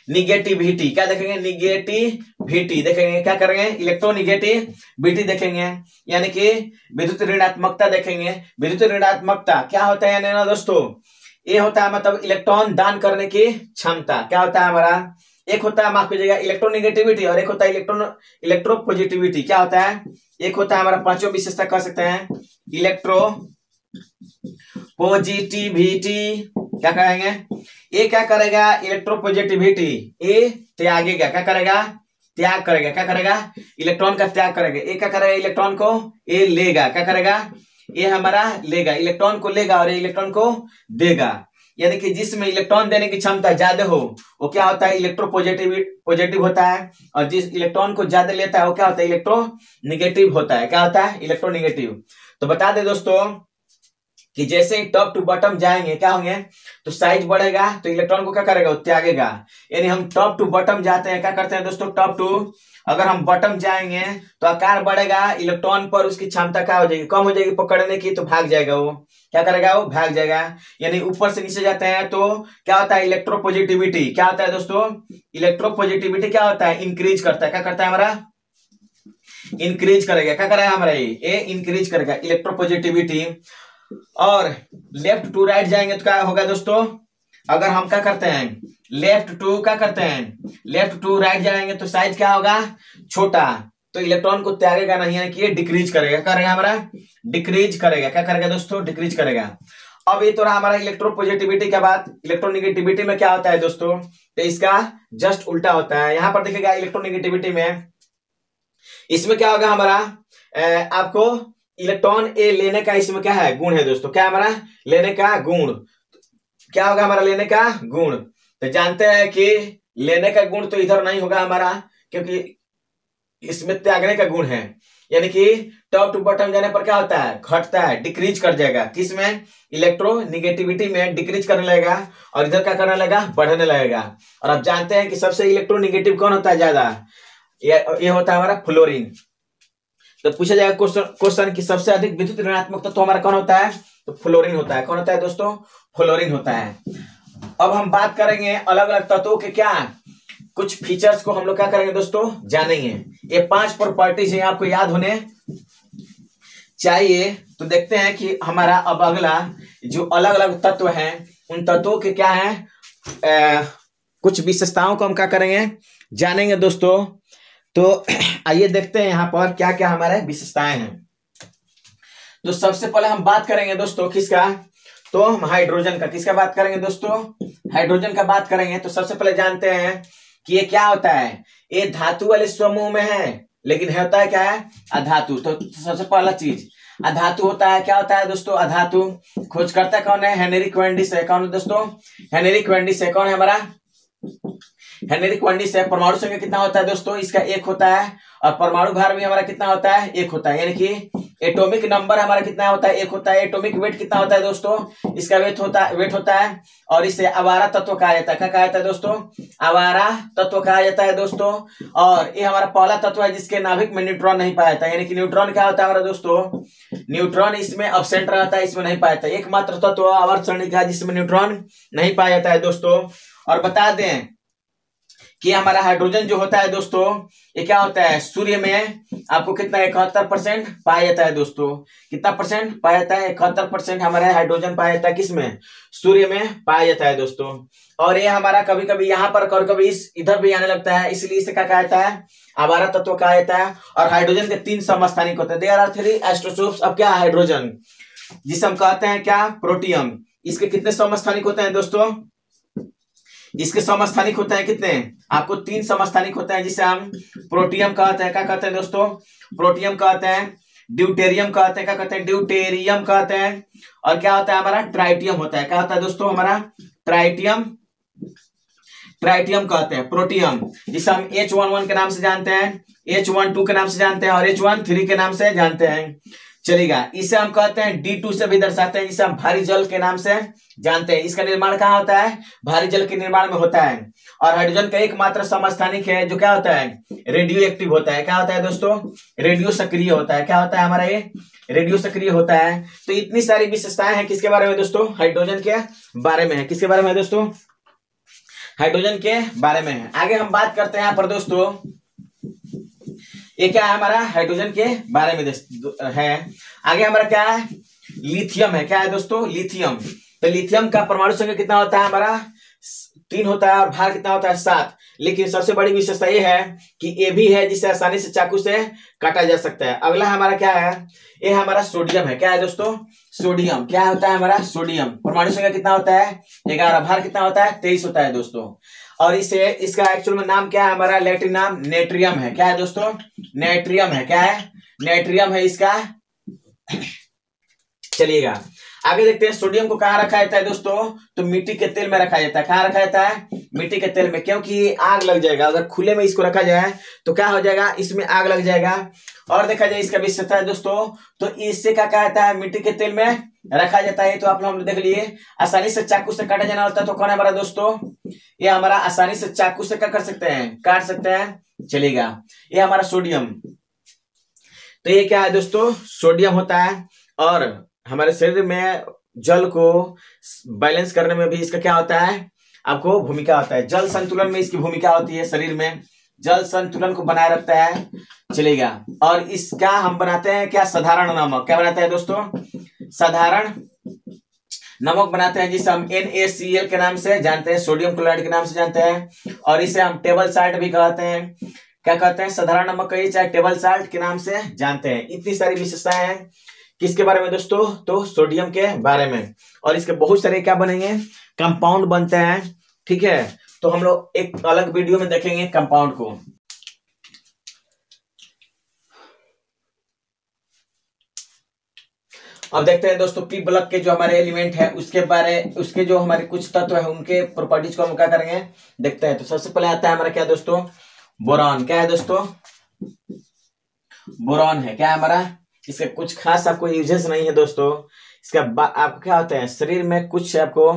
निगेटिविटी, क्या देखेंगे, निगेटिविटी देखेंगे, क्या करेंगे, इलेक्ट्रोनिगेटिविटी देखेंगे, यानी कि विद्युत ऋणात्मकता देखेंगे। विद्युत ऋणात्मकता क्या होता है ना दोस्तों, ये होता है मतलब इलेक्ट्रॉन दान करने की क्षमता। क्या होता है हमारा, एक होता है, माफ कीजिएगा, इलेक्ट्रोनिगेटिविटी और एक होता है इलेक्ट्रोपॉजिटिविटी। क्या होता है, एक होता है हमारा पांचों विशेषता कह सकते हैं, इलेक्ट्रो पॉजिटिविटी, क्या कहेंगे, ये क्या करेगा, इलेक्ट्रोपॉजिटिविटी, ये त्यागेगा, क्या करेगा, त्याग करेगा, क्या करेगा, इलेक्ट्रॉन का त्याग करेगा। ये क्या करेगा, इलेक्ट्रॉन को ये लेगा, क्या करेगा, ये हमारा लेगा, इलेक्ट्रॉन को लेगा और ये इलेक्ट्रॉन को देगा। यानी कि जिसमें इलेक्ट्रॉन देने की क्षमता ज्यादा हो वो क्या होता है, पॉजिटिव होता है, और जिस इलेक्ट्रॉन को ज्यादा लेता है वो क्या होता है, इलेक्ट्रोनिगेटिव होता है। क्या होता है, इलेक्ट्रोनिगेटिव। तो बता दे दोस्तों कि जैसे ही टॉप टू बॉटम जाएंगे क्या होंगे, तो साइज बढ़ेगा तो इलेक्ट्रॉन को क्या करेगा, वो त्यागेगा। यानी हम टॉप टू बॉटम जाते हैं, क्या करते हैं दोस्तों, टॉप टू अगर हम बॉटम जाएंगे तो आकार बढ़ेगा, इलेक्ट्रॉन पर उसकी क्षमता क्या हो जाएगी, कम हो जाएगी पकड़ने की, तो भाग जाएगा वो, क्या करेगा, वो भाग जाएगा। यानी ऊपर से नीचे जाते हैं तो क्या होता है, इलेक्ट्रोपॉजिटिविटी, क्या होता है दोस्तों, इलेक्ट्रोपॉजिटिविटी क्या होता है, इंक्रीज करता है। क्या करता है हमारा, इंक्रीज करेगा, क्या करेगा हमारा, ये इंक्रीज करेगा इलेक्ट्रोपॉजिटिविटी। और लेफ्ट टू राइट जाएंगे तो क्या होगा दोस्तों, अगर हम क्या करते हैं, लेफ्ट टू क्या करते हैं, लेफ्ट टू राइट जाएंगे तो साइज क्या होगा, छोटा, तो इलेक्ट्रॉन को त्यागेगा नहीं, यानी कि ये डिक्रीज करेगा, करेगा हमारा, डिक्रीज करेगा, क्या करेगा दोस्तों, डिक्रीज करेगा। अब ये तो रहा हमारा इलेक्ट्रोपॉजिटिविटी का बात। इलेक्ट्रोनिगेटिविटी में क्या होता है दोस्तों, तो इसका जस्ट उल्टा होता है। यहां पर देखिएगा इलेक्ट्रोनिगेटिविटी में, इसमें क्या होगा हमारा, आपको इलेक्ट्रॉन ए लेने का इसमें क्या है, गुण है दोस्तों, क्या हमारा लेने का गुण, क्या होगा हमारा लेने का गुण। तो जानते हैं कि लेने का गुण तो इधर नहीं होगा हमारा, क्योंकि इसमें त्यागने का गुण है। यानी कि टॉप टू बॉटम जाने पर क्या होता है, घटता है, डिक्रीज कर जाएगा, किसमें, इलेक्ट्रोनिगेटिविटी में डिक्रीज करने लगेगा, और इधर क्या करने लगेगा, बढ़ने लगेगा। और आप जानते हैं कि सबसे इलेक्ट्रोनिगेटिव कौन होता है ज्यादा, ये होता है हमारा फ्लोरीन। तो पूछा जाएगा क्वेश्चन कि सबसे अधिक विद्युत ऋणात्मक तो हमारा कौन होता है, तो फ्लोरीन होता है। कौन होता है दोस्तों, फ्लोरीन होता है। अब हम बात करेंगे अलग अलग तत्वों के क्या कुछ फीचर्स को हम लोग क्या करेंगे दोस्तों, जानेंगे। ये 5 प्रॉपर्टीज है, आपको याद होने चाहिए। तो देखते हैं कि हमारा अब अगला जो अलग अलग तत्व हैं उन तत्वों के क्या है, कुछ विशेषताओं को हम क्या करेंगे, जानेंगे दोस्तों। तो आइए देखते हैं यहाँ पर क्या क्या हमारे विशेषताएं हैं। तो सबसे पहले हम बात करेंगे दोस्तों किसका, तो हम हाइड्रोजन का। किसका बात करेंगे दोस्तों, हाइड्रोजन का बात करेंगे। तो सबसे पहले जानते हैं कि ये क्या होता है, ये धातु वाले समूह में है, लेकिन होता है क्या है, अधातु। तो सबसे पहला चीज अधातु होता है। क्या होता है दोस्तों, अधातु। खोजकर्ता कौन है, हेनरिक वेंडिस है। कौन है दोस्तों, हेनरिक वेंडिस है। कौन है हमारा, हेनरिक वेंडिस है। परमाणु संख्या कितना होता है दोस्तों, इसका 1 होता है, और परमाणु भार भी हमारा कितना होता है, 1 होता है। यानी कि एटॉमिक नंबर हमारा कितना होता है, 1 होता है। एटॉमिक वेट कितना होता है दोस्तों, इसका वेट होता है। और इसे आवारा तत्व कहा जाता है। क्या कहा जाता है दोस्तों, आवारा तत्व कहा जाता है दोस्तों। और ये हमारा पहला तत्व है जिसके नाभिक में न्यूट्रॉन नहीं पाया जाता है। यानी कि न्यूट्रॉन क्या होता है हमारा दोस्तों, न्यूट्रॉन इसमें अब्सेंट रहता है, इसमें नहीं पाया जाता है। एकमात्र तत्व आवर्त सारणी का जिसमें न्यूट्रॉन नहीं पाया जाता है दोस्तों। और बता दें कि हमारा हाइड्रोजन जो होता है दोस्तों, ये क्या होता है, सूर्य में आपको कितना 71% पाया जाता है दोस्तों। कितना परसेंट पाया जाता है, 71% हमारा हाइड्रोजन पाया जाता है। किसमें, सूर्य में पाया जाता है दोस्तों। और ये हमारा कभी कभी यहाँ पर कभी इस इधर भी आने लगता है, इसलिए इसे क्या कहा जाता है, आवारा तत्व कहा जाता है। और हाइड्रोजन के 3 समस्थानिक होते हैं। देयर आर 3 आइसोटोप्स ऑफ क्या, हाइड्रोजन, जिसे हम कहते हैं क्या, प्रोटियम। इसके कितने समस्थानिक होते हैं दोस्तों, इसके समस्थानिक होते हैं कितने, आपको 3 समस्थानिक होते हैं, जिसे हम प्रोटियम कहते हैं। क्या कहते हैं दोस्तों, प्रोटियम कहते हैं। ड्यूटेरियम कहते हैं। क्या कहते हैं, ड्यूटेरियम कहते हैं। और क्या होता है हमारा, ट्राइटियम होता है। क्या होता है दोस्तों हमारा, ट्राइटियम, ट्राइटियम कहते हैं प्रोटियम, जिसे हम H11 के नाम से जानते हैं, H12 के नाम से जानते हैं, और H13 के नाम से जानते हैं। चलेगा, इसे हम कहते हैं D2 से भी दर्शाते हैं, जिसे हम भारी जल के नाम से जानते हैं। इसका निर्माण कहाँ होता है, भारी जल के निर्माण में होता है। और हाइड्रोजन का एकमात्र समस्थानिक है जो क्या होता है, रेडियो एक्टिव होता है। क्या होता है दोस्तों, रेडियो सक्रिय होता है। क्या होता है हमारा, ये रेडियो सक्रिय होता है। तो इतनी सारी विशेषताएं हैं किसके बारे में दोस्तों, हाइड्रोजन के बारे में है। किसके बारे में है दोस्तों, हाइड्रोजन के बारे में है। आगे हम बात करते हैं यहाँ पर दोस्तों, ये क्या है हमारा, हाइड्रोजन के बारे में है। आगे हमारा क्या है, लिथियम है। क्या है दोस्तों, लिथियम। तो लिथियम का परमाणु संख्या कितना होता है हमारा, 3 होता है, और भार कितना होता है, 7। लेकिन सबसे बड़ी विशेषता ये है कि ये भी है जिसे आसानी से चाकू से काटा जा सकता है। अगला हमारा क्या है, ये हमारा सोडियम है। क्या है दोस्तों, सोडियम। क्या होता है हमारा, सोडियम। परमाणु संख्या कितना होता है, 11। भार कितना होता है, 23 होता है दोस्तों। और इसे, इसका एक्चुअल में नाम क्या है हमारा, लैटिन नाम नेट्रियम है। क्या है दोस्तों, नेट्रियम है। क्या है, नेट्रियम है इसका। चलिएगा आगे देखते हैं, सोडियम को कहाँ रखा जाता है दोस्तों, तो मिट्टी के तेल में रखा जाता है। कहाँ रखा जाता है, मिट्टी के तेल में, क्योंकि आग लग जाएगा। अगर खुले में इसको रखा जाए तो क्या हो जाएगा, इसमें आग लग जाएगा। और देखा जाए इसका विशेषता है दोस्तों, तो इससे क्या कहा जाता है, मिट्टी के तेल में रखा जाता है। तो आप लोग देख लिए, आसानी से चाकू से काटा जाना होता है। तो कौन है हमारा दोस्तों, ये हमारा आसानी से चाकू से क्या कर सकते हैं, काट सकते हैं। चलेगा, ये हमारा सोडियम। तो ये क्या है दोस्तों, सोडियम होता है। और हमारे शरीर में जल को बैलेंस करने में भी इसका क्या होता है, आपको भूमिका होता है। जल संतुलन में इसकी भूमिका होती है, शरीर में जल संतुलन को बनाए रखता है। चलेगा, और इसका हम बनाते हैं क्या, साधारण नमक। क्या बनाते हैं दोस्तों, साधारण नमक बनाते हैं, जिसे हम NaCl के नाम से जानते हैं, सोडियम क्लोराइड के नाम से जानते हैं। और इसे हम टेबल साल्ट भी कहते हैं। क्या कहते हैं, साधारण नमक कहिए चाहे टेबल साल्ट के नाम से जानते हैं। इतनी सारी विशेषताएं हैं किसके बारे में दोस्तों, तो सोडियम के बारे में। और इसके बहुत सारे क्या बनेंगे, कंपाउंड बनते हैं। ठीक है, तो हम लोग एक अलग वीडियो में देखेंगे कंपाउंड को। अब देखते हैं दोस्तों, पी ब्लॉक के जो हमारे एलिमेंट है उसके जो हमारे कुछ तत्व है उनके प्रॉपर्टीज को हम क्या करेंगे, देखते हैं। तो सबसे पहले आता है हमारा क्या दोस्तों, बोरॉन। क्या है दोस्तों, बोरॉन है। क्या है हमारा, इसके कुछ खास आपको यूजेस नहीं है दोस्तों। इसका आपको क्या होता है, शरीर में कुछ आपको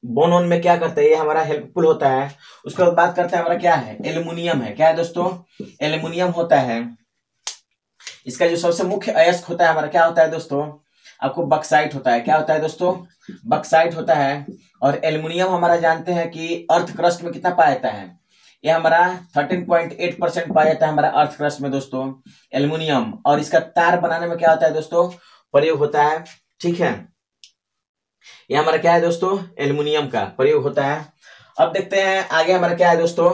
बोन ऑन में क्या करता है, ये हमारा हेल्पफुल होता है। उसके बाद बात करते हैं हमारा क्या है, एल्युमिनियम है। क्या है दोस्तों, एल्युमिनियम होता है। इसका जो सबसे मुख्य अयस्क होता है हमारा क्या होता है दोस्तों, आपको बक्साइट होता है। क्या होता है दोस्तों, बक्साइट होता है। और एल्युमिनियम हमारा जानते हैं कि अर्थ क्रस्ट में कितना पाया जाता है, ये हमारा 13.8% पाया जाता है हमारा अर्थ क्रस्ट में दोस्तों, एल्युमिनियम। और इसका तार बनाने में क्या होता है दोस्तों, प्रयोग होता है। ठीक है, ये हमारा क्या है दोस्तों, एल्युमिनियम का प्रयोग होता है। अब देखते हैं आगे हमारा क्या है दोस्तों,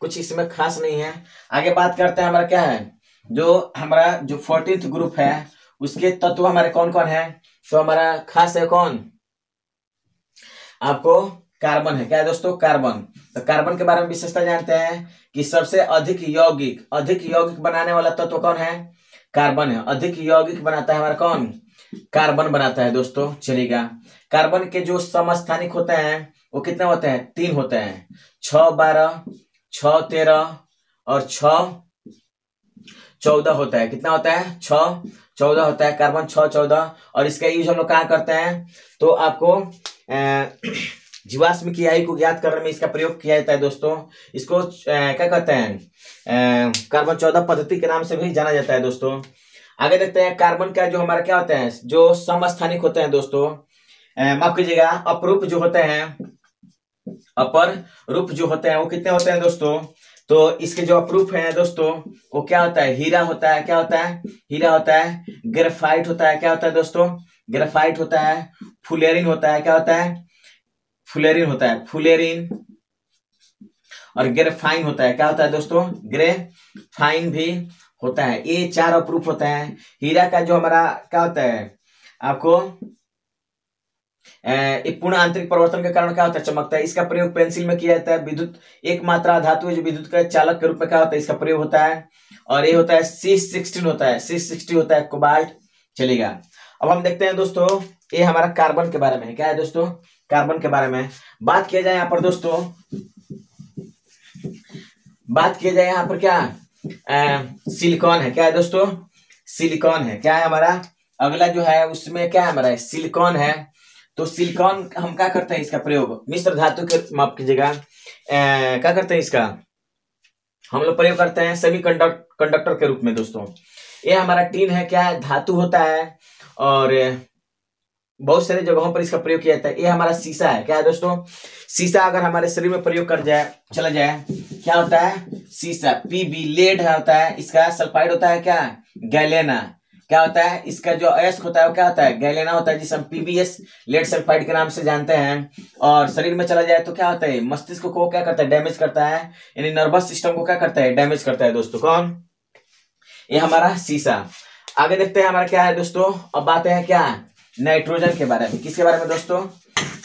कुछ इसमें खास नहीं है। आगे बात करते हैं हमारा क्या है, जो हमारा जो 14th ग्रुप है उसके तत्व हमारे कौन कौन है? तो हमारा खास है कौन? आपको कार्बन है। क्या है दोस्तों? कार्बन। तो कार्बन के बारे में विशेषता जानते हैं कि सबसे अधिक यौगिक बनाने वाला तत्व कौन है? कार्बन है। अधिक यौगिक बनाता है हमारा कौन? कार्बन बनाता है दोस्तों। चलेगा। कार्बन के जो समस्थानिक होते हैं वो कितने होते हैं? 3 होते हैं, 6 12, 6 13 और 6 14 होता है। कितना होता है? 6 14 होता है। कार्बन 6 14। और इसका यूज हम लोग कहाँ करते हैं? तो आपको जीवाश्म की आयु को ज्ञात करने में इसका प्रयोग किया जाता है दोस्तों। इसको क्या कहते हैं? कार्बन 14 पद्धति के नाम से भी जाना जाता है दोस्तों। आगे देखते हैं कार्बन का जो हमारा क्या होता है, जो समस्थानिक होते हैं दोस्तों, माफ कीजिएगा, अपरूप जो होते हैं, अपर रूप जो होते हैं वो कितने होते हैं दोस्तों? तो इसके जो अपरूप है दोस्तों वो क्या होता है? हीरा होता है। क्या होता है? हीरा होता है। ग्रेफाइट होता है। क्या होता है दोस्तों? ग्रेफाइट होता है। फुलेरिन होता है। क्या होता है? फुलेरिन होता है। फुलेरिन और ग्रेफाइन होता है। क्या होता है दोस्तों? ग्रेफाइन भी होता है। ये 4 अपरूप होता है। हीरा का जो हमारा क्या होता है आपको, पूर्ण आंतरिक परिवर्तन के कारण क्या होता है? चमकता है। इसका प्रयोग पेंसिल में किया जाता है। विद्युत एक मात्रा धातु है जो विद्युत का चालक के रूप में क्या होता है? इसका प्रयोग होता है। और ये होता है C16 होता है। C60 होता है कोबाल्ट। चलेगा। अब हम देखते हैं दोस्तों, ये हमारा कार्बन के बारे में है। क्या है दोस्तों? कार्बन के बारे में बात किया जाए यहाँ पर दोस्तों, बात किया जाए यहाँ पर क्या, सिलिकॉन है। क्या है दोस्तों? सिलिकॉन है। क्या है हमारा अगला जो है उसमें क्या है हमारा? सिलिकॉन है। तो सिलिकॉन हम क्या करते हैं? इसका प्रयोग मिश्र धातु के, माफ कीजिएगा, क्या करते हैं इसका हम लोग प्रयोग करते हैं सेमी कंडक्टर के रूप में दोस्तों। ये हमारा टीन है। क्या है? धातु होता है और बहुत सारे जगहों पर इसका प्रयोग किया जाता है। ये हमारा शीशा है। क्या है दोस्तों? शीशा अगर हमारे शरीर में प्रयोग कर जाए, चला जाए, क्या होता है? शीशा। पीबी लेड होता है। इसका सल्फाइड होता है क्या? गैलेना। क्या होता है? इसका जो अयस्क होता है वो क्या होता है? गैलेना होता है, जिसे हम पीबीएस लेड सल्फाइड के नाम से जानते हैं। और शरीर में चला जाए तो क्या होता है? मस्तिष्क को क्या करता है? डैमेज करता है, यानी नर्वस सिस्टम को क्या करता है? डैमेज करता है दोस्तों। कौन? ये हमारा शीशा। आगे देखते हैं हमारा क्या है दोस्तों। अब बातें हैं क्या? नाइट्रोजन के बारे में। किसके बारे में दोस्तों?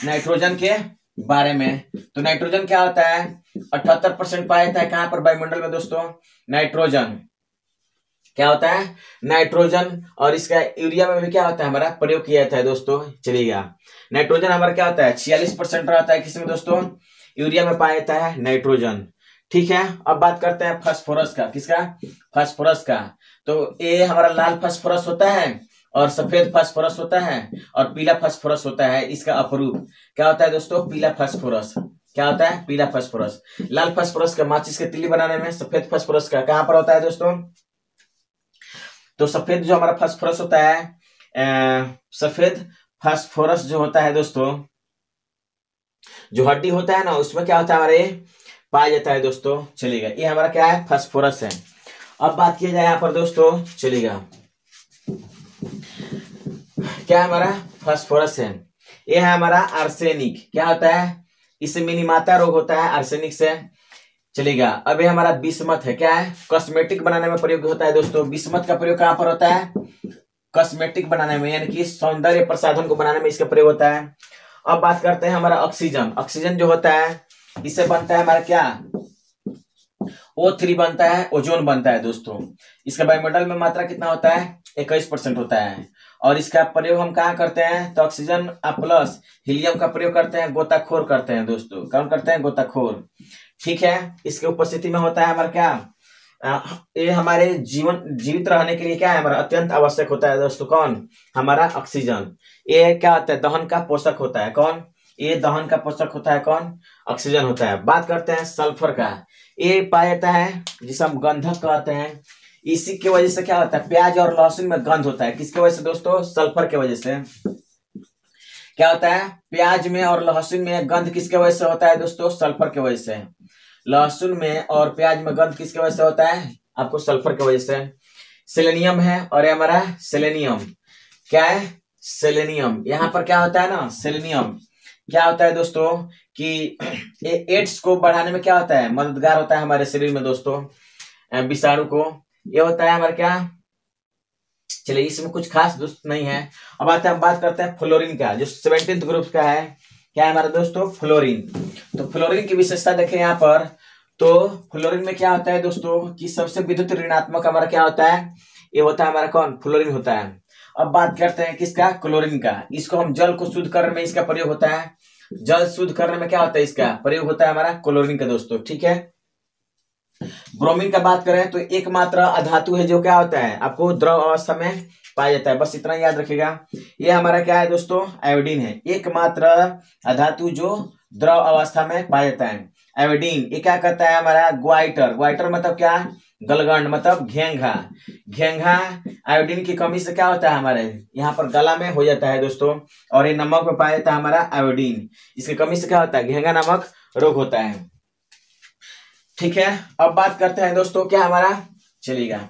नाइट्रोजन के बारे में। तो नाइट्रोजन क्या होता है? 78% पाया जाता है कहां पर? वायुमंडल में दोस्तों। नाइट्रोजन क्या होता है? नाइट्रोजन। और इसका यूरिया में भी क्या होता है? हमारा प्रयोग किया जाता है दोस्तों। चलिएगा। नाइट्रोजन हमारा क्या होता है? 46% रहता है किसमें दोस्तों? यूरिया में पाया जाता है नाइट्रोजन। ठीक है। अब बात करते हैं फास्फोरस का। किसका? फास्फोरस का। तो ये हमारा लाल फास्फोरस होता है और सफेद फास्फोरस होता है और पीला फास्फोरस होता है। इसका अपरूप क्या होता है दोस्तों? पीला फास्फोरस। क्या होता है? पीला फास्फोरस। लाल फास्फोरस का माचिस के तिल्ली बनाने में, सफेद फास्फोरस का कहां पर होता है दोस्तों? तो सफेद जो हमारा फास्फोरस होता है, सफेद फास्फोरस जो होता है दोस्तों, जो हड्डी होता है ना उसमें क्या होता है हमारे? पाया जाता है दोस्तों। चलेगा। ये हमारा क्या है? फास्फोरस है। अब बात किया जाए यहाँ पर दोस्तों, चलेगा, क्या है हमारा? फास्फोरस है। ये है हमारा आर्सेनिक। क्या होता है? इससे मिनीमाता रोग होता है आर्सेनिक से। चलेगा। अब ये हमारा बिस्मथ है। क्या है? कॉस्मेटिक बनाने में प्रयोग होता है दोस्तों। बिस्मथ का प्रयोग कहां पर होता है? कॉस्मेटिक बनाने में, यानी कि सौंदर्य प्रसाधन को बनाने में इसका प्रयोग होता है। अब बात करते हैं हमारा ऑक्सीजन। ऑक्सीजन जो होता है इससे बनता है हमारा क्या? O3 बनता है, ओजोन बनता है दोस्तों। इसका वायुमंडल में मात्रा कितना होता है? 21% होता है। और इसका प्रयोग हम कहाँ करते हैं? तो ऑक्सीजन प्लस हीलियम का प्रयोग करते हैं, गोताखोर करते हैं दोस्तों। कौन करते हैं? गोताखोर। ठीक है। इसके उपस्थिति में होता है हमारा क्या? ये हमारे जीवित रहने के लिए क्या है हमारा? अत्यंत आवश्यक होता है दोस्तों। कौन? हमारा ऑक्सीजन। ये क्या होता है? दहन का पोषक होता है। कौन? ये दहन का पोषक होता है। कौन? ऑक्सीजन होता है। बात करते हैं सल्फर का। ये पाया जाता है जिसे हम गंधक कहते हैं। इसी की वजह से क्या होता है? प्याज और लहसुन में गंध होता है। किसकी वजह से दोस्तों? सल्फर की वजह से। क्या होता है? प्याज में और लहसुन में गंध किसके वजह से होता है दोस्तों? सल्फर की वजह से। लहसुन में और प्याज में गंध किसके वजह से होता है? आपको सल्फर की वजह से। सेलेनियम है और ये हमारा सेलेनियम। क्या है? सेलेनियम। यहाँ पर क्या होता है ना? सेलेनियम क्या होता है दोस्तों कि ये एड्स को बढ़ाने में क्या होता है? मददगार होता है हमारे शरीर में दोस्तों, विषाणु को। ये होता है हमारा क्या? चलिए इसमें कुछ खास दोस्त नहीं है। अब आते हैं, हम बात करते हैं फ्लोरीन का, जो 17th ग्रुप का है। क्या है हमारा दोस्तों? फ्लोरीन। तो फ्लोरीन की विशेषता देखें यहाँ पर, तो फ्लोरीन में क्या होता है दोस्तों कि सबसे विद्युत ऋणात्मक हमारा क्या होता है? ये होता है हमारा कौन? फ्लोरीन होता है। अब बात करते हैं किसका? क्लोरीन का। इसको हम जल को शुद्ध करने में इसका प्रयोग होता है। जल शुद्ध करने में क्या होता है? इसका प्रयोग होता है हमारा क्लोरीन का दोस्तों, ठीक है। ब्रोमीन का बात करें तो एकमात्र अधातु है जो क्या होता है आपको द्रव अवस्था में पाया जाता है, बस इतना याद रखिएगा। ये हमारा क्या है दोस्तों? आयोडीन है, एकमात्र अधातु जो द्रव अवस्था में पाया जाता है। आयोडीन ये क्या करता है हमारा? ग्वाइटर। ग्वाइटर मतलब क्या? गलगंड, मतलब घेंघा। घेंघा आयोडीन की कमी से क्या होता है हमारे यहाँ पर गला में हो जाता है दोस्तों, और ये नमक में पाया जाता है हमारा आयोडीन। इसकी कमी से क्या होता है? घेंघा नामक रोग होता है, ठीक है। अब बात करते हैं दोस्तों क्या हमारा चलेगा,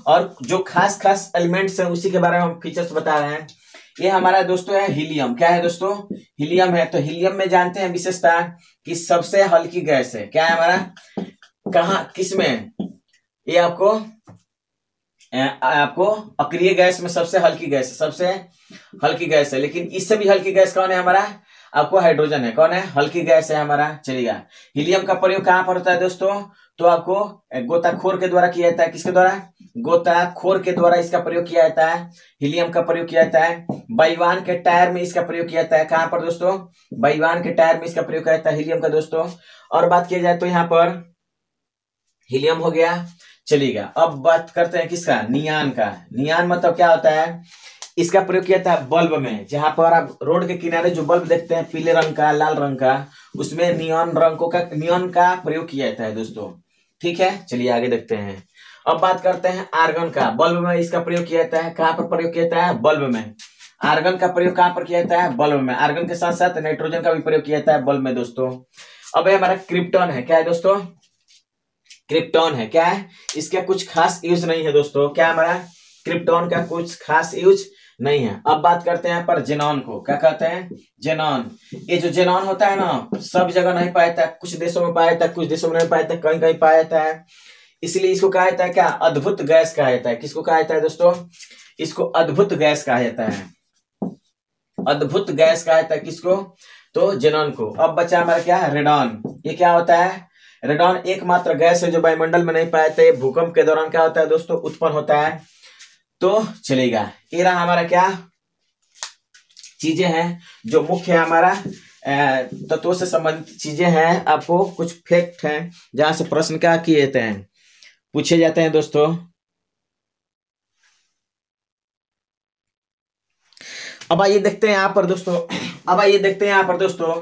और जो खास खास एलिमेंट्स हैं उसी के बारे में हम फीचर्स बता रहे हैं। ये हमारा दोस्तों है हीलियम। क्या है दोस्तों? हीलियम है। तो हीलियम में जानते हैं विशेषता कि सबसे हल्की गैस है। क्या है हमारा? कहा किस में? ये आपको अक्रिय गैस में सबसे हल्की गैस है, सबसे हल्की गैस है। लेकिन इससे भी हल्की गैस कौन है हमारा? आपको हाइड्रोजन है। कौन है? हल्की गैस है हमारा, चलेगा। हीलियम का प्रयोग कहां पर होता है दोस्तों? तो आपको गोताखोर के द्वारा किया जाता है। किसके द्वारा? गोताखोर के द्वारा इसका प्रयोग किया जाता है, हीलियम का प्रयोग किया जाता है। वायुयान के टायर में इसका प्रयोग किया जाता है। कहां पर दोस्तों? वायुयान के टायर में इसका प्रयोग किया जाता है हीलियम का दोस्तों। और बात किया जाए तो यहाँ पर हीलियम हो गया, चलेगा। अब बात करते हैं किसका? नियान का। नियान मतलब क्या होता है? इसका प्रयोग किया जाता है बल्ब में। जहां पर आप रोड के किनारे जो बल्ब देखते हैं पीले रंग का, लाल रंग का, उसमें नियॉन का प्रयोग किया जाता है दोस्तों, ठीक है। चलिए आगे देखते हैं। अब बात करते हैं आर्गन का। बल्ब में इसका प्रयोग किया जाता है। कहां पर प्रयोग किया जाता है? बल्ब में। आर्गन का प्रयोग कहां पर किया जाता है? बल्ब में। आर्गन के साथ साथ नाइट्रोजन का भी प्रयोग किया जाता है बल्ब में दोस्तों। अब हमारा क्रिप्टॉन है। क्या है दोस्तों? क्रिप्टॉन है। क्या है? इसका कुछ खास यूज नहीं है दोस्तों। क्या हमारा? क्रिप्टॉन का कुछ खास यूज नहीं है। अब बात करते हैं यहाँ पर जेनॉन को। क्या कहते हैं? जेनॉन। ये जो जेनॉन होता है ना, सब जगह नहीं पाया जाता, कुछ देशों में पाया जाता है, कुछ देशों में नहीं पाया जाता, कहीं कहीं पाया जाता है। इसलिए इसको कहा जाता है क्या? अद्भुत गैस कहा जाता है। किसको कहा जाता है दोस्तों? इसको अद्भुत गैस कहा जाता है। अद्भुत गैस कहा जाता है किसको? तो जेनॉन को। अब बचा हमारा क्या? रेडॉन। ये क्या होता है? रेडॉन एकमात्र गैस है जो वायुमंडल में नहीं पाया जाता है। भूकंप के दौरान क्या होता है दोस्तों? उत्पन्न होता है। तो चलेगा, ये रहा हमारा क्या चीजें हैं जो मुख्य है हमारा तत्वों से संबंधित चीजें हैं। आपको कुछ फैक्ट हैं जहां से प्रश्न क्या किए जाते हैं, पूछे जाते हैं दोस्तों। अब आइए देखते हैं यहाँ पर दोस्तों,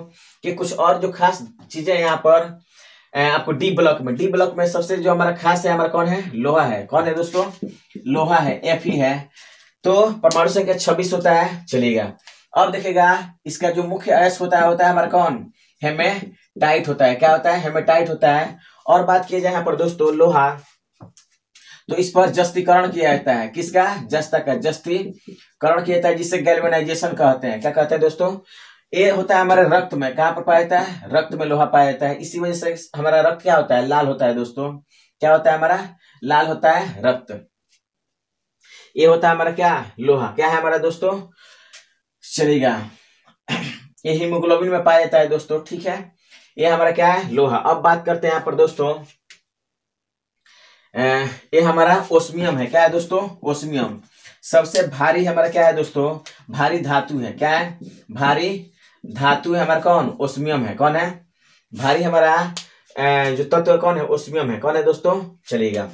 कि कुछ और जो खास चीजें यहाँ पर आपको डी ब्लॉक में सबसे जो हमारा खास है हमारा कौन है? लोहा है। कौन है दोस्तों? लोहा है, Fe है। तो परमाणु संख्या 26 होता है, चलेगा। अब देखिएगा इसका जो मुख्य अयस्क होता है हमारा कौन? हेमेटाइट होता है। क्या होता है? हेमेटाइट होता है। और बात किया जाए यहाँ पर दोस्तों लोहा, तो इस पर जस्तीकरण किया जाता है। किसका? जस्ता का जस्तीकरण किया जाता है, जिससे गैल्वेनाइजेशन कहते हैं। क्या कहते हैं दोस्तों? ये होता है हमारे रक्त में। कहां पर पाया जाता है? रक्त में लोहा पाया जाता है। इसी वजह से हमारा रक्त क्या होता है? लाल होता है दोस्तों। क्या होता है हमारा? लाल होता है रक्त। ये होता है हमारा क्या? लोहा। क्या है हमारा दोस्तों? चलेगा, ये हीमोग्लोबिन में पाया जाता है दोस्तों, ठीक है। ये हमारा क्या है? लोहा। अब बात करते हैं यहाँ पर दोस्तों, ये हमारा ओस्मियम है। क्या है दोस्तों? ओस्मियम। सबसे भारी हमारा क्या है दोस्तों? भारी धातु है। क्या है? भारी धातु है हमारा कौन? ओस्मियम है। कौन है? भारी हमारा जो तत्व कौन है? ओस्मियम है। कौन है दोस्तों? चलेगा,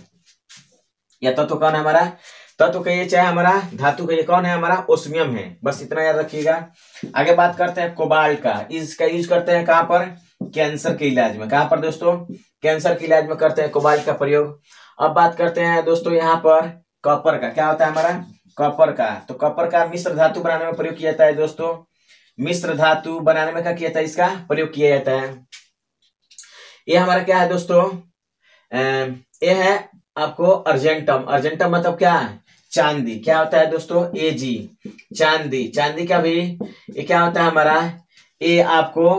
या तत्व कौन है हमारा? तत्व कहिए चाहे हमारा धातु कहिए, कौन है हमारा? ओस्मियम है। बस इतना याद रखिएगा। आगे बात करते हैं कोबाल्ट का। इसका यूज करते हैं कहां पर? कैंसर के इलाज में। कहां पर दोस्तों? कैंसर के इलाज में करते हैं कोबाल्ट का प्रयोग। अब बात करते हैं दोस्तों यहाँ पर कॉपर का। क्या होता है हमारा? कॉपर का। तो कॉपर का मिश्र धातु बनाने में प्रयोग किया जाता है दोस्तों। मिश्र धातु बनाने में क्या किया जाता है? इसका प्रयोग किया जाता है। ये हमारा क्या है दोस्तों? ये है आपको अर्जेंटम। अर्जेंटम मतलब क्या है? चांदी। क्या होता है दोस्तों? Ag, चांदी। चांदी का भी ये क्या होता है हमारा? ये आपको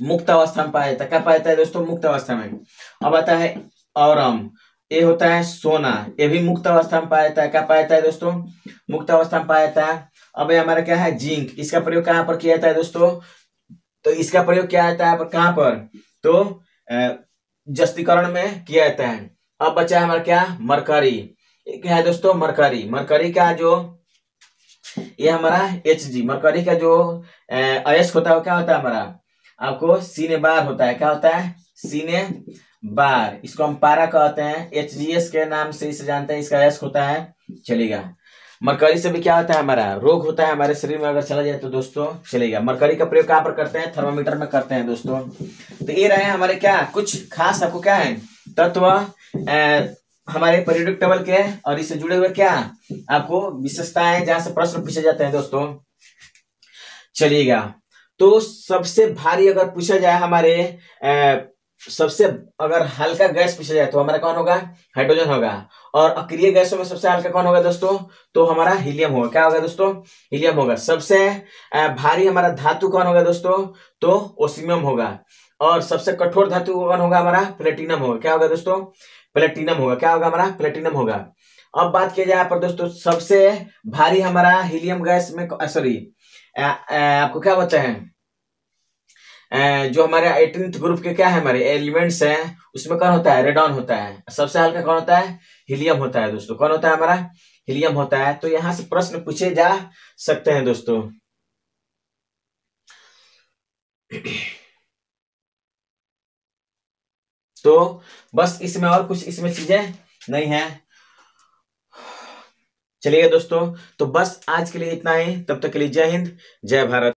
मुक्त अवस्था में पाया जाता है। क्या पाया जाता है दोस्तों? मुक्त अवस्था में। अब आता है औरम। ये होता है सोना, ये भी मुक्त अवस्था में पाया जाता है। क्या पाया जाता है दोस्तों? मुक्त अवस्था में पाया जाता है। अब ये हमारा क्या है? जिंक। इसका प्रयोग कहाँ पर किया जाता है दोस्तों? तो इसका प्रयोग किया जाता है कहाँ पर? तो जस्तीकरण में किया जाता है। अब बचा है हमारा क्या? मरकरी। क्या है दोस्तों? मरकरी। मरकरी का जो ये हमारा Hg, मरकरी का जो अयस्क होता है वो क्या होता है हमारा? आपको सीने बार होता है। क्या होता है? सीने बार। इसको हम पारा कहते हैं, HgS के नाम से इसे जानते हैं। इसका अयस्क होता है, चलेगा। मरकरी से भी क्या होता है हमारा? रोग होता है हमारे शरीर में, अगर चला जाए तो दोस्तों चलेगा। मरकरी का प्रयोग कहाँ पर करते हैं? थर्मामीटर में करते हैं दोस्तों। तो ये रहे हमारे क्या कुछ खास आपको क्या है तत्व हमारे पीरियोडिक टेबल के, और इससे जुड़े हुए क्या आपको विशेषताएं जहां से प्रश्न पूछे जाते हैं दोस्तों, चलिएगा। तो सबसे भारी अगर पूछा जाए हमारे सबसे अगर हल्का गैस पूछा जाए तो हमारा कौन होगा? हाइड्रोजन होगा। और अक्रिय गैसों में सबसे हल्का कौन होगा दोस्तों? तो हमारा हीलियम होगा। क्या होगा दोस्तों? हीलियम होगा। सबसे भारी हमारा धातु कौन होगा दोस्तों? तो ओस्मियम होगा। और सबसे कठोर धातु कौन होगा हमारा? प्लेटिनम होगा। क्या होगा दोस्तों? प्लेटिनम होगा। क्या होगा हमारा? प्लेटिनम होगा। अब बात किया जाए यहाँ पर दोस्तों, सबसे भारी हमारा हीलियम गैस में सॉरी आपको क्या बता है जो हमारे 18th ग्रुप के क्या है हमारे एलिमेंट्स हैं, उसमें कौन होता है? रेडॉन होता है। सबसे हल्का कौन होता है? हीलियम होता है दोस्तों। कौन होता है हमारा? हीलियम होता है। तो यहां से प्रश्न पूछे जा सकते हैं दोस्तों। तो बस इसमें और कुछ इसमें चीजें नहीं है। चलिए दोस्तों, तो बस आज के लिए इतना ही। तब तक के लिए जय हिंद, जय भारत।